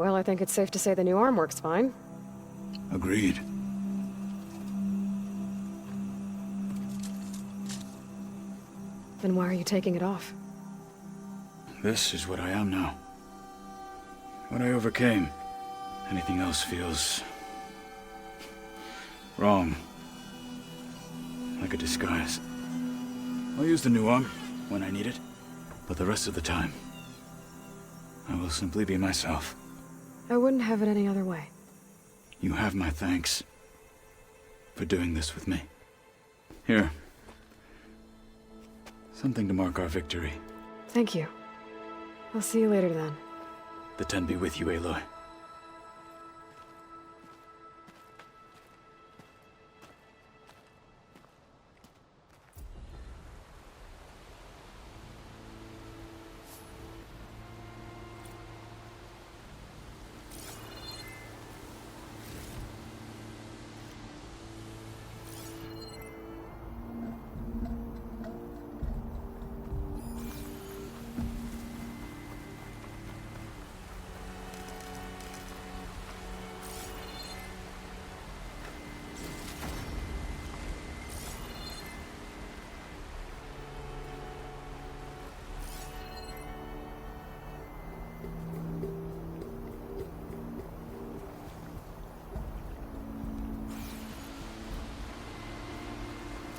Well, I think it's safe to say the new arm works fine. Agreed. Then why are you taking it off? This is what I am now. What I overcame. Anything else feels... wrong. Like a disguise. I'll use the new arm when I need it, but the rest of the time, I will simply be myself. I wouldn't have it any other way. You have my thanks for doing this with me. Here. Something to mark our victory. Thank you. I'll see you later then. The Ten be with you, Aloy.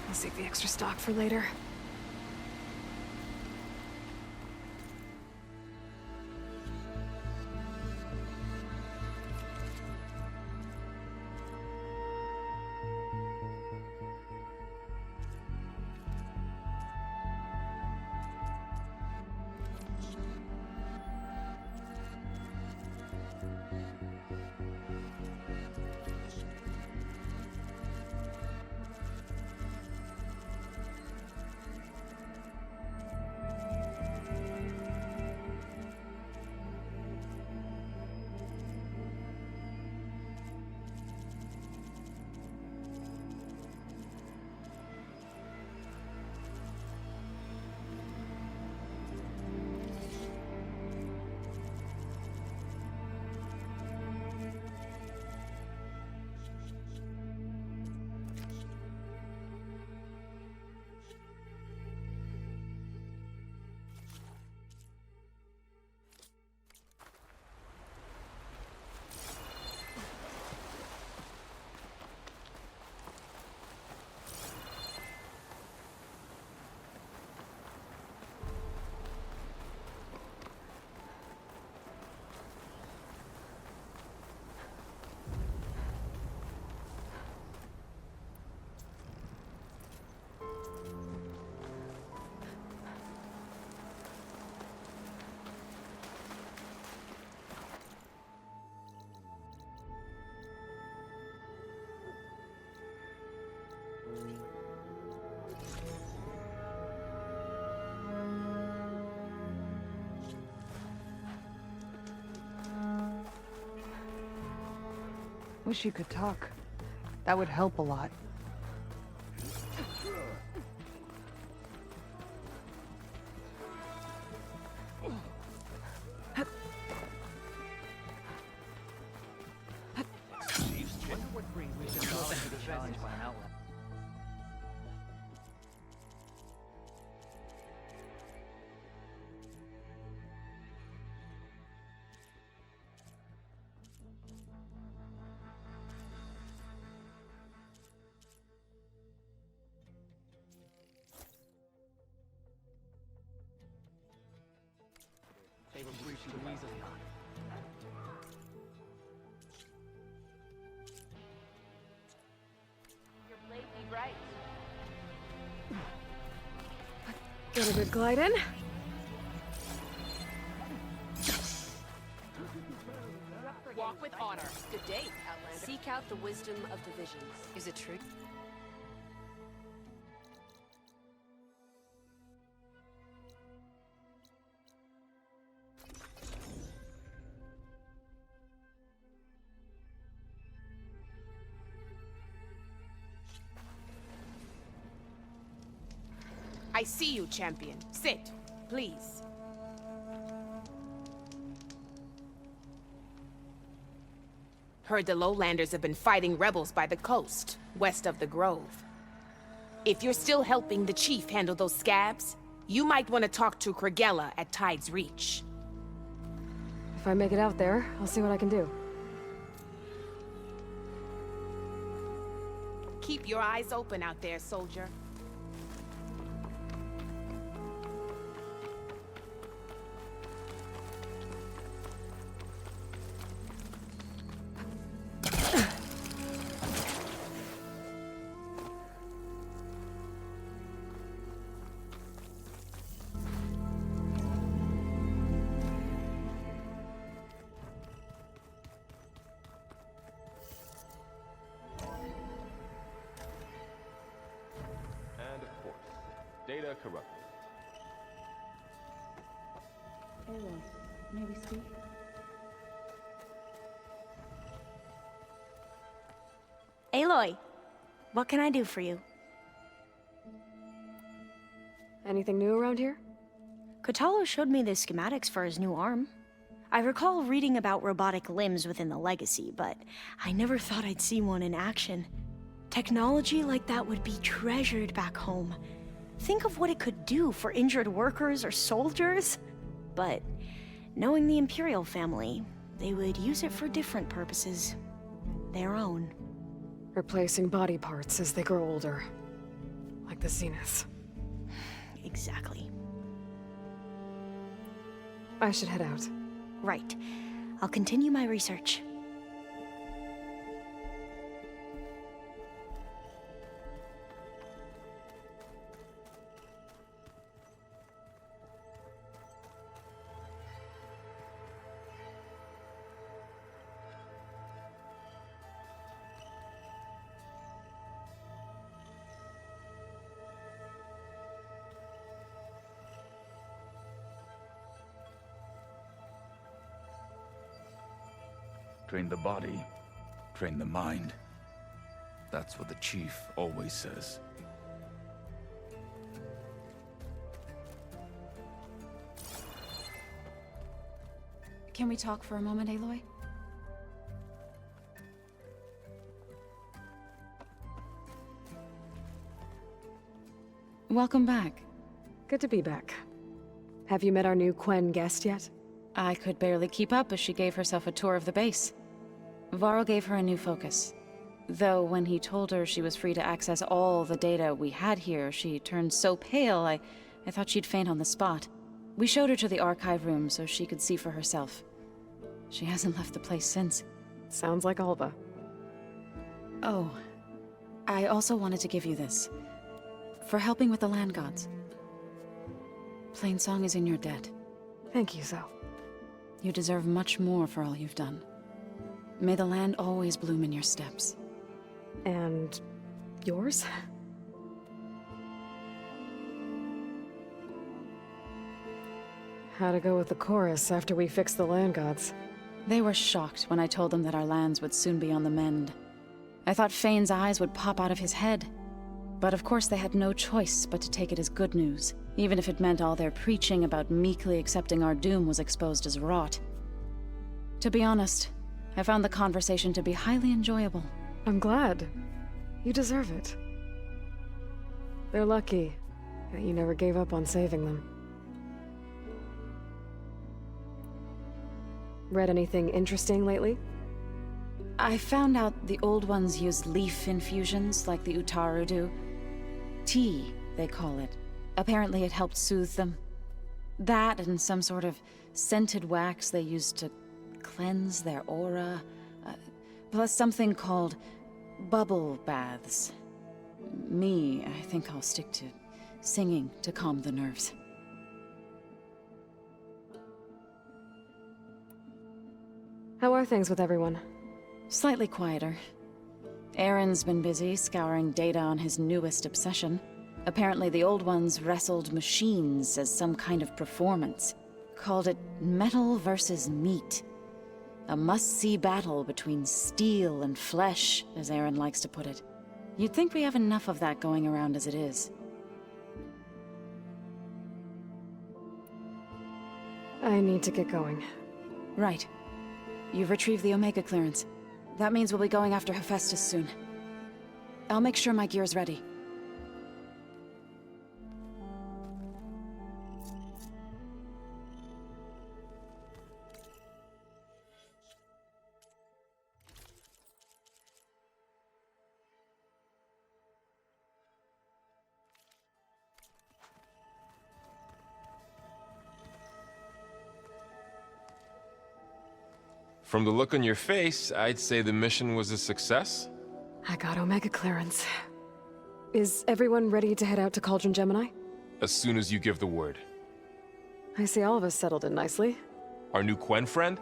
I'll save the extra stock for later. Wish you could talk. That would help a lot. Get a good glide in. Walk with honor. Good day, Outlander. Seek out the wisdom of the visions. Is it true? I see you, champion. Sit, please. Heard the lowlanders have been fighting rebels by the coast, west of the Grove. If you're still helping the chief handle those scabs, you might want to talk to Guerrilla at Tide's Reach. If I make it out there, I'll see what I can do. Keep your eyes open out there, soldier. And of course, data corrupted. Aloy, may we speak? Aloy, what can I do for you? Anything new around here? Kotallo showed me the schematics for his new arm. I recall reading about robotic limbs within the Legacy, but I never thought I'd see one in action. Technology like that would be treasured back home. Think of what it could do for injured workers or soldiers. But knowing the Imperial family, they would use it for different purposes. Their own. Replacing body parts as they grow older. Like the Zeniths. Exactly. I should head out. Right. I'll continue my research. Train the body, train the mind. That's what the chief always says. Can we talk for a moment, Aloy? Welcome back. Good to be back. Have you met our new Quen guest yet? I could barely keep up as she gave herself a tour of the base. Varl gave her a new focus. Though when he told her she was free to access all the data we had here, she turned so pale I thought she'd faint on the spot. We showed her to the archive room so she could see for herself. She hasn't left the place since. Sounds like Alva. Oh, I also wanted to give you this. For helping with the land gods. Plainsong is in your debt. Thank you, Zoe. You deserve much more for all you've done. May the land always bloom in your steps. And yours? How'd it go with the chorus after we fixed the land gods? They were shocked when I told them that our lands would soon be on the mend. I thought Fane's eyes would pop out of his head. But of course they had no choice but to take it as good news, even if it meant all their preaching about meekly accepting our doom was exposed as rot. To be honest, I found the conversation to be highly enjoyable. I'm glad. You deserve it. They're lucky that you never gave up on saving them. Read anything interesting lately? I found out the old ones used leaf infusions like the Utaru do. Tea, they call it. Apparently it helped soothe them. That and some sort of scented wax they used to cleanse their aura. Plus something called bubble baths. Me, I think I'll stick to singing to calm the nerves. How are things with everyone? Slightly quieter. Aaron's been busy scouring data on his newest obsession. Apparently the old ones wrestled machines as some kind of performance. Called it metal versus meat. A must-see battle between steel and flesh, as Aaron likes to put it. You'd think we have enough of that going around as it is. I need to get going. Right. You've retrieved the Omega clearance. That means we'll be going after Hephaestus soon. I'll make sure my gear's ready. From the look on your face, I'd say the mission was a success. I got Omega clearance. Is everyone ready to head out to Cauldron Gemini? As soon as you give the word. I see all of us settled in nicely. Our new Quen friend?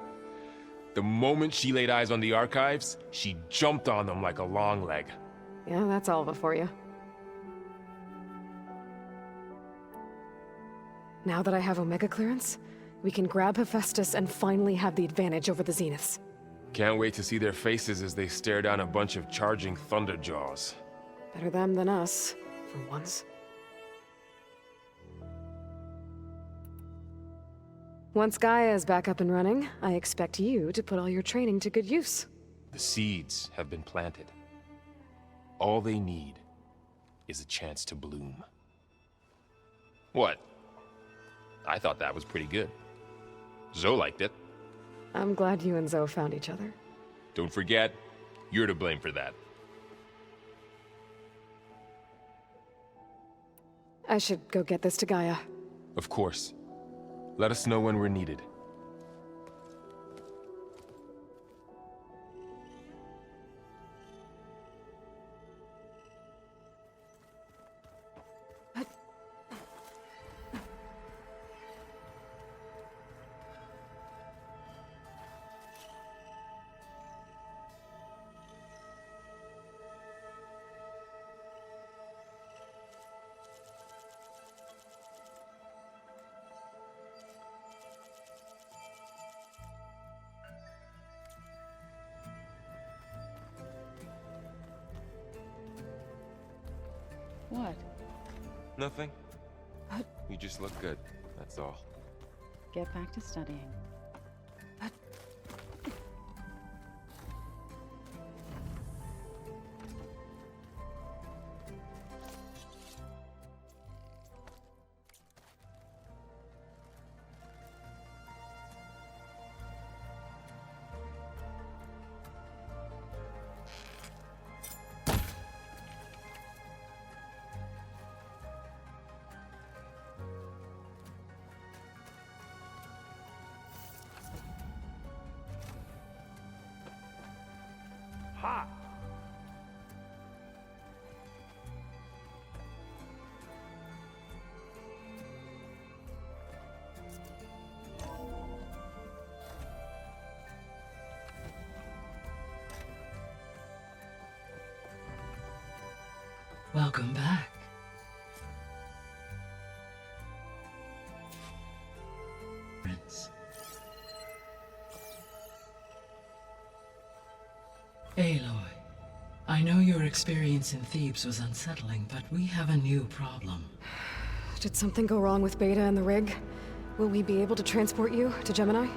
The moment she laid eyes on the archives, she jumped on them like a long leg. Yeah, that's Alva for you. Now that I have Omega clearance, we can grab Hephaestus and finally have the advantage over the Zeniths. Can't wait to see their faces as they stare down a bunch of charging Thunderjaws. Better them than us, for once. Once Gaia is back up and running, I expect you to put all your training to good use. The seeds have been planted. All they need is a chance to bloom. What? I thought that was pretty good. Zoe liked it. I'm glad you and Zoe found each other. Don't forget, you're to blame for that. I should go get this to Gaia. Of course. Let us know when we're needed. What? Nothing. You just look good, that's all. Get back to studying. Ha! Welcome back. Prince. Aloy, I know your experience in Thebes was unsettling, but we have a new problem. Did something go wrong with Beta and the rig? Will we be able to transport you to Gemini?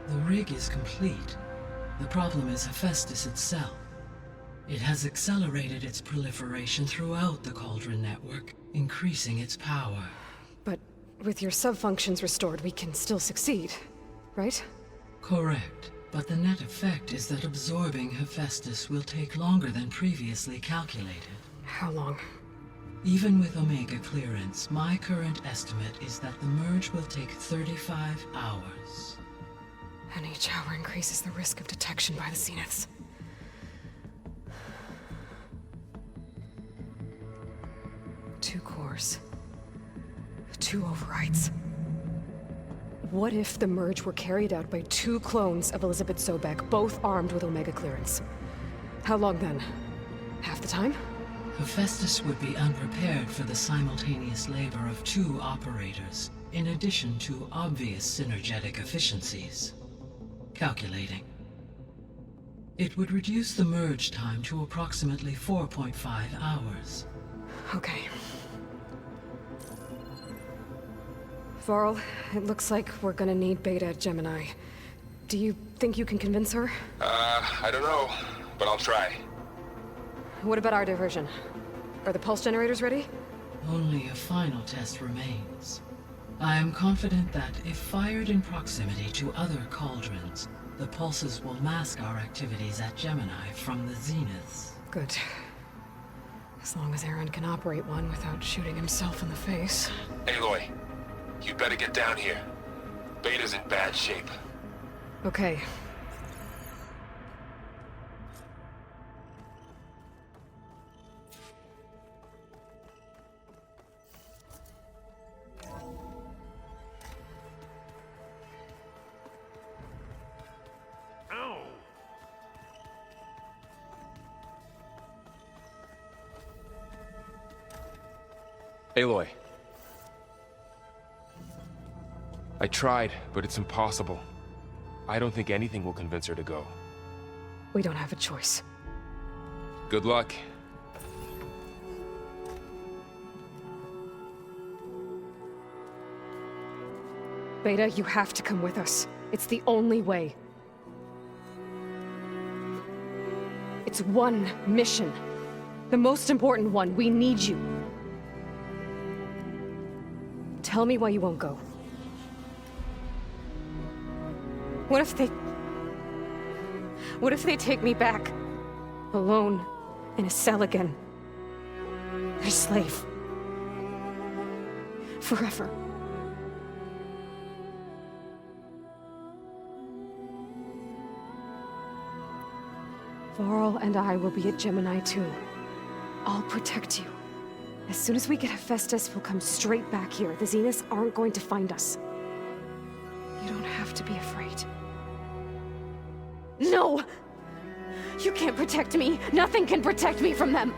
The rig is complete. The problem is Hephaestus itself. It has accelerated its proliferation throughout the Cauldron network, increasing its power. But with your sub-functions restored, we can still succeed, right? Correct. But the net effect is that absorbing Hephaestus will take longer than previously calculated. How long? Even with Omega clearance, my current estimate is that the merge will take 35 hours. And each hour increases the risk of detection by the Zeniths. Two cores. Two overrides. What if the merge were carried out by two clones of Elizabeth Sobek, both armed with Omega clearance? How long then? Half the time? Hephaestus would be unprepared for the simultaneous labor of two operators, in addition to obvious synergetic efficiencies. Calculating. It would reduce the merge time to approximately 4.5 hours. Okay. Varl, it looks like we're gonna need Beta at Gemini. Do you think you can convince her? I don't know, but I'll try. What about our diversion? Are the pulse generators ready? Only a final test remains. I am confident that if fired in proximity to other cauldrons, the pulses will mask our activities at Gemini from the zeniths. Good. As long as Aaron can operate one without shooting himself in the face. Aloy, you better get down here. Beta's in bad shape. Okay. Aloy. I tried, but it's impossible. I don't think anything will convince her to go. We don't have a choice. Good luck. Beta, you have to come with us. It's the only way. It's one mission. The most important one. We need you. Tell me why you won't go. What if they take me back? Alone, in a cell again. Their slave. Forever. Varl and I will be at Gemini too. I'll protect you. As soon as we get Hephaestus, we'll come straight back here. The Zeniths aren't going to find us. You don't have to be afraid. No! You can't protect me. Nothing can protect me from them.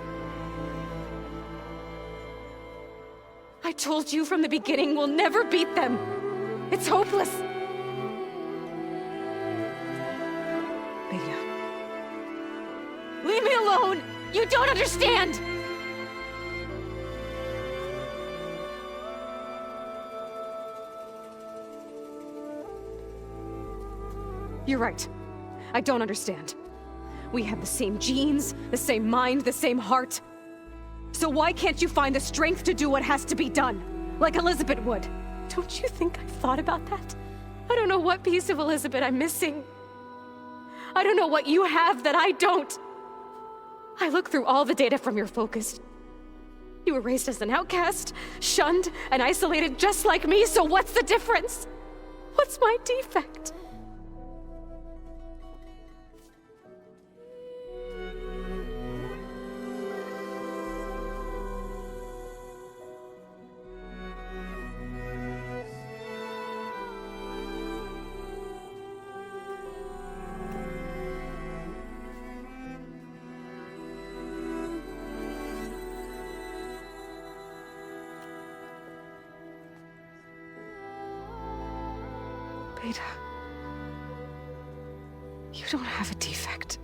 I told you from the beginning, we'll never beat them. It's hopeless. Beta. Leave me alone! You don't understand! You're right. I don't understand. We have the same genes, the same mind, the same heart. So why can't you find the strength to do what has to be done? Like Elizabeth would. Don't you think I've thought about that? I don't know what piece of Elizabeth I'm missing. I don't know what you have that I don't. I look through all the data from your focus. You were raised as an outcast, shunned, and isolated just like me, so what's the difference? What's my defect? Beta, you don't have a defect.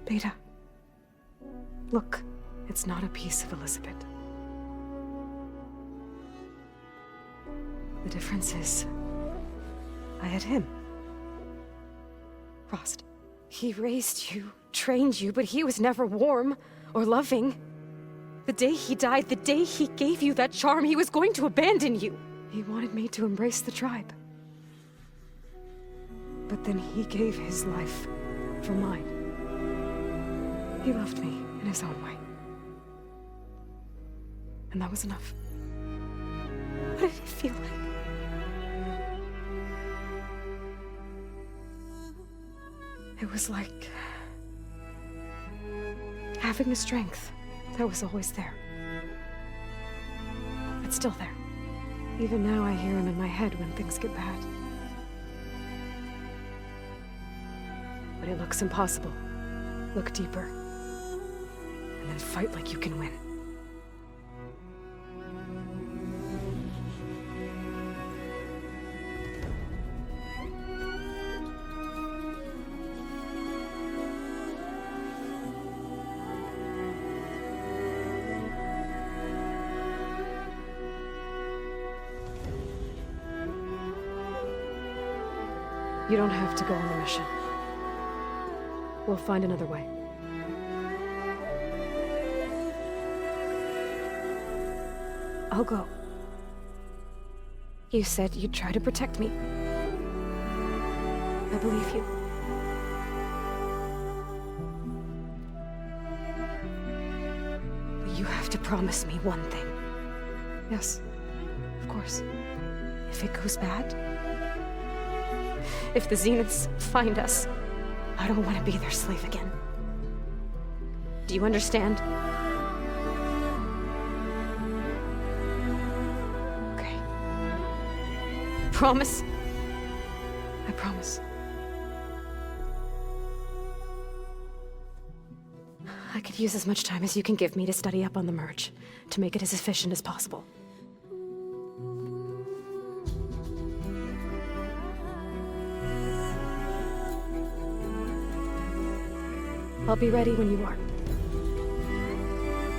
Beta, look, it's not a piece of Elizabeth. The difference is, I had him. Frost. He raised you, trained you, but he was never warm or loving. The day he died, the day he gave you that charm, he was going to abandon you. He wanted me to embrace the tribe. But then he gave his life for mine. He loved me in his own way. And that was enough. What did it feel like? It was like having the strength that was always there. It's still there. Even now I hear him in my head when things get bad. But it looks impossible. Look deeper. And then fight like you can win. You don't have to go on the mission. We'll find another way. I'll go. You said you'd try to protect me. I believe you. But you have to promise me one thing. Yes, of course. If it goes bad, if the Zeniths find us, I don't want to be their slave again. Do you understand? Okay. Promise? I promise. I could use as much time as you can give me to study up on the merge, to make it as efficient as possible. I'll be ready when you are.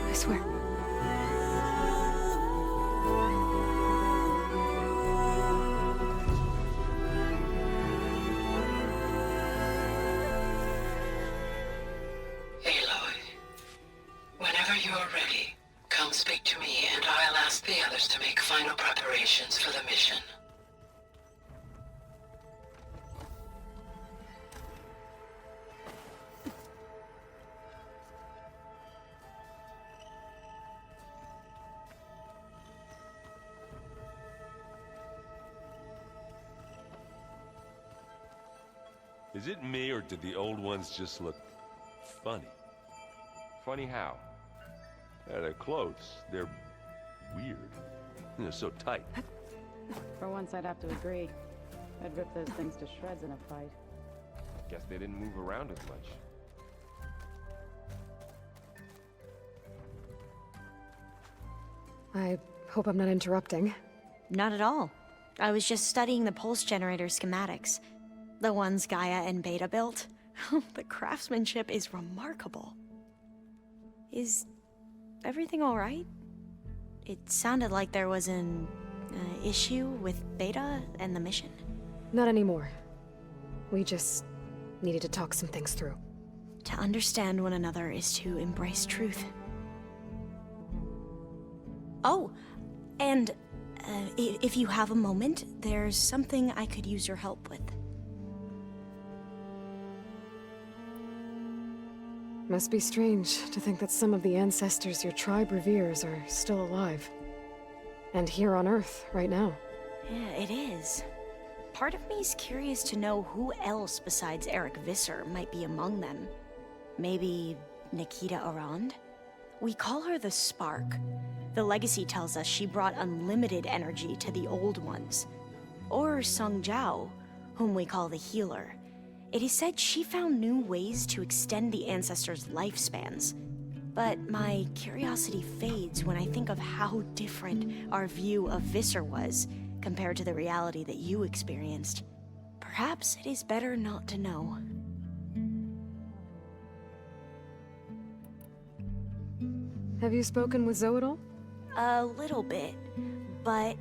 I swear. Aloy, whenever you are ready, come speak to me and I'll ask the others to make final preparations for the mission. Is it me, or did the old ones just look funny? Funny how? Their clothes, they're weird. They're so tight. For once, I'd have to agree. I'd rip those things to shreds in a fight. Guess they didn't move around as much. I hope I'm not interrupting. Not at all. I was just studying the pulse generator schematics. The ones Gaia and Beta built. The craftsmanship is remarkable. Is everything all right? It sounded like there was an issue with Beta and the mission. Not anymore. We just needed to talk some things through. To understand one another is to embrace truth. Oh, and if you have a moment, there's something I could use your help with. Must be strange to think that some of the ancestors your tribe reveres are still alive. And here on Earth, right now. Yeah, it is. Part of me's curious to know who else besides Eric Visser might be among them. Maybe Nikita Arand? We call her the Spark. The legacy tells us she brought unlimited energy to the old ones. Or Sung Jiao, whom we call the Healer. It is said she found new ways to extend the ancestors' lifespans. But my curiosity fades when I think of how different our view of Visser was compared to the reality that you experienced. Perhaps it is better not to know. Have you spoken with Zoe at all? A little bit, but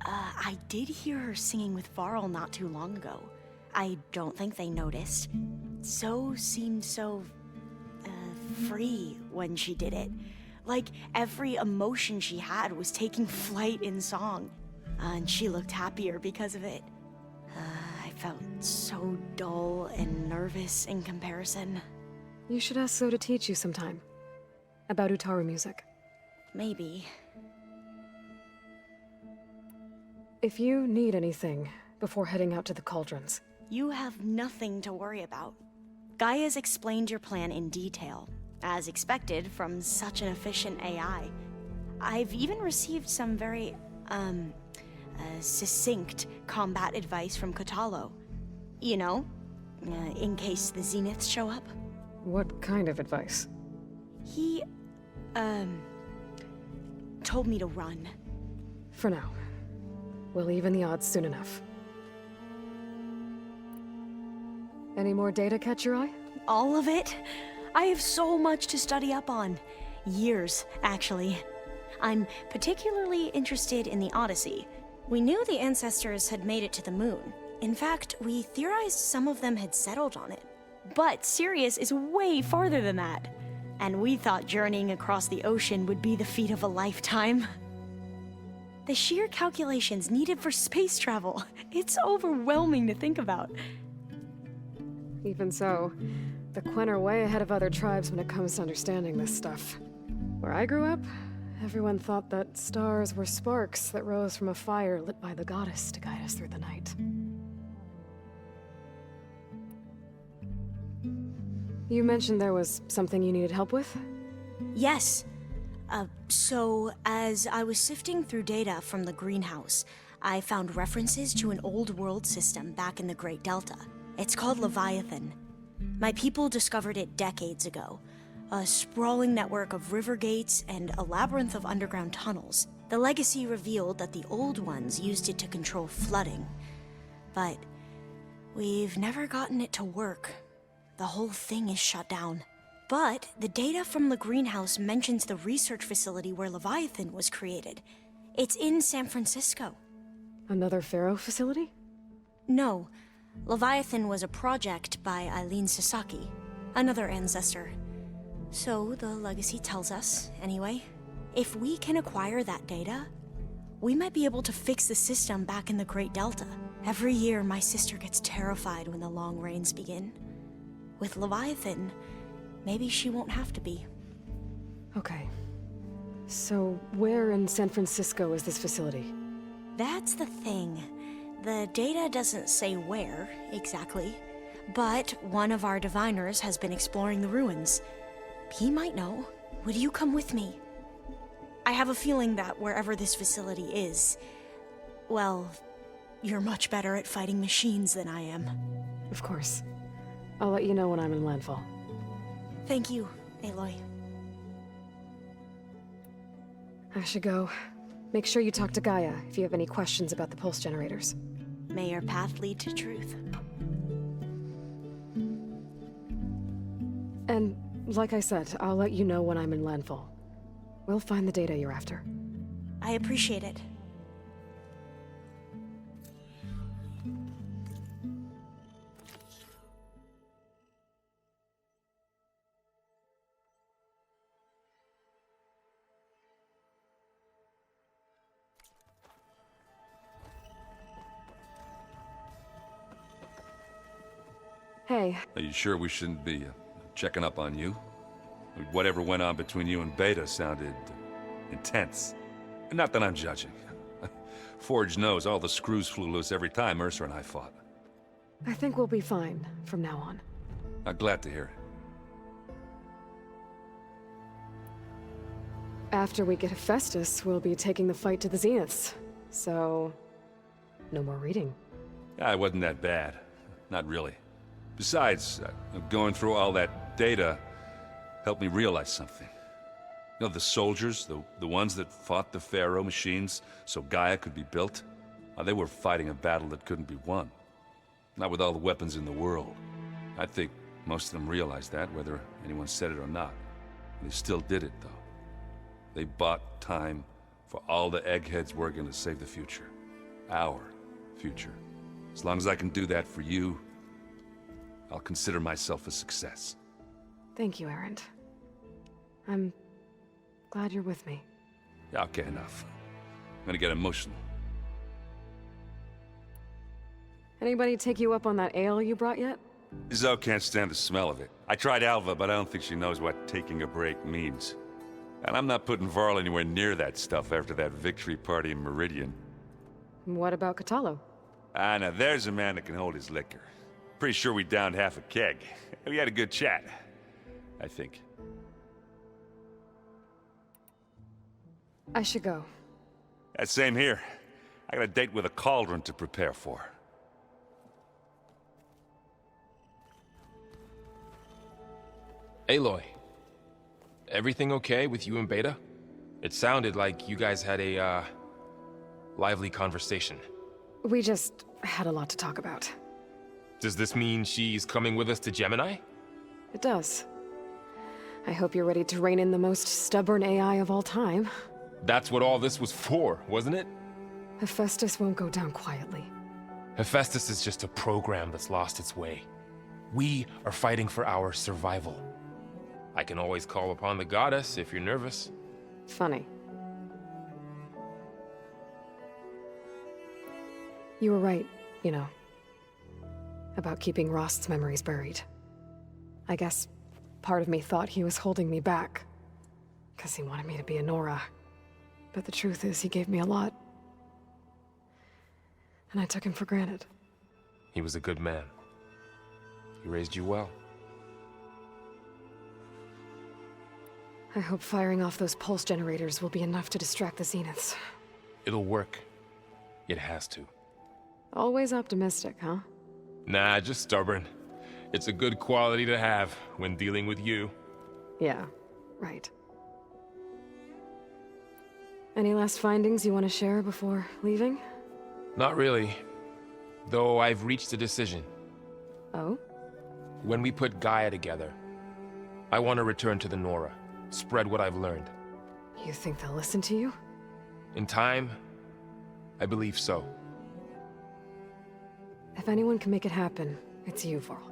I did hear her singing with Varl not too long ago. I don't think they noticed. Zoe seemed so free when she did it. Like every emotion she had was taking flight in song. And she looked happier because of it. I felt so dull and nervous in comparison. You should ask Zoe to teach you sometime. About Utaru music. Maybe. If you need anything before heading out to the cauldrons. You have nothing to worry about. Gaia's explained your plan in detail, as expected from such an efficient AI. I've even received some very, succinct combat advice from Kotalo. You know, in case the Zeniths show up. What kind of advice? He, told me to run. For now. We'll even the odds soon enough. Any more data catch your eye? All of it? I have so much to study up on. Years, actually. I'm particularly interested in the Odyssey. We knew the ancestors had made it to the moon, In fact, we theorized some of them had settled on it. But Sirius is way farther than that. And we thought journeying across the ocean would be the feat of a lifetime. The sheer calculations needed for space travel, it's overwhelming to think about. Even so, the Quen are way ahead of other tribes when it comes to understanding this stuff. Where I grew up, everyone thought that stars were sparks that rose from a fire lit by the goddess to guide us through the night. You mentioned there was something you needed help with? Yes. So, as I was sifting through data from the greenhouse, I found references to an old world system back in the Great Delta. It's called Leviathan. My people discovered it decades ago. A sprawling network of river gates and a labyrinth of underground tunnels. The legacy revealed that the old ones used it to control flooding. But we've never gotten it to work. The whole thing is shut down. But the data from the greenhouse mentions the research facility where Leviathan was created. It's in San Francisco. Another Pharaoh facility? No. Leviathan was a project by Eileen Sasaki, another ancestor. So the legacy tells us, anyway. If we can acquire that data, we might be able to fix the system back in the Great Delta. Every year, my sister gets terrified when the long rains begin. With Leviathan, maybe she won't have to be. Okay. So, where in San Francisco is this facility? That's the thing. The data doesn't say where, exactly. But one of our diviners has been exploring the ruins. He might know. Would you come with me? I have a feeling that wherever this facility is, well, you're much better at fighting machines than I am. Of course. I'll let you know when I'm in landfall. Thank you, Aloy. I should go. Make sure you talk to Gaia if you have any questions about the pulse generators. May your path lead to truth. And, like I said, I'll let you know when I'm in landfall. We'll find the data you're after. I appreciate it. Hey. Are you sure we shouldn't be checking up on you? Whatever went on between you and Beta sounded intense. Not that I'm judging. Forge knows all the screws flew loose every time Mercer and I fought. I think we'll be fine from now on. I'm glad to hear it. After we get Hephaestus, we'll be taking the fight to the Zeniths. So, no more reading. It wasn't that bad. Not really. Besides, going through all that data helped me realize something. You know, the soldiers, the ones that fought the Pharaoh machines so Gaia could be built, they were fighting a battle that couldn't be won. Not with all the weapons in the world. I think most of them realized that, whether anyone said it or not. They still did it, though. They bought time for all the eggheads working to save the future. Our future. As long as I can do that for you, I'll consider myself a success. Thank you, Erend. I'm glad you're with me. Okay, enough. I'm gonna get emotional. Anybody take you up on that ale you brought yet? Zoe can't stand the smell of it. I tried Alva, but I don't think she knows what taking a break means. And I'm not putting Varl anywhere near that stuff after that victory party in Meridian. What about Catalo? Now there's a man that can hold his liquor. Pretty sure we downed half a keg. We had a good chat, I think. I should go. Same here. I got a date with a cauldron to prepare for. Aloy, everything okay with you and Beta? It sounded like you guys had a, lively conversation. We just had a lot to talk about. Does this mean she's coming with us to Gemini? It does. I hope you're ready to rein in the most stubborn AI of all time. That's what all this was for, wasn't it? Hephaestus won't go down quietly. Hephaestus is just a program that's lost its way. We are fighting for our survival. I can always call upon the goddess if you're nervous. Funny. You were right, you know, about keeping Rost's memories buried. I guess part of me thought he was holding me back, because he wanted me to be a Nora. But the truth is, he gave me a lot. And I took him for granted. He was a good man. He raised you well. I hope firing off those pulse generators will be enough to distract the Zeniths. It'll work. It has to. Always optimistic, huh? Nah, just stubborn. It's a good quality to have when dealing with you. Yeah, right. Any last findings you want to share before leaving? Not really. Though I've reached a decision. Oh? When we put Gaia together, I want to return to the Nora. Spread what I've learned. You think they'll listen to you? In time, I believe so. If anyone can make it happen, it's you, Varl.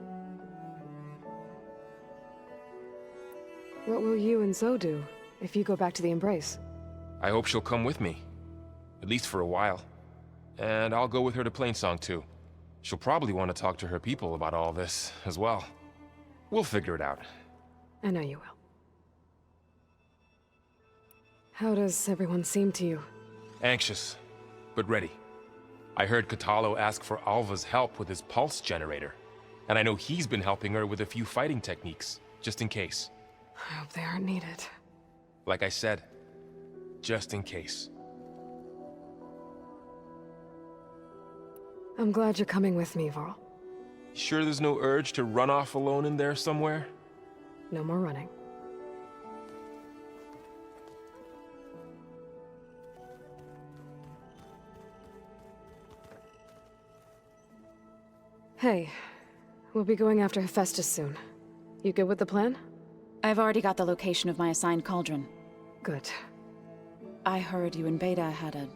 What will you and Zoe do if you go back to the Embrace? I hope she'll come with me. At least for a while. And I'll go with her to Plainsong too. She'll probably want to talk to her people about all this as well. We'll figure it out. I know you will. How does everyone seem to you? Anxious, but ready. I heard Katalo ask for Alva's help with his pulse generator. And I know he's been helping her with a few fighting techniques, just in case. I hope they aren't needed. Like I said, just in case. I'm glad you're coming with me, Varl. Sure there's no urge to run off alone in there somewhere? No more running. Hey, we'll be going after Hephaestus soon. You good with the plan? I've already got the location of my assigned cauldron. Good. I heard you and Beta had a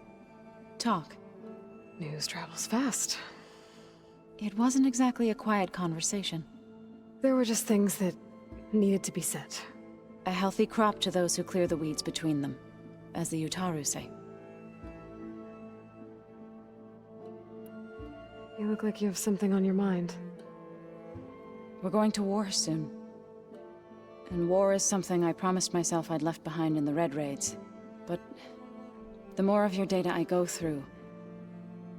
talk. News travels fast. It wasn't exactly a quiet conversation. There were just things that needed to be said. A healthy crop to those who clear the weeds between them, as the Utaru say. You look like you have something on your mind. We're going to war soon. And war is something I promised myself I'd left behind in the Red Raids. But the more of your data I go through,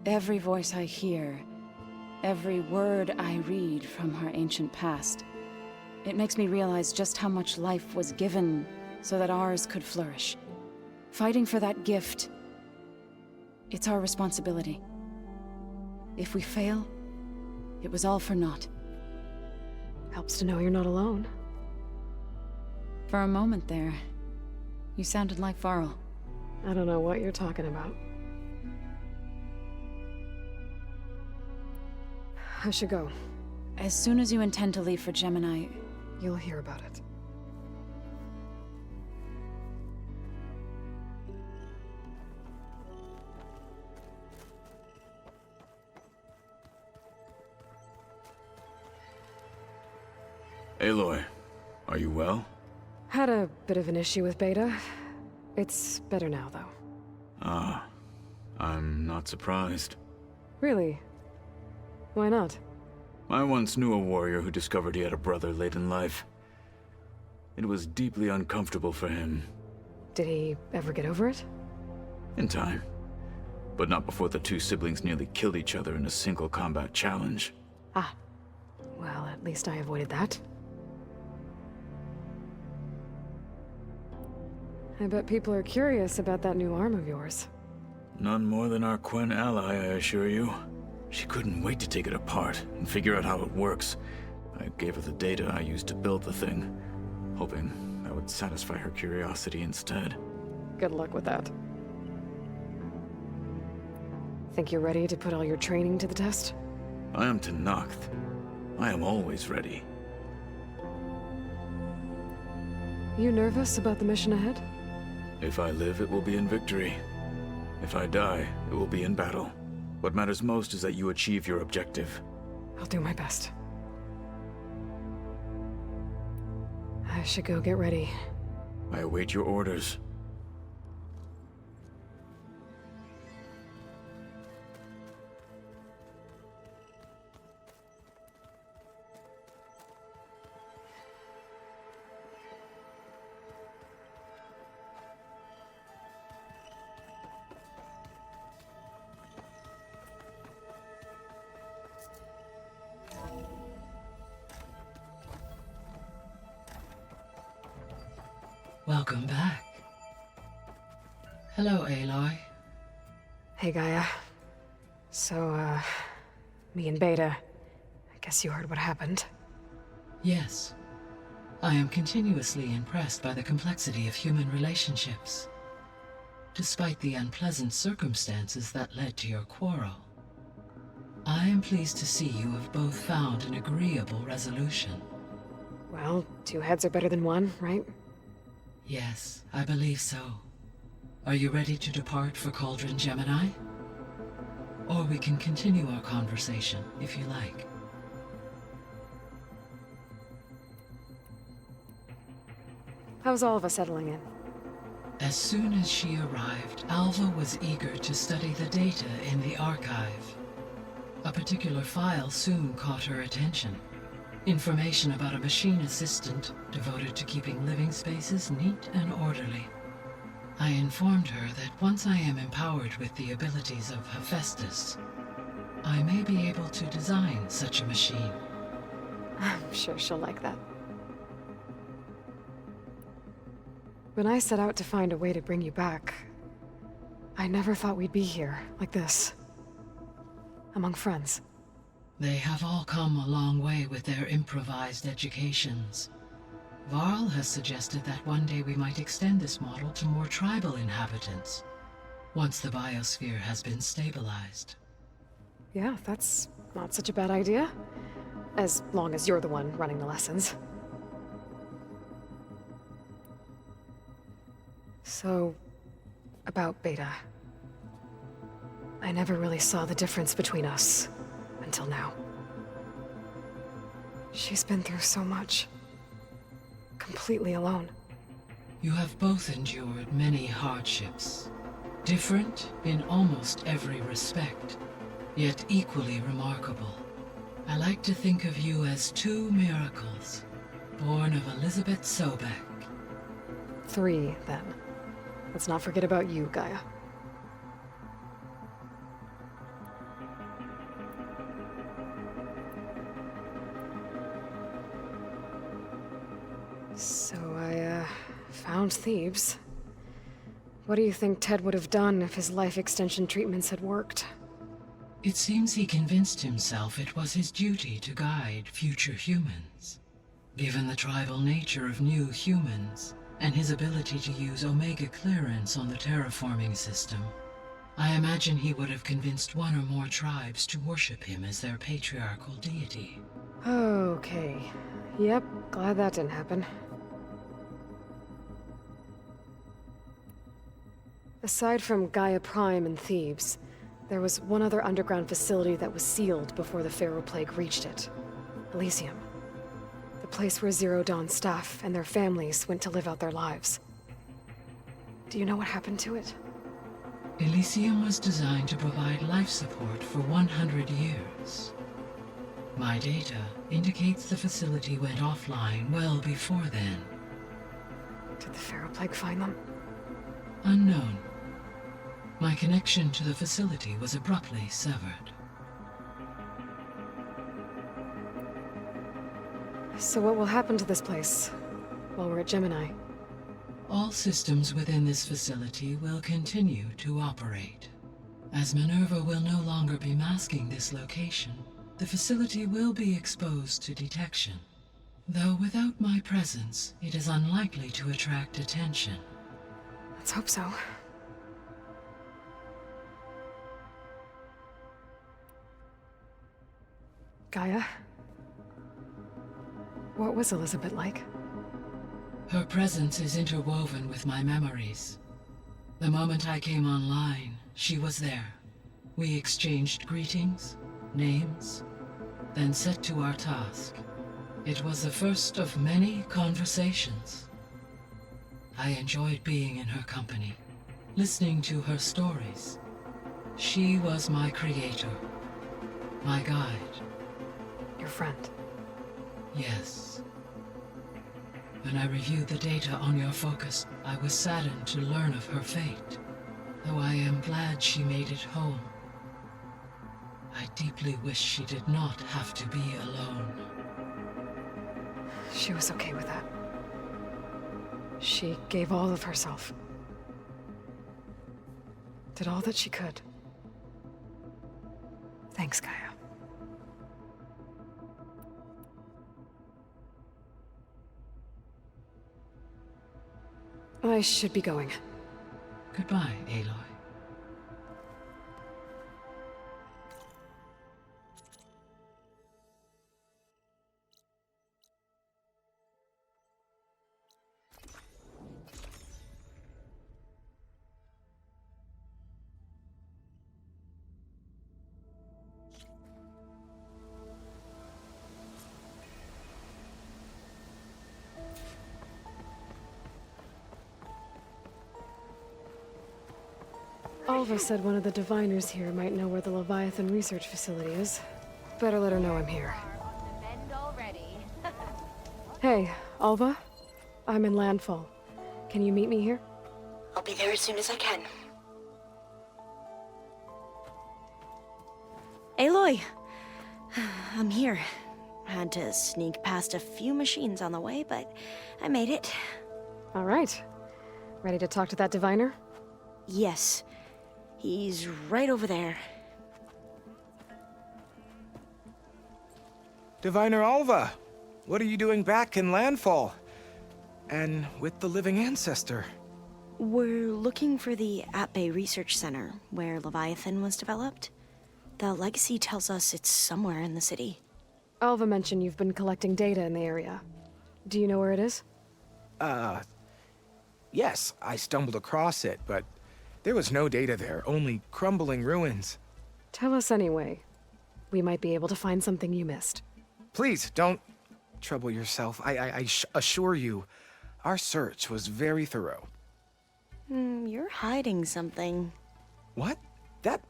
every voice I hear, every word I read from our ancient past, it makes me realize just how much life was given so that ours could flourish. Fighting for that gift, it's our responsibility. If we fail, it was all for naught. Helps to know you're not alone. For a moment there, you sounded like Varl. I don't know what you're talking about. I should go. As soon as you intend to leave for Gemini, you'll hear about it. Aloy, are you well? Had a bit of an issue with Beta. It's better now, though. Ah, I'm not surprised. Really? Why not? I once knew a warrior who discovered he had a brother late in life. It was deeply uncomfortable for him. Did he ever get over it? In time. But not before the two siblings nearly killed each other in a single combat challenge. Ah. Well, at least I avoided that. I bet people are curious about that new arm of yours. None more than our Quen ally, I assure you. She couldn't wait to take it apart and figure out how it works. I gave her the data I used to build the thing, hoping that would satisfy her curiosity instead. Good luck with that. Think you're ready to put all your training to the test? I am Tenakth. I am always ready. You nervous about the mission ahead? If I live, it will be in victory. If I die, it will be in battle. What matters most is that you achieve your objective. I'll do my best. I should go get ready. I await your orders. Welcome back. Hello, Aloy. Hey, Gaia. So, me and Beta, I guess you heard what happened. Yes. I am continuously impressed by the complexity of human relationships. Despite the unpleasant circumstances that led to your quarrel, I am pleased to see you have both found an agreeable resolution. Well, two heads are better than one, right? Yes, I believe so. Are you ready to depart for Cauldron Gemini? Or we can continue our conversation, if you like. How's all of us settling in? As soon as she arrived, Alva was eager to study the data in the archive. A particular file soon caught her attention. Information about a machine assistant devoted to keeping living spaces neat and orderly. I informed her that once I am empowered with the abilities of Hephaestus, I may be able to design such a machine. I'm sure she'll like that. When I set out to find a way to bring you back, I never thought we'd be here, like this. Among friends. They have all come a long way with their improvised educations. Varl has suggested that one day we might extend this model to more tribal inhabitants, once the biosphere has been stabilized. Yeah, that's not such a bad idea. As long as you're the one running the lessons. So, about Beta. I never really saw the difference between us. Until now. She's been through so much. Completely alone. You have both endured many hardships. Different in almost every respect, yet equally remarkable. I like to think of you as two miracles, born of Elizabeth Sobek. 3, then. Let's not forget about you, Gaia. So I, found Thebes. What do you think Ted would have done if his life extension treatments had worked? It seems he convinced himself it was his duty to guide future humans. Given the tribal nature of new humans, and his ability to use Omega clearance on the terraforming system, I imagine he would have convinced one or more tribes to worship him as their patriarchal deity. Okay. Yep, glad that didn't happen. Aside from Gaia Prime and Thebes, there was one other underground facility that was sealed before the Pharaoh Plague reached it. Elysium. The place where Zero Dawn staff and their families went to live out their lives. Do you know what happened to it? Elysium was designed to provide life support for 100 years. My data indicates the facility went offline well before then. Did the Pharaoh Plague find them? Unknown. My connection to the facility was abruptly severed. So what will happen to this place while we're at Gemini? All systems within this facility will continue to operate. As Minerva will no longer be masking this location, the facility will be exposed to detection. Though without my presence, it is unlikely to attract attention. Let's hope so. Gaia? What was Elizabeth like? Her presence is interwoven with my memories. The moment I came online, she was there, We exchanged greetings, names, then set to our task. It was the first of many conversations. I enjoyed being in her company, listening to her stories. She was my creator, my guide. Your friend? Yes. When I reviewed the data on your focus, I was saddened to learn of her fate, though I am glad she made it home. I deeply wish she did not have to be alone. She was okay with that. She gave all of herself. Did all that she could. Thanks, Gaia. I should be going. Goodbye, Aloy. Alva said one of the diviners here might know where the Leviathan research facility is. Better let her know I'm here. Hey, Alva? I'm in Landfall. Can you meet me here? I'll be there as soon as I can. Aloy! I'm here. Had to sneak past a few machines on the way, but I made it. All right. Ready to talk to that diviner? Yes. He's right over there. Diviner Alva, what are you doing back in Landfall? And with the living ancestor? We're looking for the At-Bay Research Center, where Leviathan was developed. The legacy tells us it's somewhere in the city. Alva mentioned you've been collecting data in the area. Do you know where it is? Yes, I stumbled across it, but there was no data there, only crumbling ruins. Tell us anyway. We might be able to find something you missed. Please, don't trouble yourself. I assure you, our search was very thorough. You're hiding something. What? That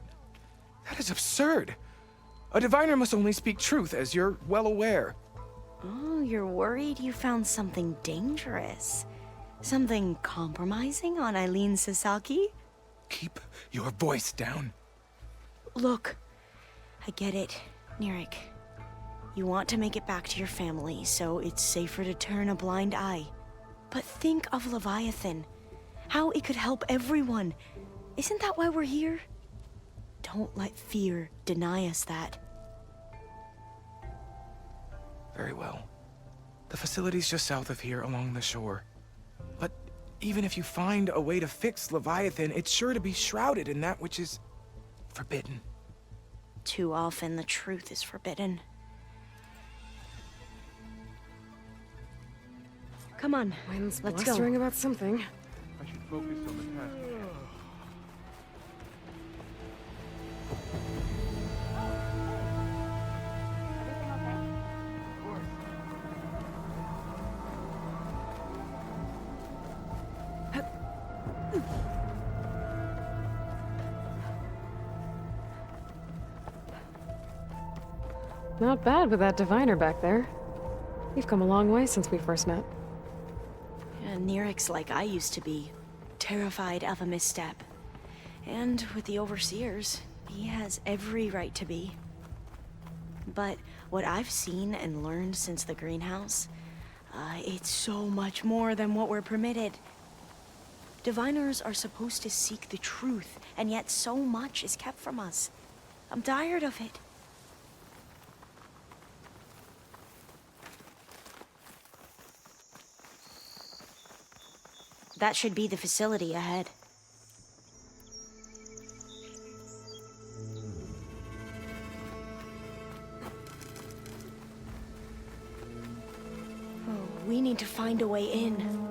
is absurd. A diviner must only speak truth, as you're well aware. Oh, you're worried you found something dangerous? Something compromising on Eileen Sasaki? Keep your voice down. Look, I get it, Nirik. You want to make it back to your family, so it's safer to turn a blind eye. But think of Leviathan. How it could help everyone. Isn't that why we're here? Don't let fear deny us that. Very well. The facility's just south of here, along the shore. But even if you find a way to fix Leviathan, it's sure to be shrouded in that which is forbidden. Too often the truth is forbidden. Come on, Wind's let's blustering go. about something. I should focus on the task. Not bad with that diviner back there. You've come a long way since we first met. And Nirik's like I used to be, terrified of a misstep. And with the Overseers, he has every right to be. But what I've seen and learned since the greenhouse, it's so much more than what we're permitted. Diviners are supposed to seek the truth, and yet so much is kept from us. I'm tired of it. That should be the facility ahead. Oh, we need to find a way in.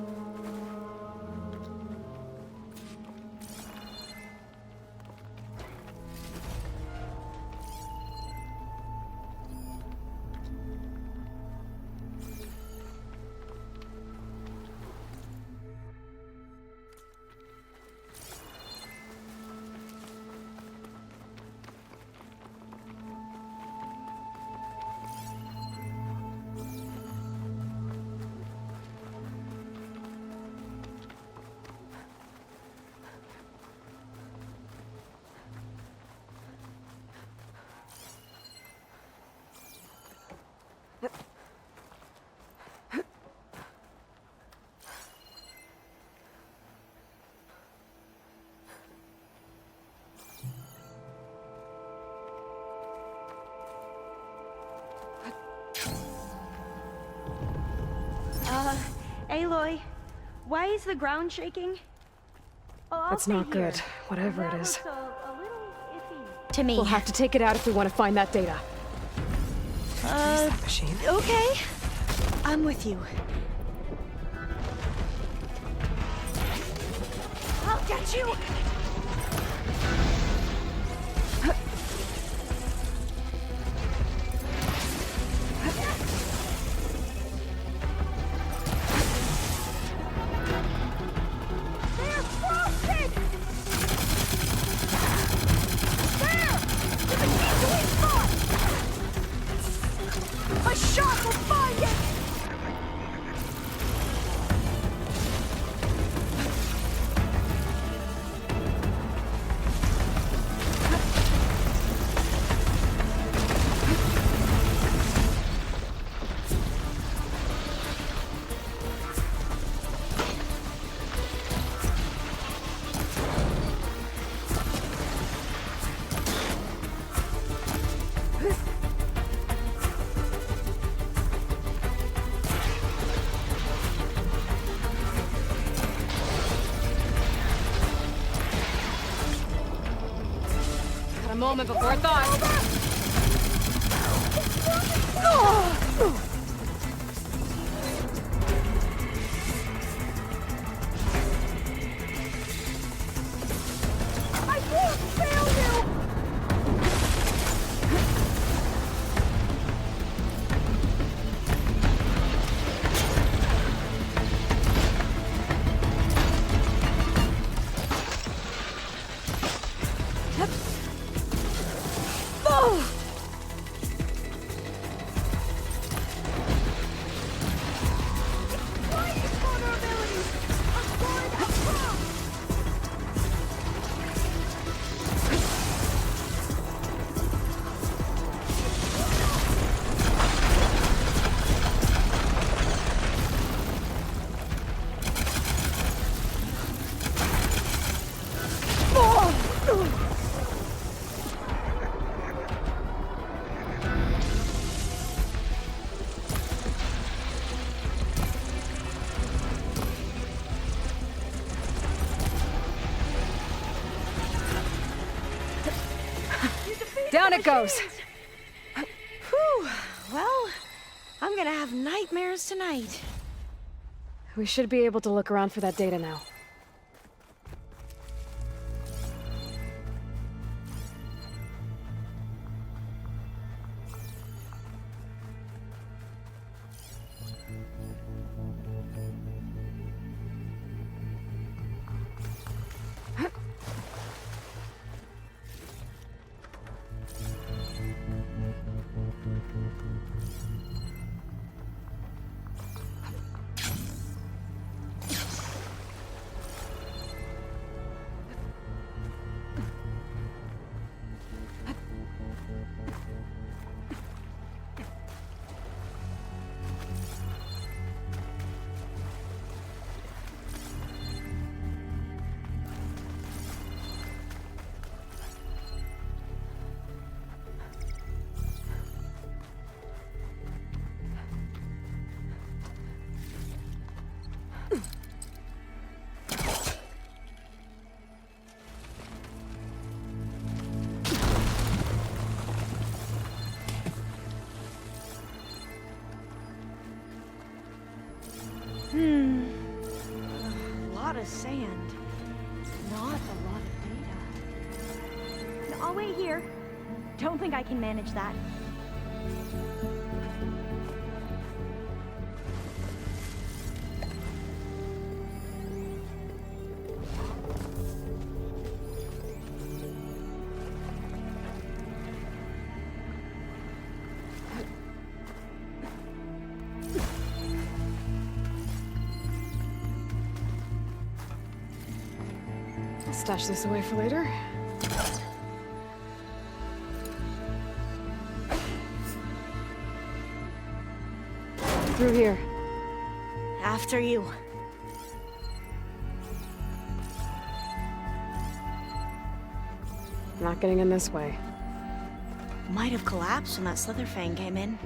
Aloy, why is the ground shaking? That's not good, whatever it is. To me. We'll have to take it out if we want to find that data. Machine. Okay. I'm with you. I'll get you! A moment before thought. I won't fail you! Down it goes. Whew. Well, I'm gonna have nightmares tonight. We should be able to look around for that data now. A lot of sand. Not a lot of data. I'll wait here. Don't think I can manage that. Stash this away for later. Through here. After you. Not getting in this way. Might have collapsed when that Slitherfang came in.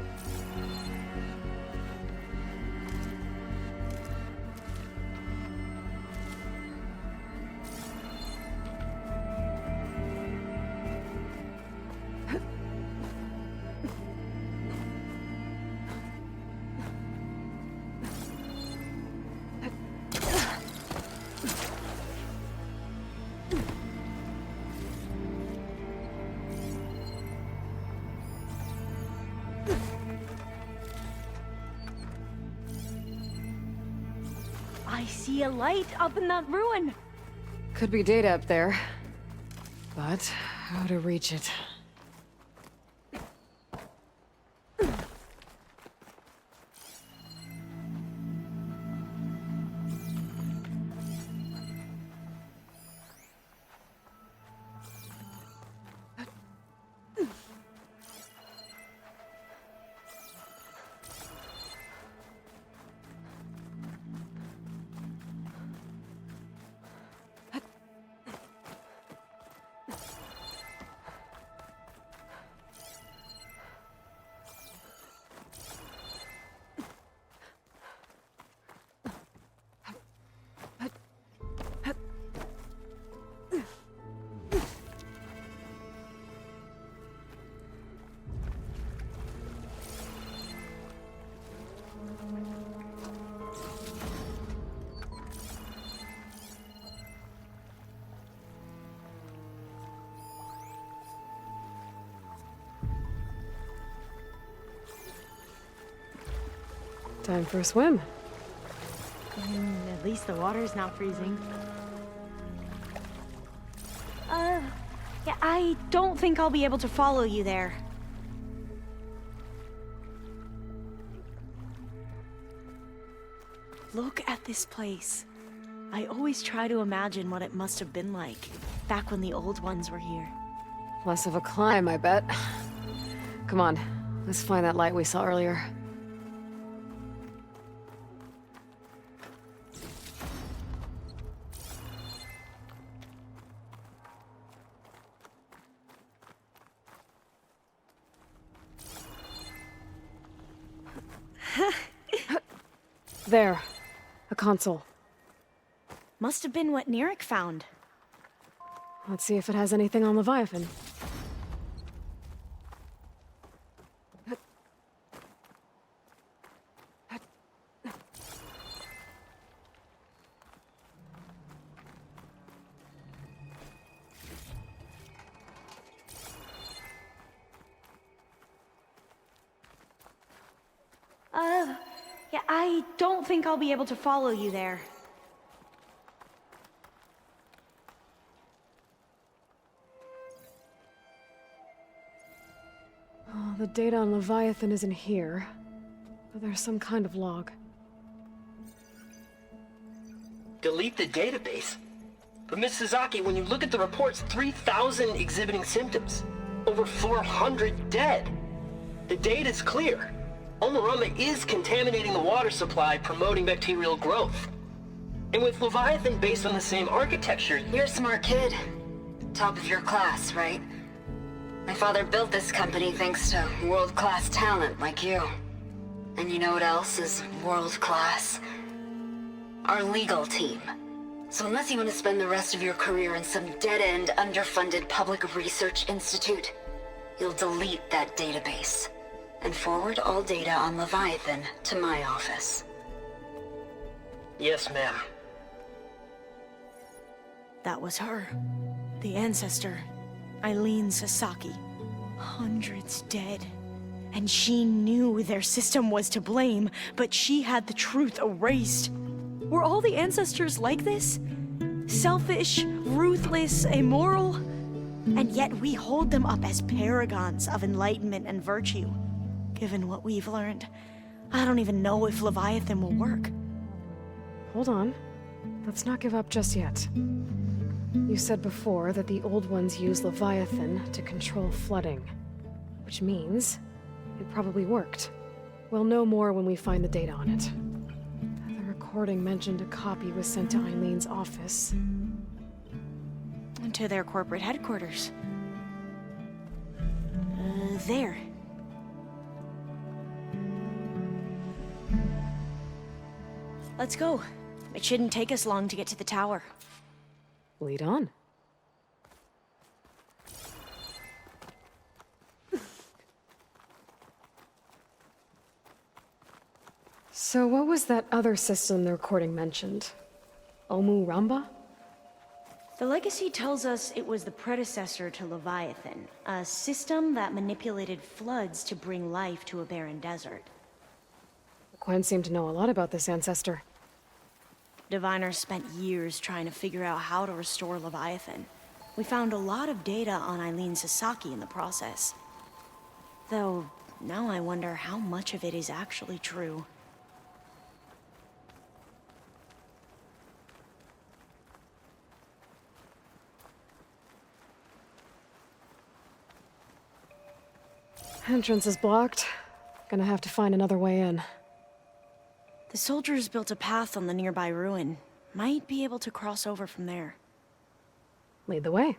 I see a light up in that ruin. Could be data up there. But how to reach it? Time for a swim. At least the water's not freezing. Yeah, I don't think I'll be able to follow you there. Look at this place. I always try to imagine what it must have been like, back when the old ones were here. Less of a climb, I bet. Come on, let's find that light we saw earlier. There. A console. Must have been what Neric found. Let's see if it has anything on Leviathan. Yeah, I don't think I'll be able to follow you there. Oh, the data on Leviathan isn't here, but there's some kind of log. Delete the database? But Miss Sasaki, when you look at the reports, 3,000 exhibiting symptoms. Over 400 dead. The data's clear. Omurama is contaminating the water supply, promoting bacterial growth. And with Leviathan based on the same architecture... You're a smart kid. Top of your class, right? My father built this company thanks to world-class talent like you. And you know what else is world-class? Our legal team. So unless you want to spend the rest of your career in some dead-end, underfunded public research institute, you'll delete that database and forward all data on Leviathan to my office. Yes, ma'am. That was her. The ancestor, Eileen Sasaki. Hundreds dead. And she knew their system was to blame, but she had the truth erased. Were all the ancestors like this? Selfish, ruthless, immoral? And yet we hold them up as paragons of enlightenment and virtue. Given what we've learned, I don't even know if Leviathan will work. Hold on. Let's not give up just yet. You said before that the old ones use Leviathan to control flooding. Which means it probably worked. We'll know more when we find the data on it. The recording mentioned a copy was sent to Eileen's office. And to their corporate headquarters. There. Let's go. It shouldn't take us long to get to the tower. Lead on. So what was that other system the recording mentioned? Omurama? The legacy tells us it was the predecessor to Leviathan, a system that manipulated floods to bring life to a barren desert. Quen seemed to know a lot about this ancestor. Diviners spent years trying to figure out how to restore Leviathan. We found a lot of data on Eileen Sasaki in the process. Though, now I wonder how much of it is actually true. Entrance is blocked. Gonna have to find another way in. The soldiers built a path on the nearby ruin. Might be able to cross over from there. Lead the way.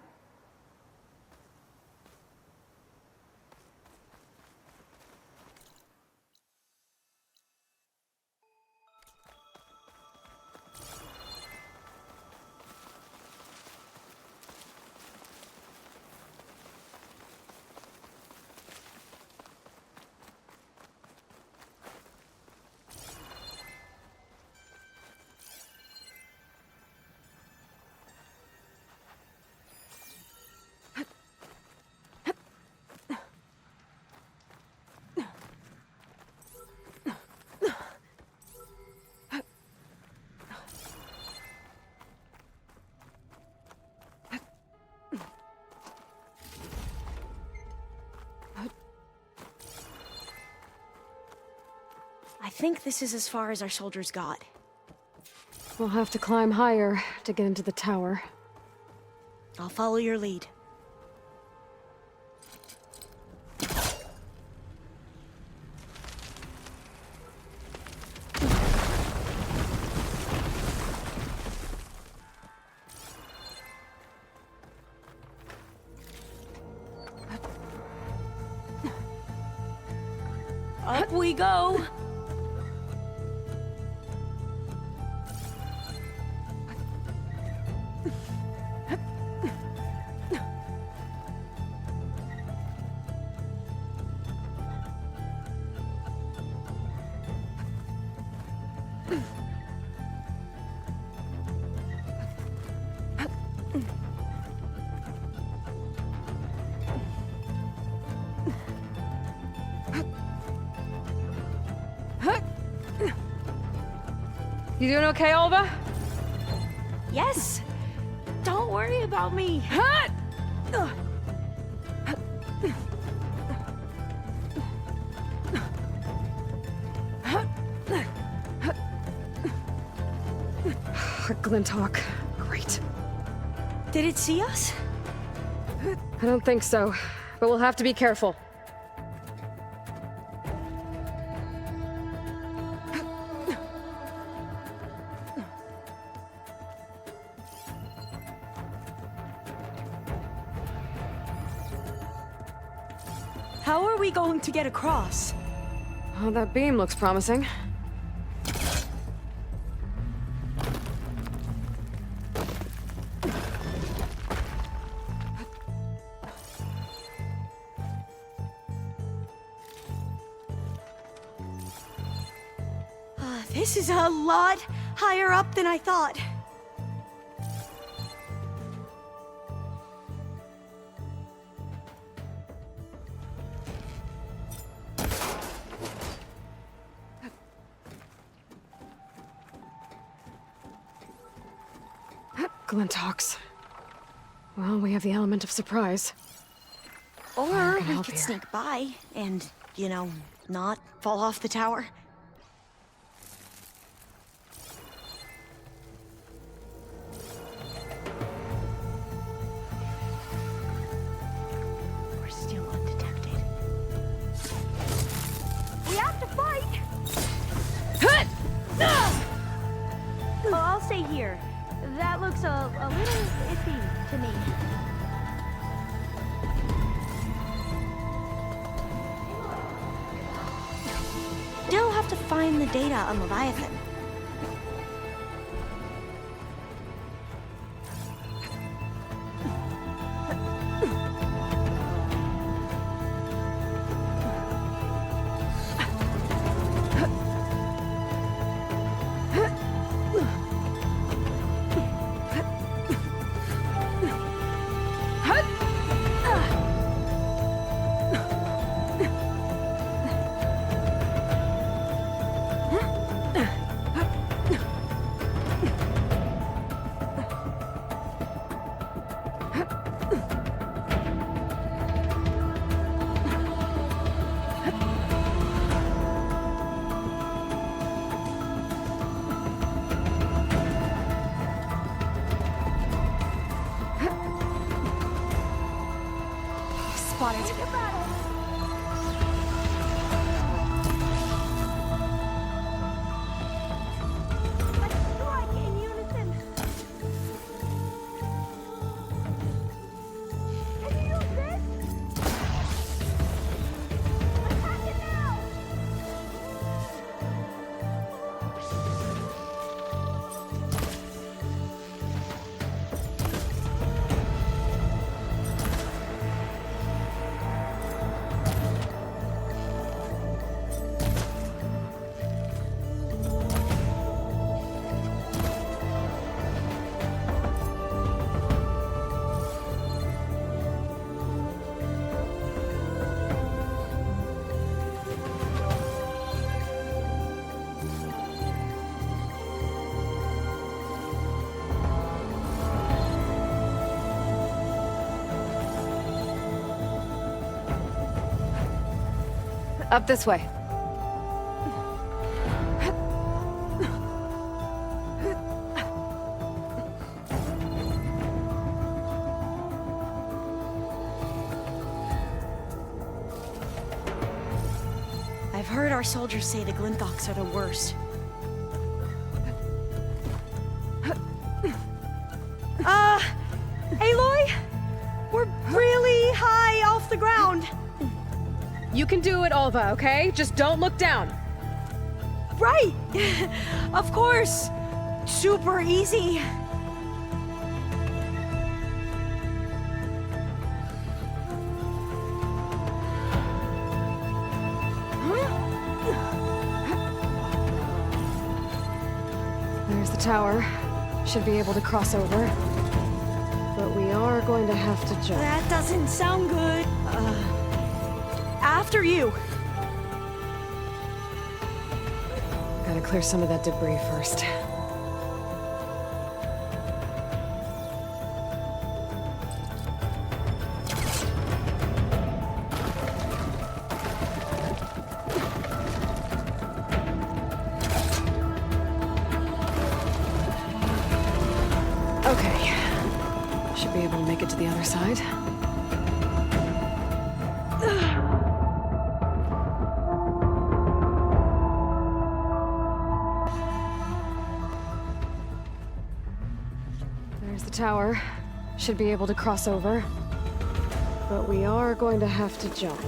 I think this is as far as our soldiers got. We'll have to climb higher to get into the tower. I'll follow your lead. Up we go! You doing okay, Olva? Yes! Don't worry about me! Glinthawk. Great. Did it see us? I don't think so, but we'll have to be careful. How are we going to get across? Oh, that beam looks promising. This is a lot higher up than I thought. Glinthawks. Well, we have the element of surprise. Or we could sneak by and, you know, not fall off the tower. We're still undetected. We have to fight! Oh, I'll stay here. That looks a little iffy to me. Still have to find the data on Leviathan. Up this way. I've heard our soldiers say the Glinthawks are the worst. Aloy? We're really high off the ground. You can do it, Alva, okay? Just don't look down. Right! Of course! Super easy. There's the tower. Should be able to cross over. But we are going to have to jump. That doesn't sound good. After you. Gotta clear some of that debris first. Okay. Should be able to make it to the other side. There's the tower. Should be able to cross over. But we are going to have to jump.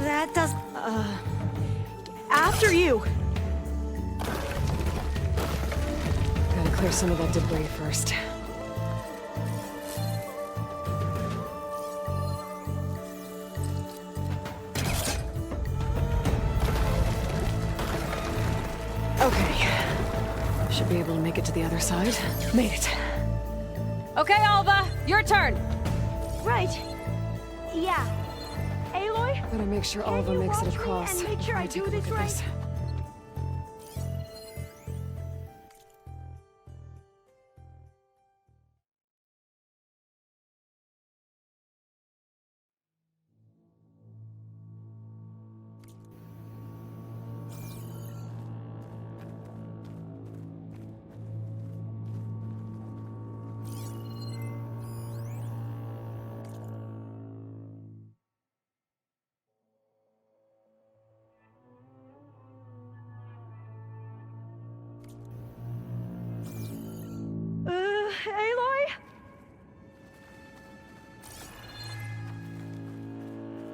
That does... After you. Gotta clear some of that debris first. Okay. Should be able to make it to the other side. Made it. Okay, Alva, your turn. Right. Yeah. Aloy? Gotta make sure Alva makes it across. And make sure I do this right. Aloy?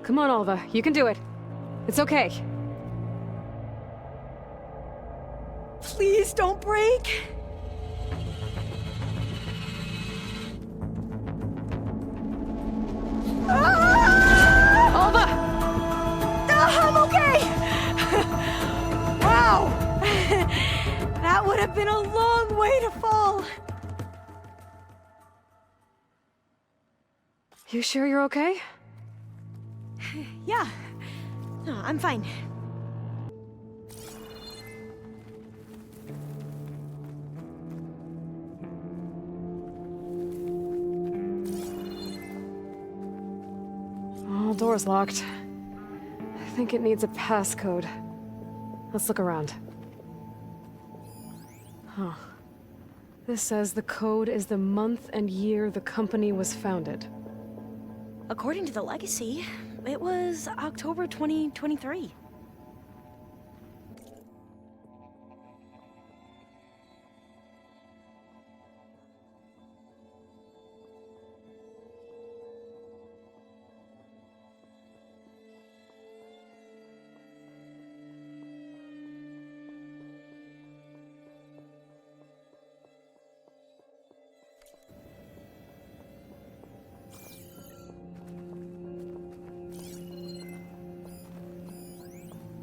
Come on, Alva. You can do it. It's okay. Please don't break. Alva! I'm okay! Wow! That would have been a long way to fall. You sure you're okay? Yeah. No, I'm fine. All doors locked. I think it needs a passcode. Let's look around. Huh. This says the code is the month and year the company was founded. According to the legacy, it was October 2023.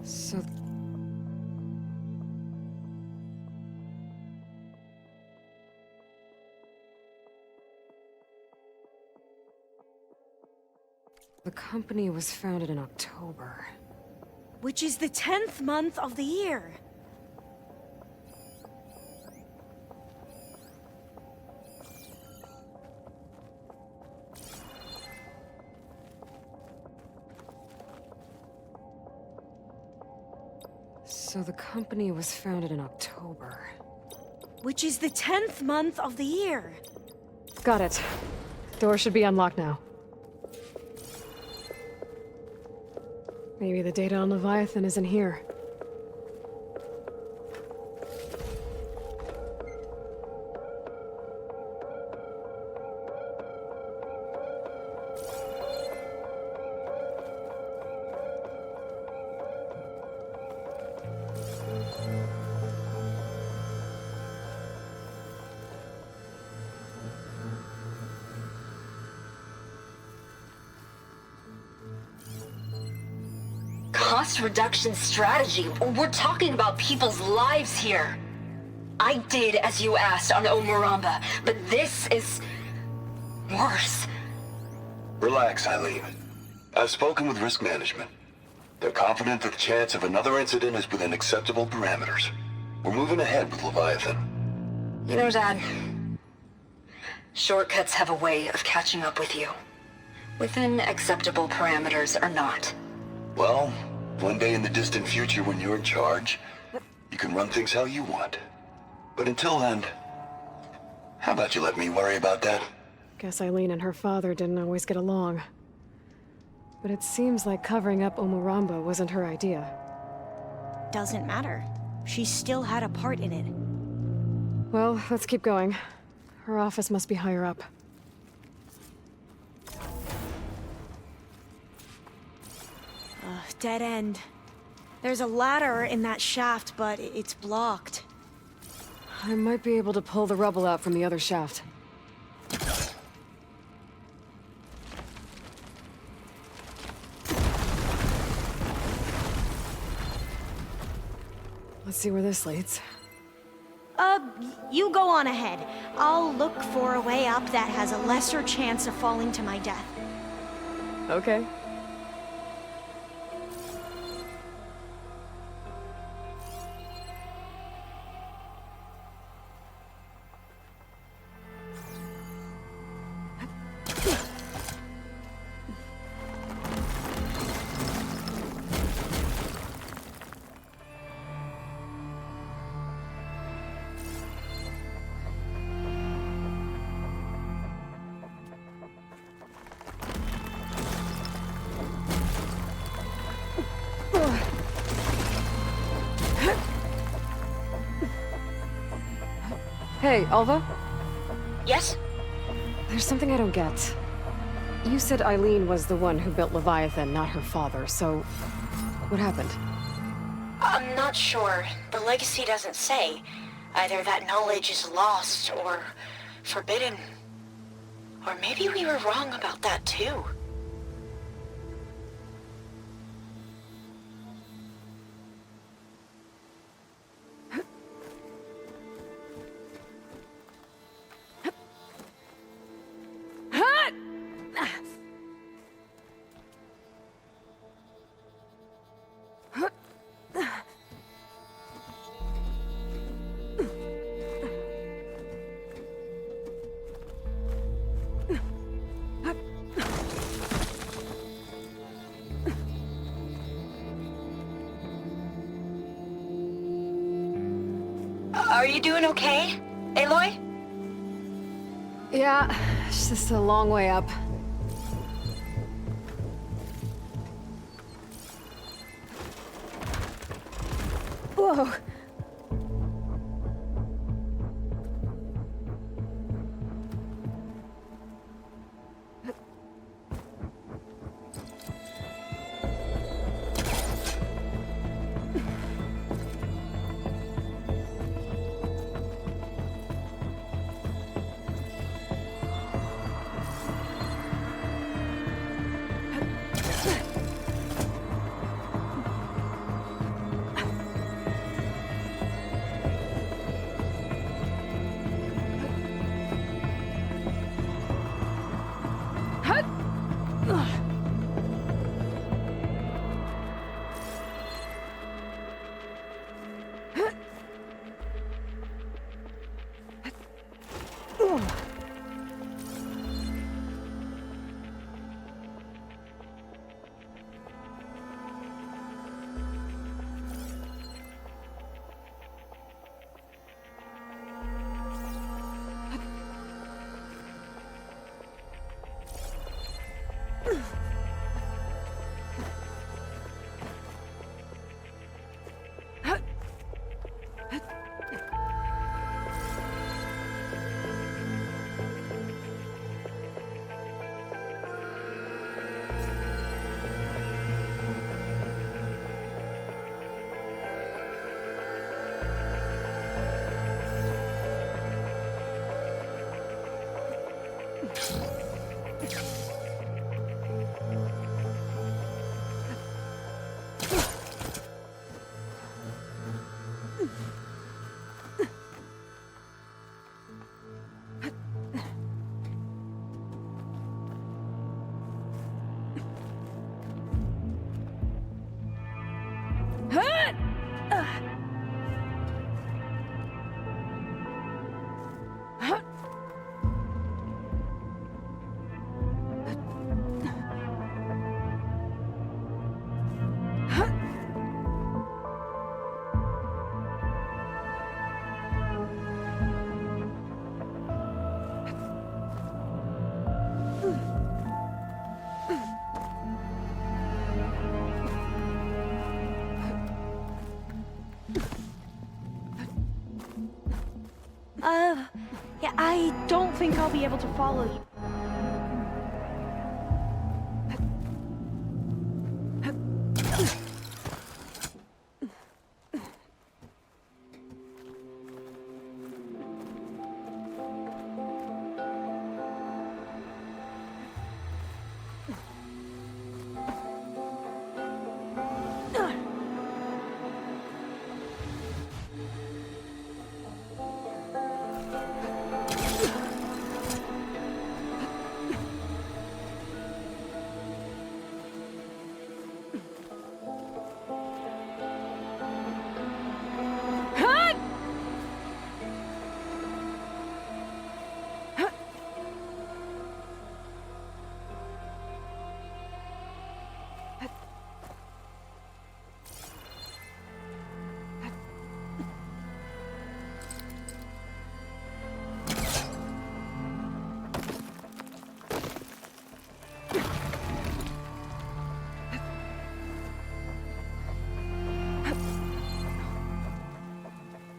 So... the company was founded in October. Which is the 10th month of the year. So the company was founded in October. Which is the 10th month of the year. Got it. Door should be unlocked now. Maybe the data on Leviathan isn't here. Cost reduction strategy. We're talking about people's lives here. I did as you asked on Omuramba, but this is worse. Relax, Eileen. I've spoken with risk management. They're confident that the chance of another incident is within acceptable parameters. We're moving ahead with Leviathan. You know, Dad, shortcuts have a way of catching up with you. Within acceptable parameters or not. Well, one day in the distant future when you're in charge, you can run things how you want. But until then, how about you let me worry about that? Guess Eileen and her father didn't always get along. But it seems like covering up Omuramba wasn't her idea. Doesn't matter. She still had a part in it. Well, let's keep going. Her office must be higher up. Dead end. There's a ladder in that shaft, but it's blocked. I might be able to pull the rubble out from the other shaft. Let's see where this leads. You go on ahead. I'll look for a way up that has a lesser chance of falling to my death. Okay. Hey, Alva? Yes? There's something I don't get. You said Eileen was the one who built Leviathan, not her father, so... what happened? I'm not sure. The legacy doesn't say. Either that knowledge is lost, or forbidden. Or maybe we were wrong about that too. Are you doing okay, Aloy? Yeah, it's just a long way up. Whoa. Yeah, I don't think I'll be able to follow you.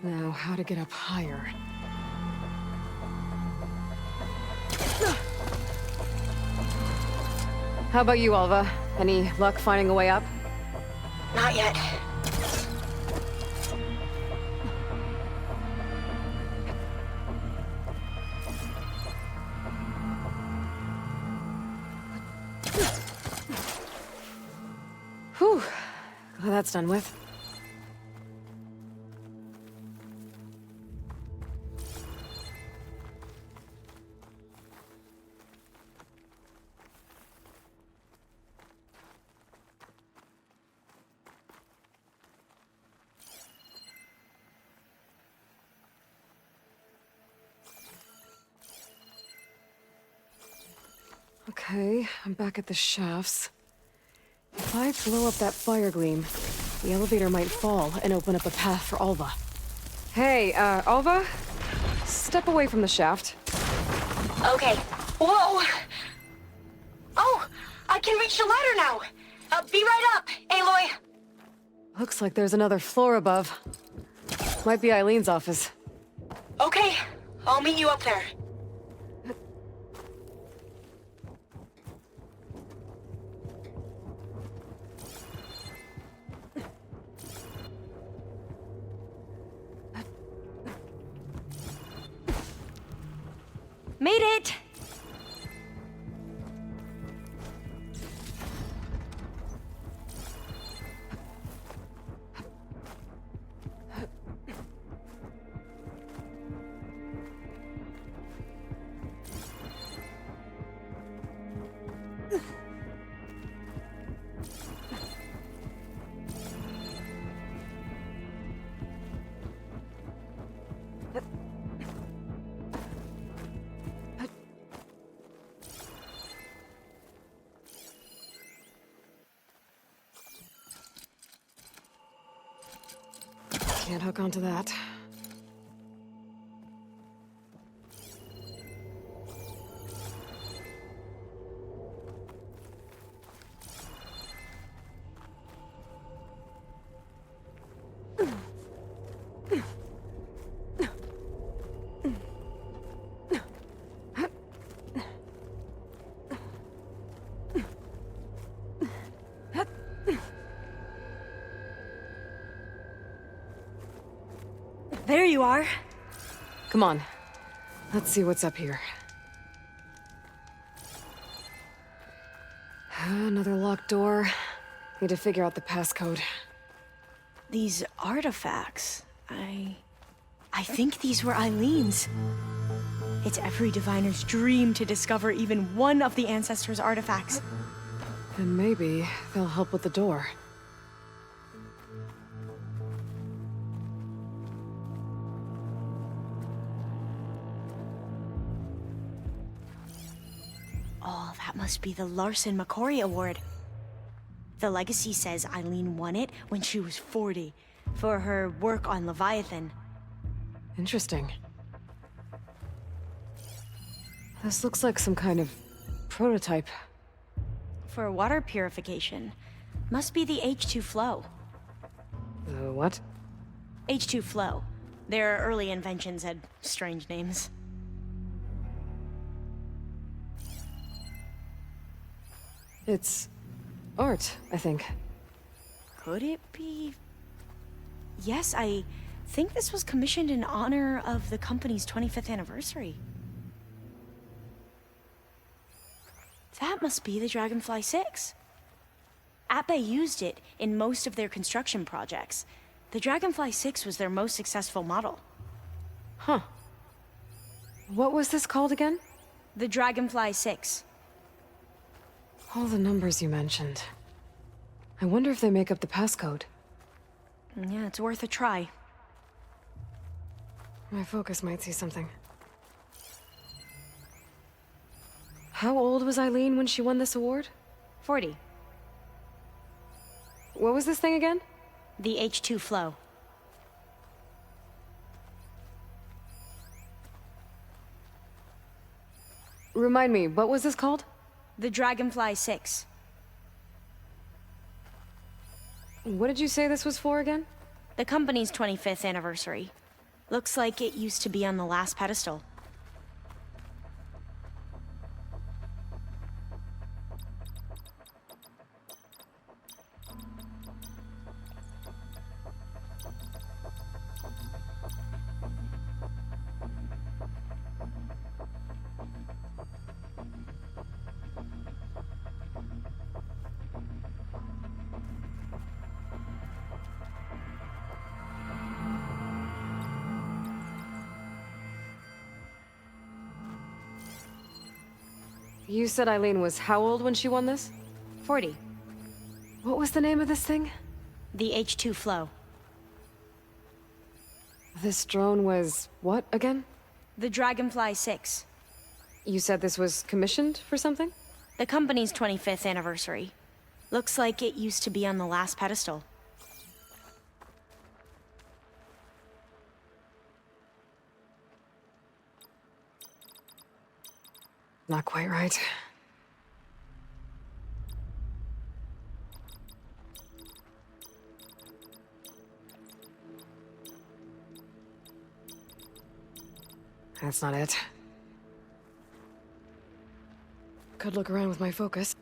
Now, how to get up higher? How about you, Alva? Any luck finding a way up? Not yet. Whew. Glad that's done with. Okay, I'm back at the shafts. If I blow up that fire gleam, the elevator might fall and open up a path for Alva. Hey, Alva? Step away from the shaft. Okay. Whoa! Oh! I can reach the ladder now! Be right up, Aloy! Looks like there's another floor above. Might be Eileen's office. Okay, I'll meet you up there. Made it! Can't hook onto that. There you are. Come on. Let's see what's up here. Another locked door. Need to figure out the passcode. These artifacts. I think these were Eileen's. It's every diviner's dream to discover even one of the Ancestors' artifacts. And maybe they'll help with the door. Oh, that must be the Larson McCory Award. The legacy says Eileen won it when she was 40, for her work on Leviathan. Interesting. This looks like some kind of prototype. For water purification. Must be the H2 flow. The what? H2 flow. Their early inventions had strange names. It's art, I think. Could it be? Yes, I think this was commissioned in honor of the company's 25th anniversary. That must be the Dragonfly 6. Ape used it in most of their construction projects. The Dragonfly 6 was their most successful model. Huh. What was this called again? The Dragonfly 6. All the numbers you mentioned. I wonder if they make up the passcode. Yeah, it's worth a try. My focus might see something. How old was Eileen when she won this award? 40. What was this thing again? The H2 flow. Remind me, what was this called? The Dragonfly 6. What did you say this was for again? The company's 25th anniversary. Looks like it used to be on the last pedestal. You said Eileen was how old when she won this? 40. What was the name of this thing? The H2 flow. This drone was what again? The Dragonfly 6. You said this was commissioned for something? The company's 25th anniversary. Looks like it used to be on the last pedestal. Not quite right. That's not it. Could look around with my focus.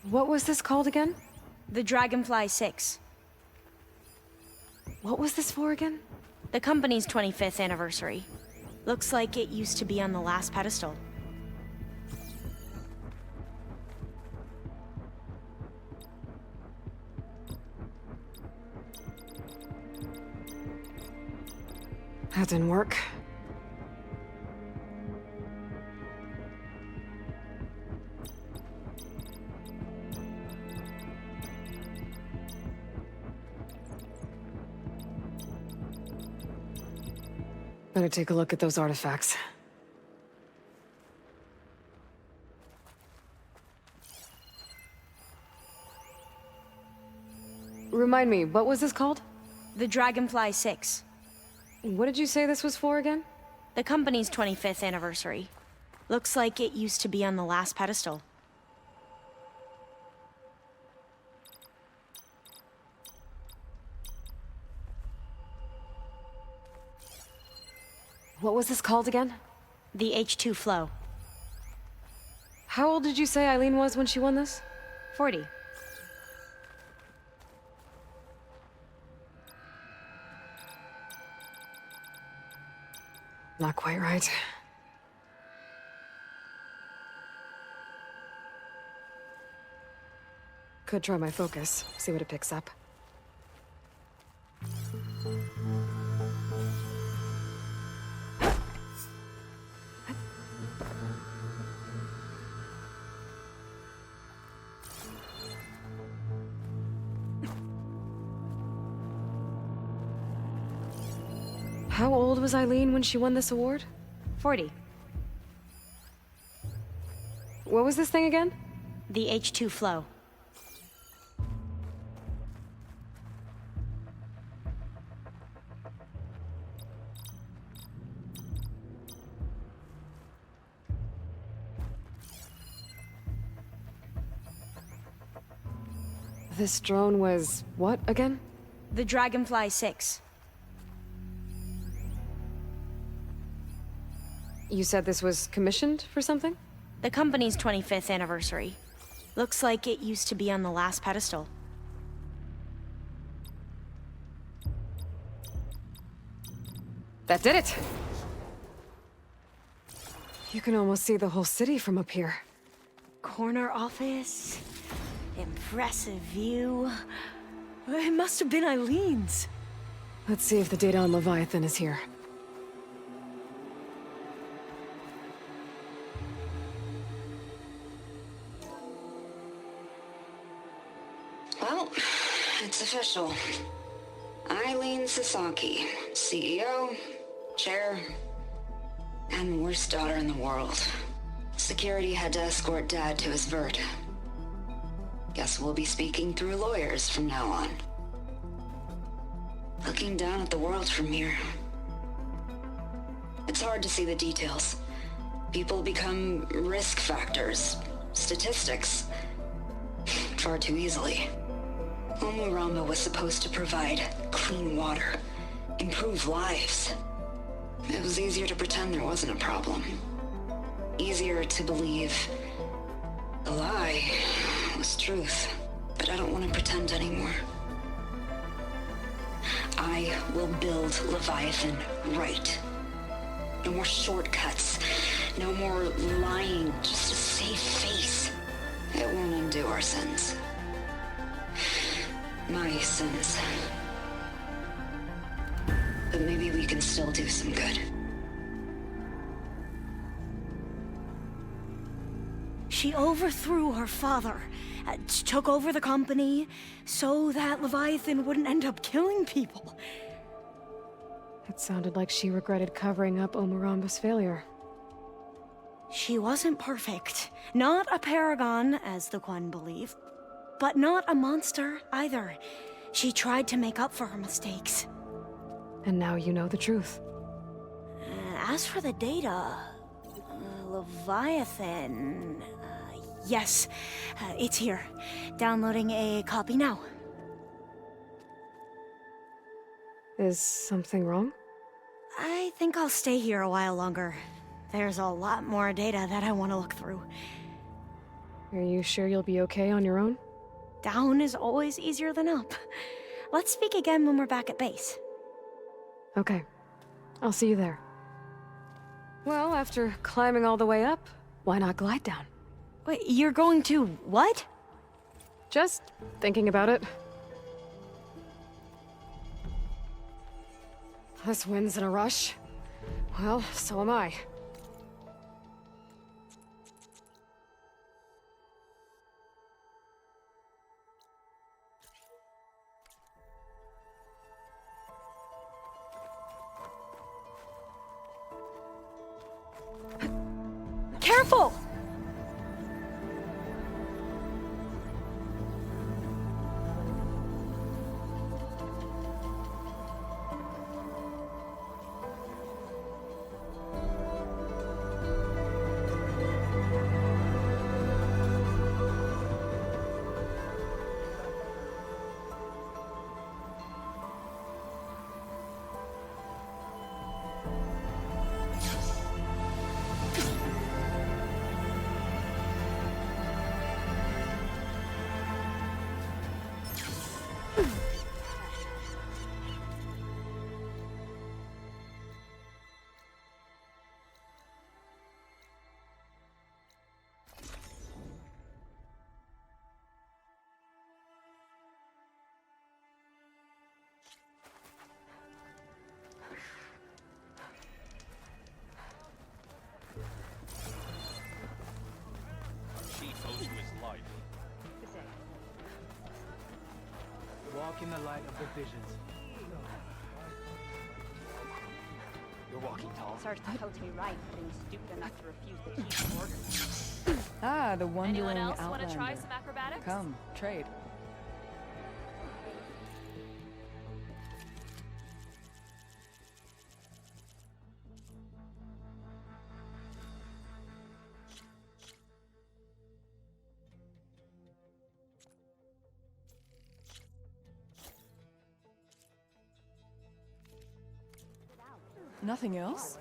What was this called again? The Dragonfly 6. What was this for again? The company's 25th anniversary. Looks like it used to be on the last pedestal. That didn't work. Better take a look at those artifacts. Remind me, what was this called? The Dragonfly 6. What did you say this was for again? The company's 25th anniversary. Looks like it used to be on the last pedestal. What was this called again? The H2 flow. How old did you say Eileen was when she won this? 40. Not quite right. Could try my focus, see what it picks up. How old was Eileen when she won this award? 40. What was this thing again? The H2 flow. This drone was what again? The Dragonfly 6. You said this was commissioned for something? The company's 25th anniversary. Looks like it used to be on the last pedestal. That did it! You can almost see the whole city from up here. Corner office. Impressive view. It must have been Eileen's. Let's see if the data on Leviathan is here. Well, it's official. Eileen Sasaki, CEO, chair, and worst daughter in the world. Security had to escort Dad to his vert. Guess we'll be speaking through lawyers from now on. Looking down at the world from here. It's hard to see the details. People become risk factors, statistics, far too easily. Omuramba was supposed to provide clean water, improve lives. It was easier to pretend there wasn't a problem. Easier to believe the lie was truth, but I don't want to pretend anymore. I will build Leviathan right. No more shortcuts, no more lying just to save face. It won't undo our sins. My sins. But maybe we can still do some good. She overthrew her father, took over the company, so that Leviathan wouldn't end up killing people. It sounded like she regretted covering up Omuramba's failure. She wasn't perfect. Not a paragon, as the Quan believe, but not a monster either. She tried to make up for her mistakes. And now you know the truth. As for the data, Leviathan... yes, it's here. Downloading a copy now. Is something wrong? I think I'll stay here a while longer. There's a lot more data that I want to look through. Are you sure you'll be okay on your own? Down is always easier than up. Let's speak again when we're back at base. Okay. I'll see you there. Well, after climbing all the way up, why not glide down? Wait, you're going to what? Just thinking about it. This wind's in a rush. Well, so am I. Careful! walk in the light of the visions. You're walking tall. Sarge coach me right for being stupid enough to refuse the chief's orders. Ah, the wandering Anyone else outlander. want to try some acrobatics? Come, trade. Nothing else?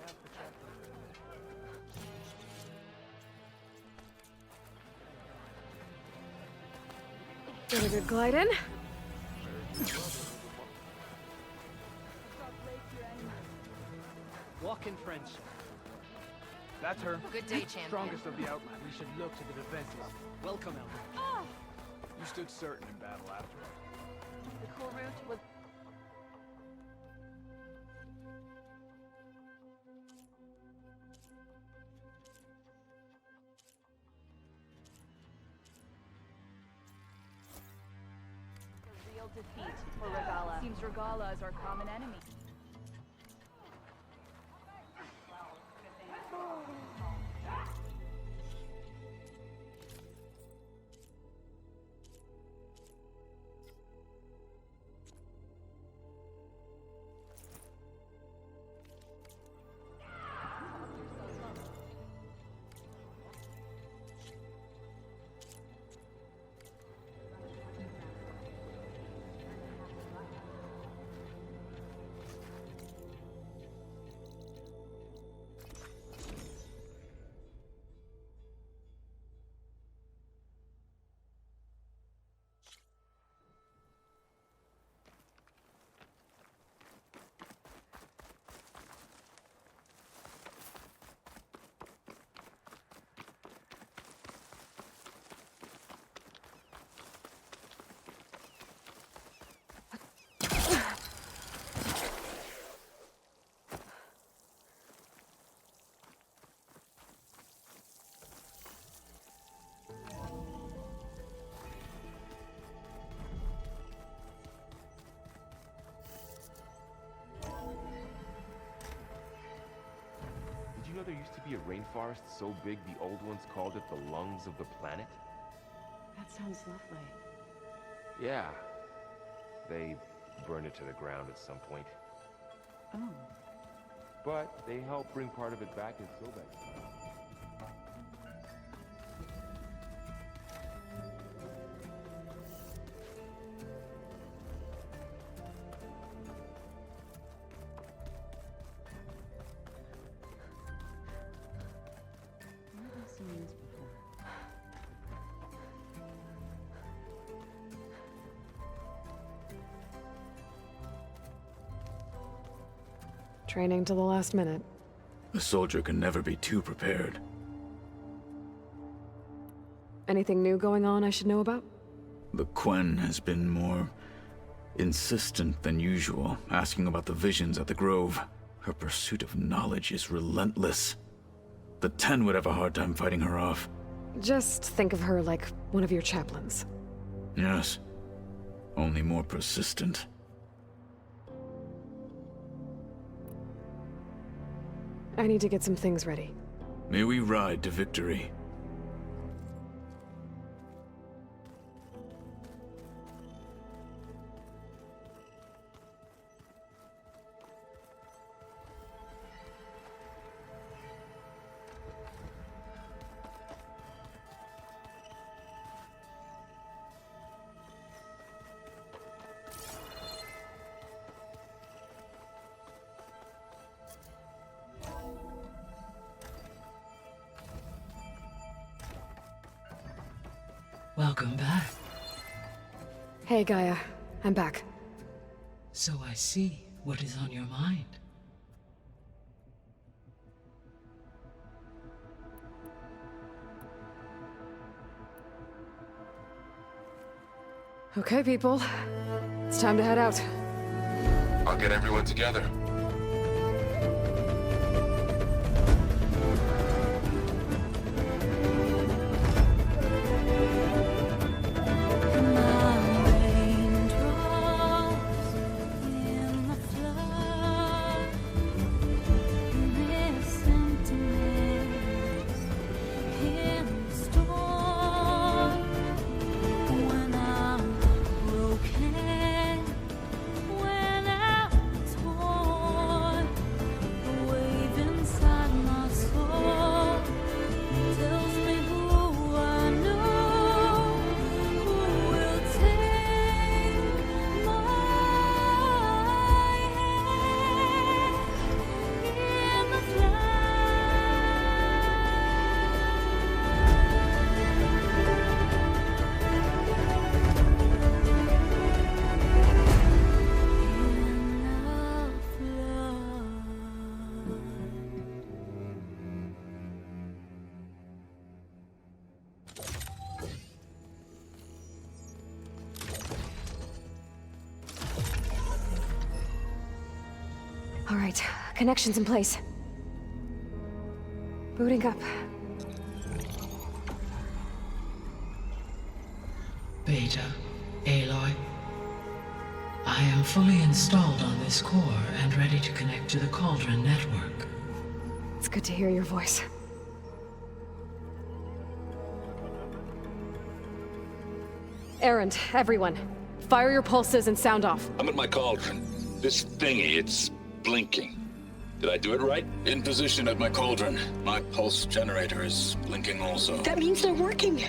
Get a good glide in. Walk in friendship. That's her. Good day, champion. Strongest of the outland. We should look to the defenses. Welcome, Elder. You stood certain in battle after all. The cool route was... a real defeat for Regala. Seems Regala is our common enemy. Did you know there used to be a rainforest so big the old ones called it the lungs of the planet? That sounds lovely. Yeah. They burned it to the ground at some point. Oh. But they helped bring part of it back in Sobek. Training to the last minute. A soldier can never be too prepared. Anything new going on I should know about? The Quen has been more insistent than usual, asking about the visions at the Grove. Her pursuit of knowledge is relentless. The Ten would have a hard time fighting her off. Just think of her like one of your chaplains. Yes. Only more persistent. I need to get some things ready. May we ride to victory. Welcome back. Hey, Gaia. I'm back. So I see what is on your mind. Okay, people. It's time to head out. I'll get everyone together. Connection's in place. Booting up. Beta, Aloy. I am fully installed on this core and ready to connect to the Cauldron network. It's good to hear your voice. Errand, everyone. Fire your pulses and sound off. I'm at my cauldron. This thingy, it's blinking. Did I do it right? In position at my cauldron. My pulse generator is blinking also. That means they're working.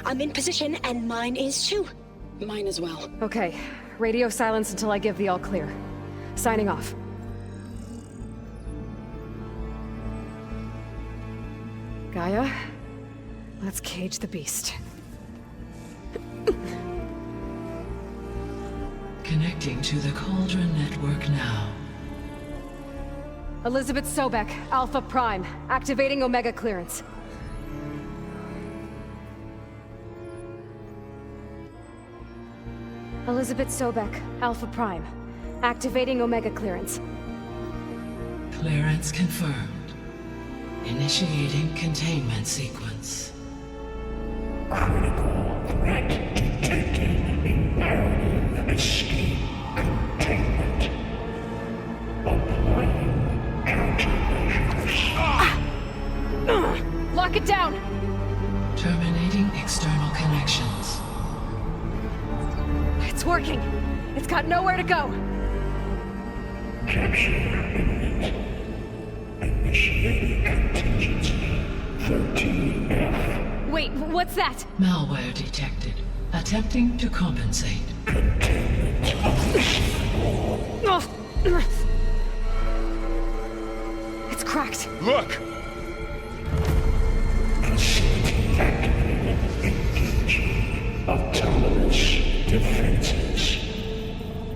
I'm in position, and mine is too. Mine as well. Okay. Radio silence until I give the all clear. Signing off. Gaia, let's cage the beast. Connecting to the Cauldron network now. Elizabeth Sobek, Alpha Prime, activating Omega clearance. Elizabeth Sobek, Alpha Prime, activating Omega clearance. Clearance confirmed. Initiating containment sequence. Critical threat detected in narrative escape containment. Applying countermeasures. Lock it down! Terminating external connections. It's working! It's got nowhere to go! Capture imminent. Initiating contingency 13F. Wait, what's that? Malware detected. Attempting to compensate. Containment of the floor. It's cracked. Look! Facility activated. Engaging autonomous defenses.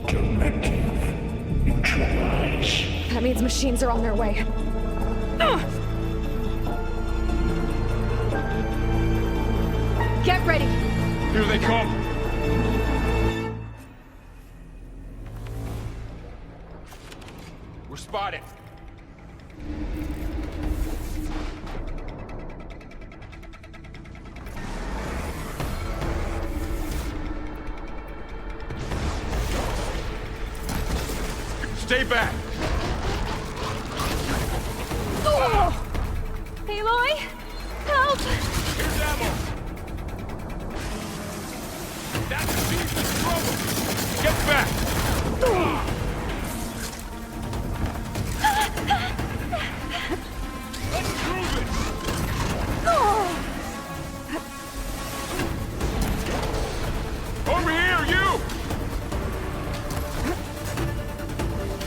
Directive. Neutralize. That means machines are on their way. Get ready! Here they come! We're spotted! Stay back! Oh! Aloy! Help! Here's ammo! That's the beast in trouble! Get back! Let's prove it! Over here, you!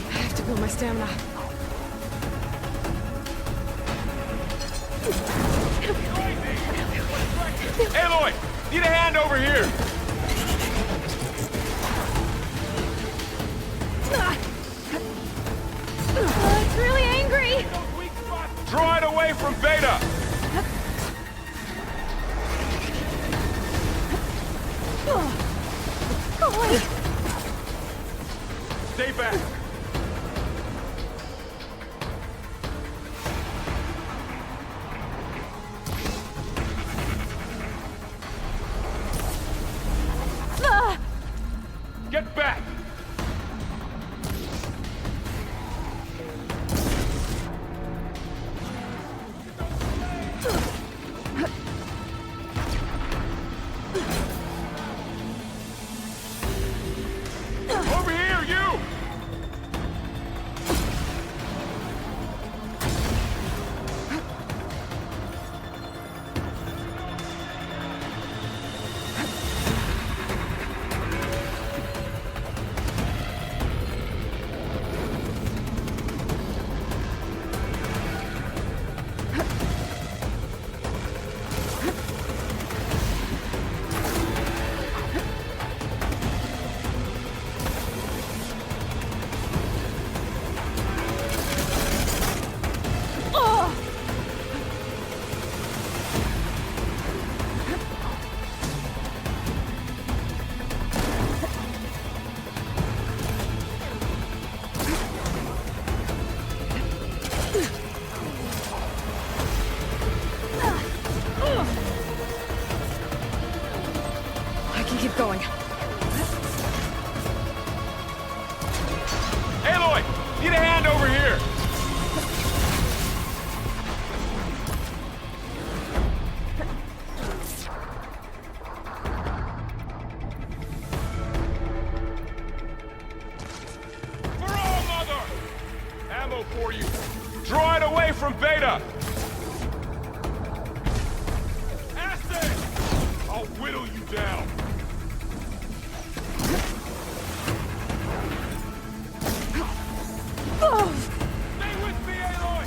I have to build my stamina. Aloy! Need a hand over here! It's really angry! Draw it away from Beta! Stay back! Get back! Over here, you! going. Aloy! Need a hand over here! For all, Mother! Ammo for you! Draw it away from Beta! Acid! I'll whittle you down! Stay with me, Aloy!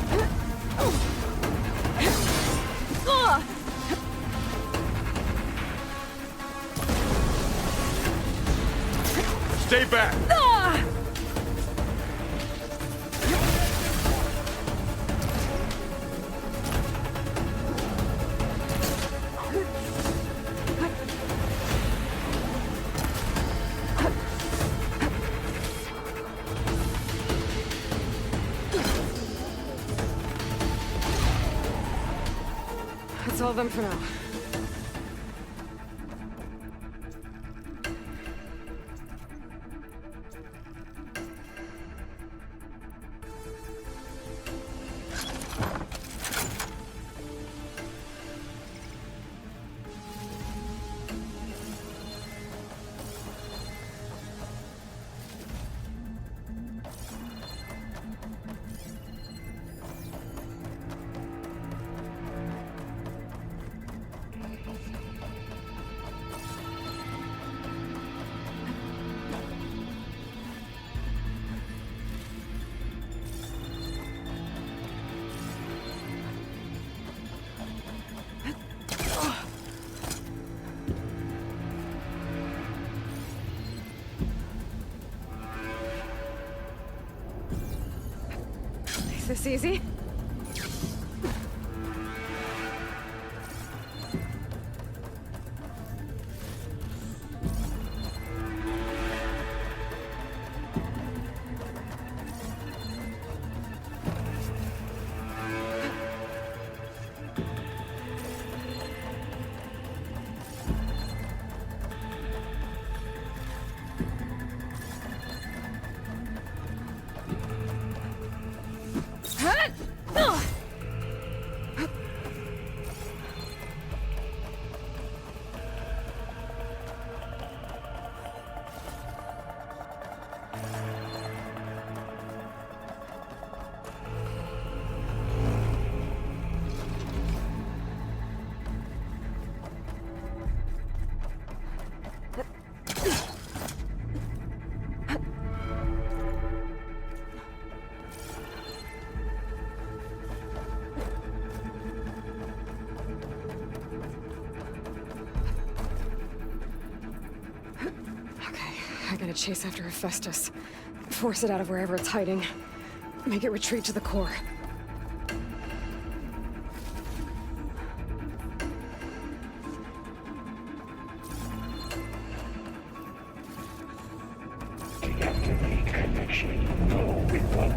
Stay back! That's all of them for now. Is this easy? I gotta chase after Hephaestus. Force it out of wherever it's hiding. Make it retreat to the core. Deactivate connection. No report.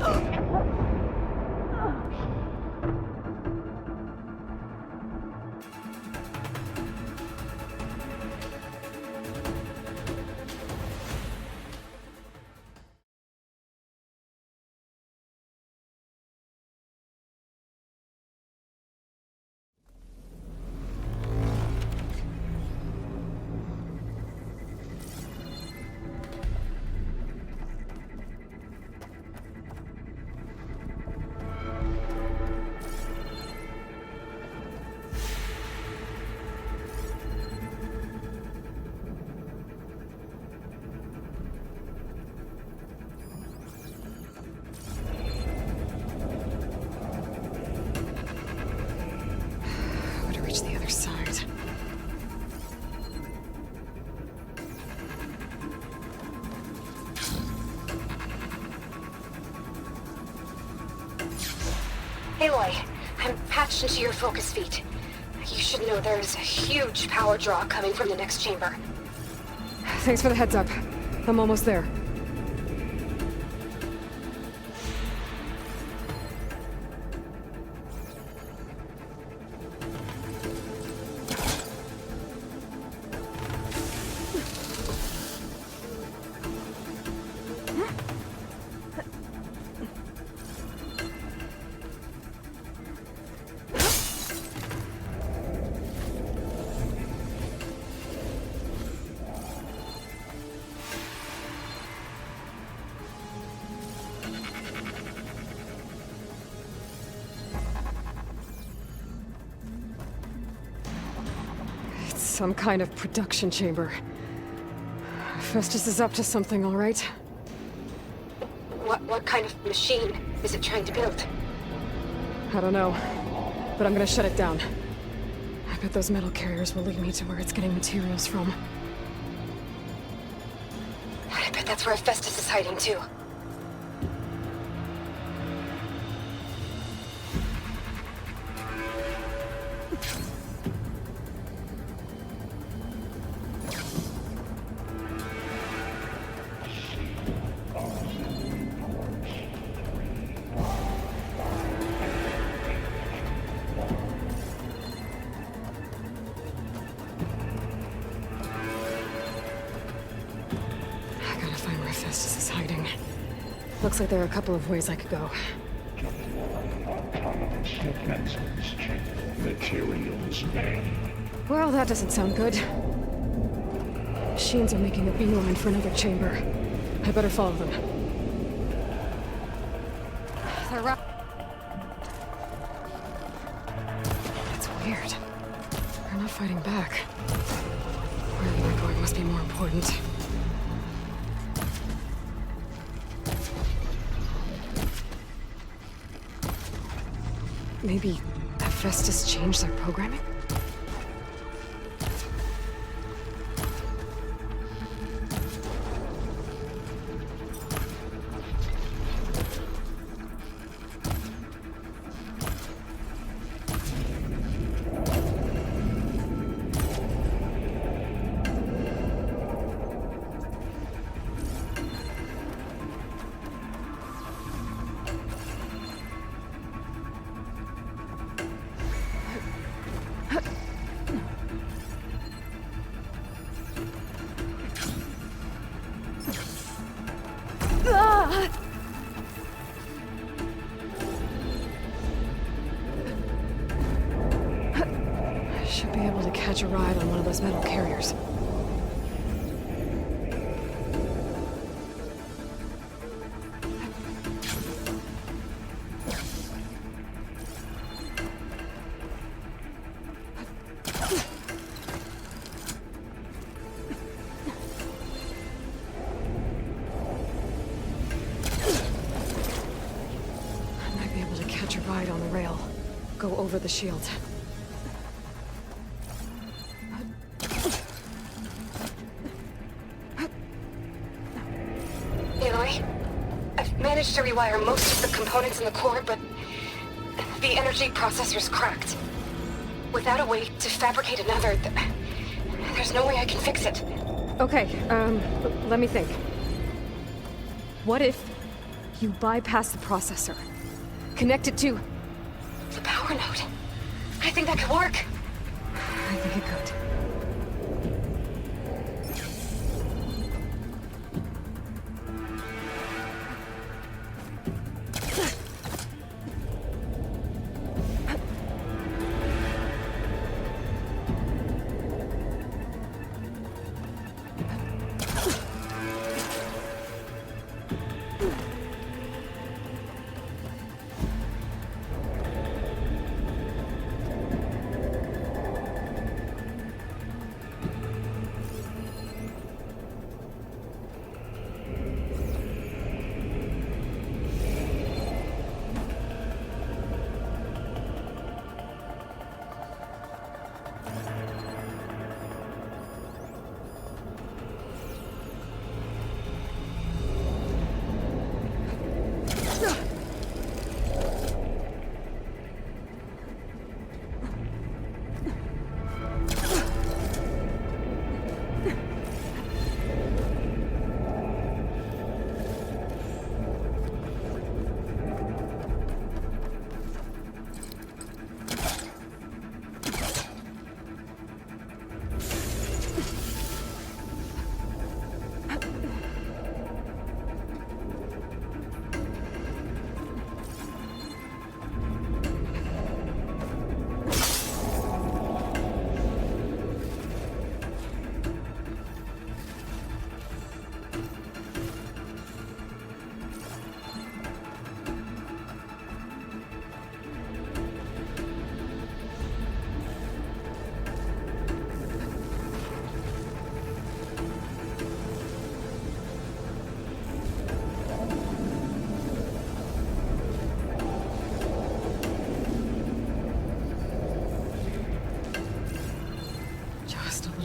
The other side. Aloy, I'm patched into your focus feed. You should know there's a huge power draw coming from the next chamber. Thanks for the heads up. I'm almost there. Some kind of production chamber. Festus is up to something, all right? What kind of machine is it trying to build? I don't know, but I'm gonna shut it down. I bet those metal carriers will lead me to where it's getting materials from. I bet that's where Festus is hiding too. Looks like there are a couple of ways I could go. Materials. Well, that doesn't sound good. Machines are making a beeline for another chamber. I better follow them. They're up. That's weird. They're not fighting back. Wherever they're going must be more important. Maybe Festus changed their programming? Should be able to catch a ride on one of those metal carriers. I might be able to catch a ride on the rail. Go over the shield. Aloy, I've managed to rewire most of the components in the core, but the energy processor's cracked. Without a way to fabricate another, there's no way I can fix it. Okay, let me think. What if you bypass the processor? Connect it to the power node. I think that could work. I think it could.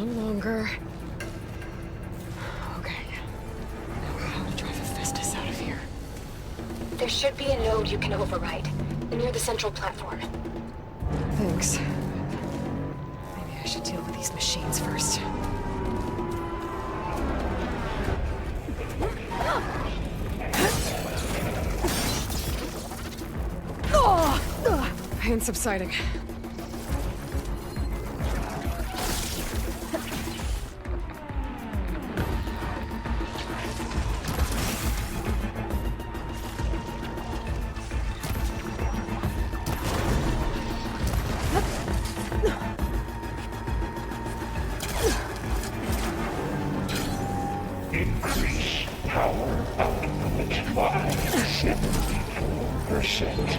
little longer. Okay. Now how to drive Hephaestus out of here? There should be a node you can override, near the central platform. Thanks. Maybe I should deal with these machines first. Pain subsiding. Increase power output by 74%.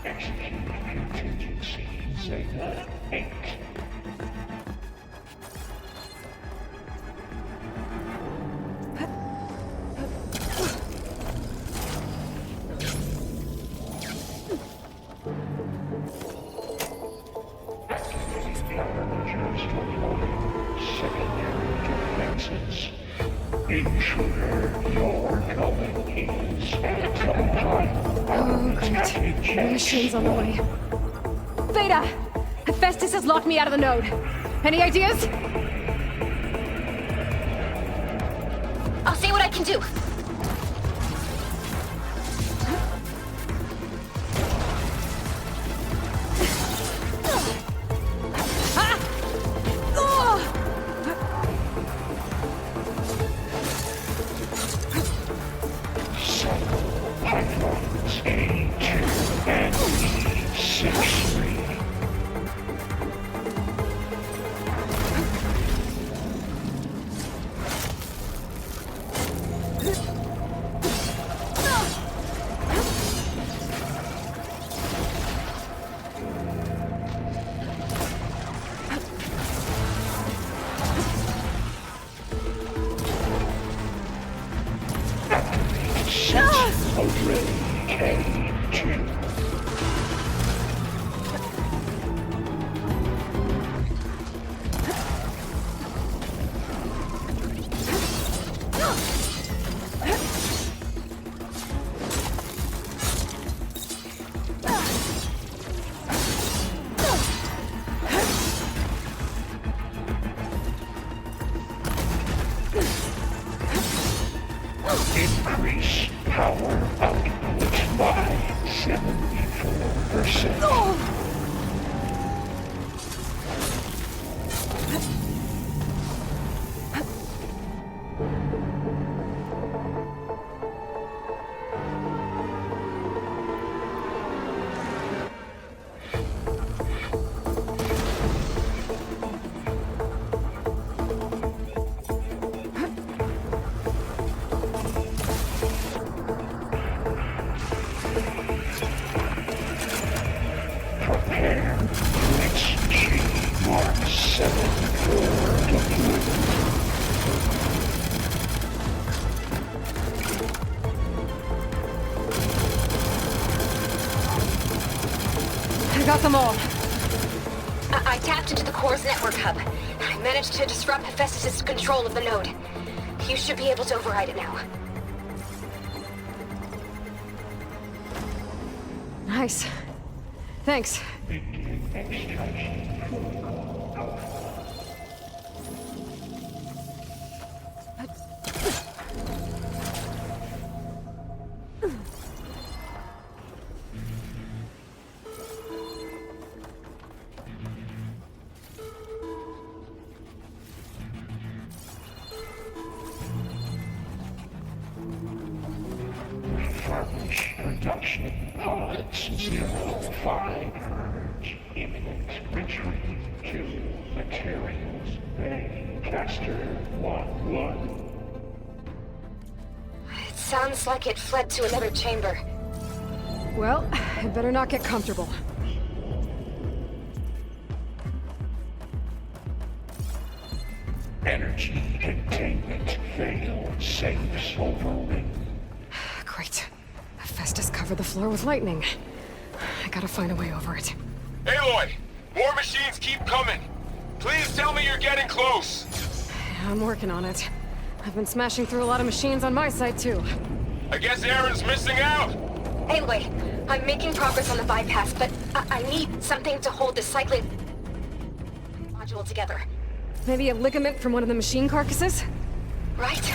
Execute contingency Zeta 8. Secondary defenses. Intruder, your coming is the time. Oh, great. More machines on the way. Theta! Hephaestus has locked me out of the node. Any ideas? I'll see what I can do. Increase power output by 74%. I got them all. I tapped into the core's network hub. I managed to disrupt Hephaestus' control of the node. You should be able to override it now. Nice. Thanks. Production pods 05 hertz. Imminent retreat to materials bay. Caster 1-1. It sounds like it fled to another chamber. Well, I better not get comfortable. Energy containment failed. Safes overwritten. Great. Hephaestus covered the floor with lightning. I gotta find a way over it. Aloy! More machines keep coming! Please tell me you're getting close! I'm working on it. I've been smashing through a lot of machines on my side, too. I guess Aaron's missing out! Anyway, I'm making progress on the bypass, but I need something to hold the cycling module together. Maybe a ligament from one of the machine carcasses? Right.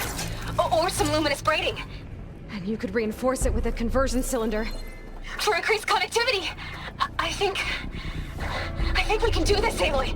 Or some luminous braiding. And you could reinforce it with a conversion cylinder. For increased connectivity! I think we can do this, Aloy!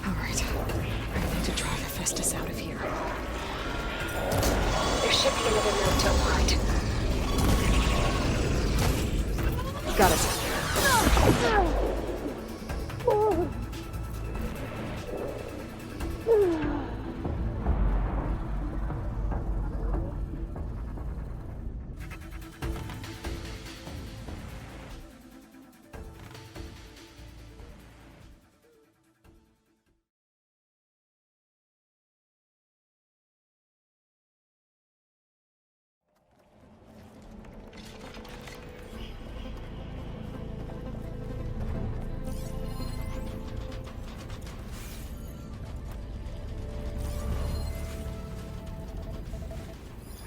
Alright. I need to draw Hephaestus out of here. There should be another node to override. Got it.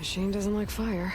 Machine doesn't like fire.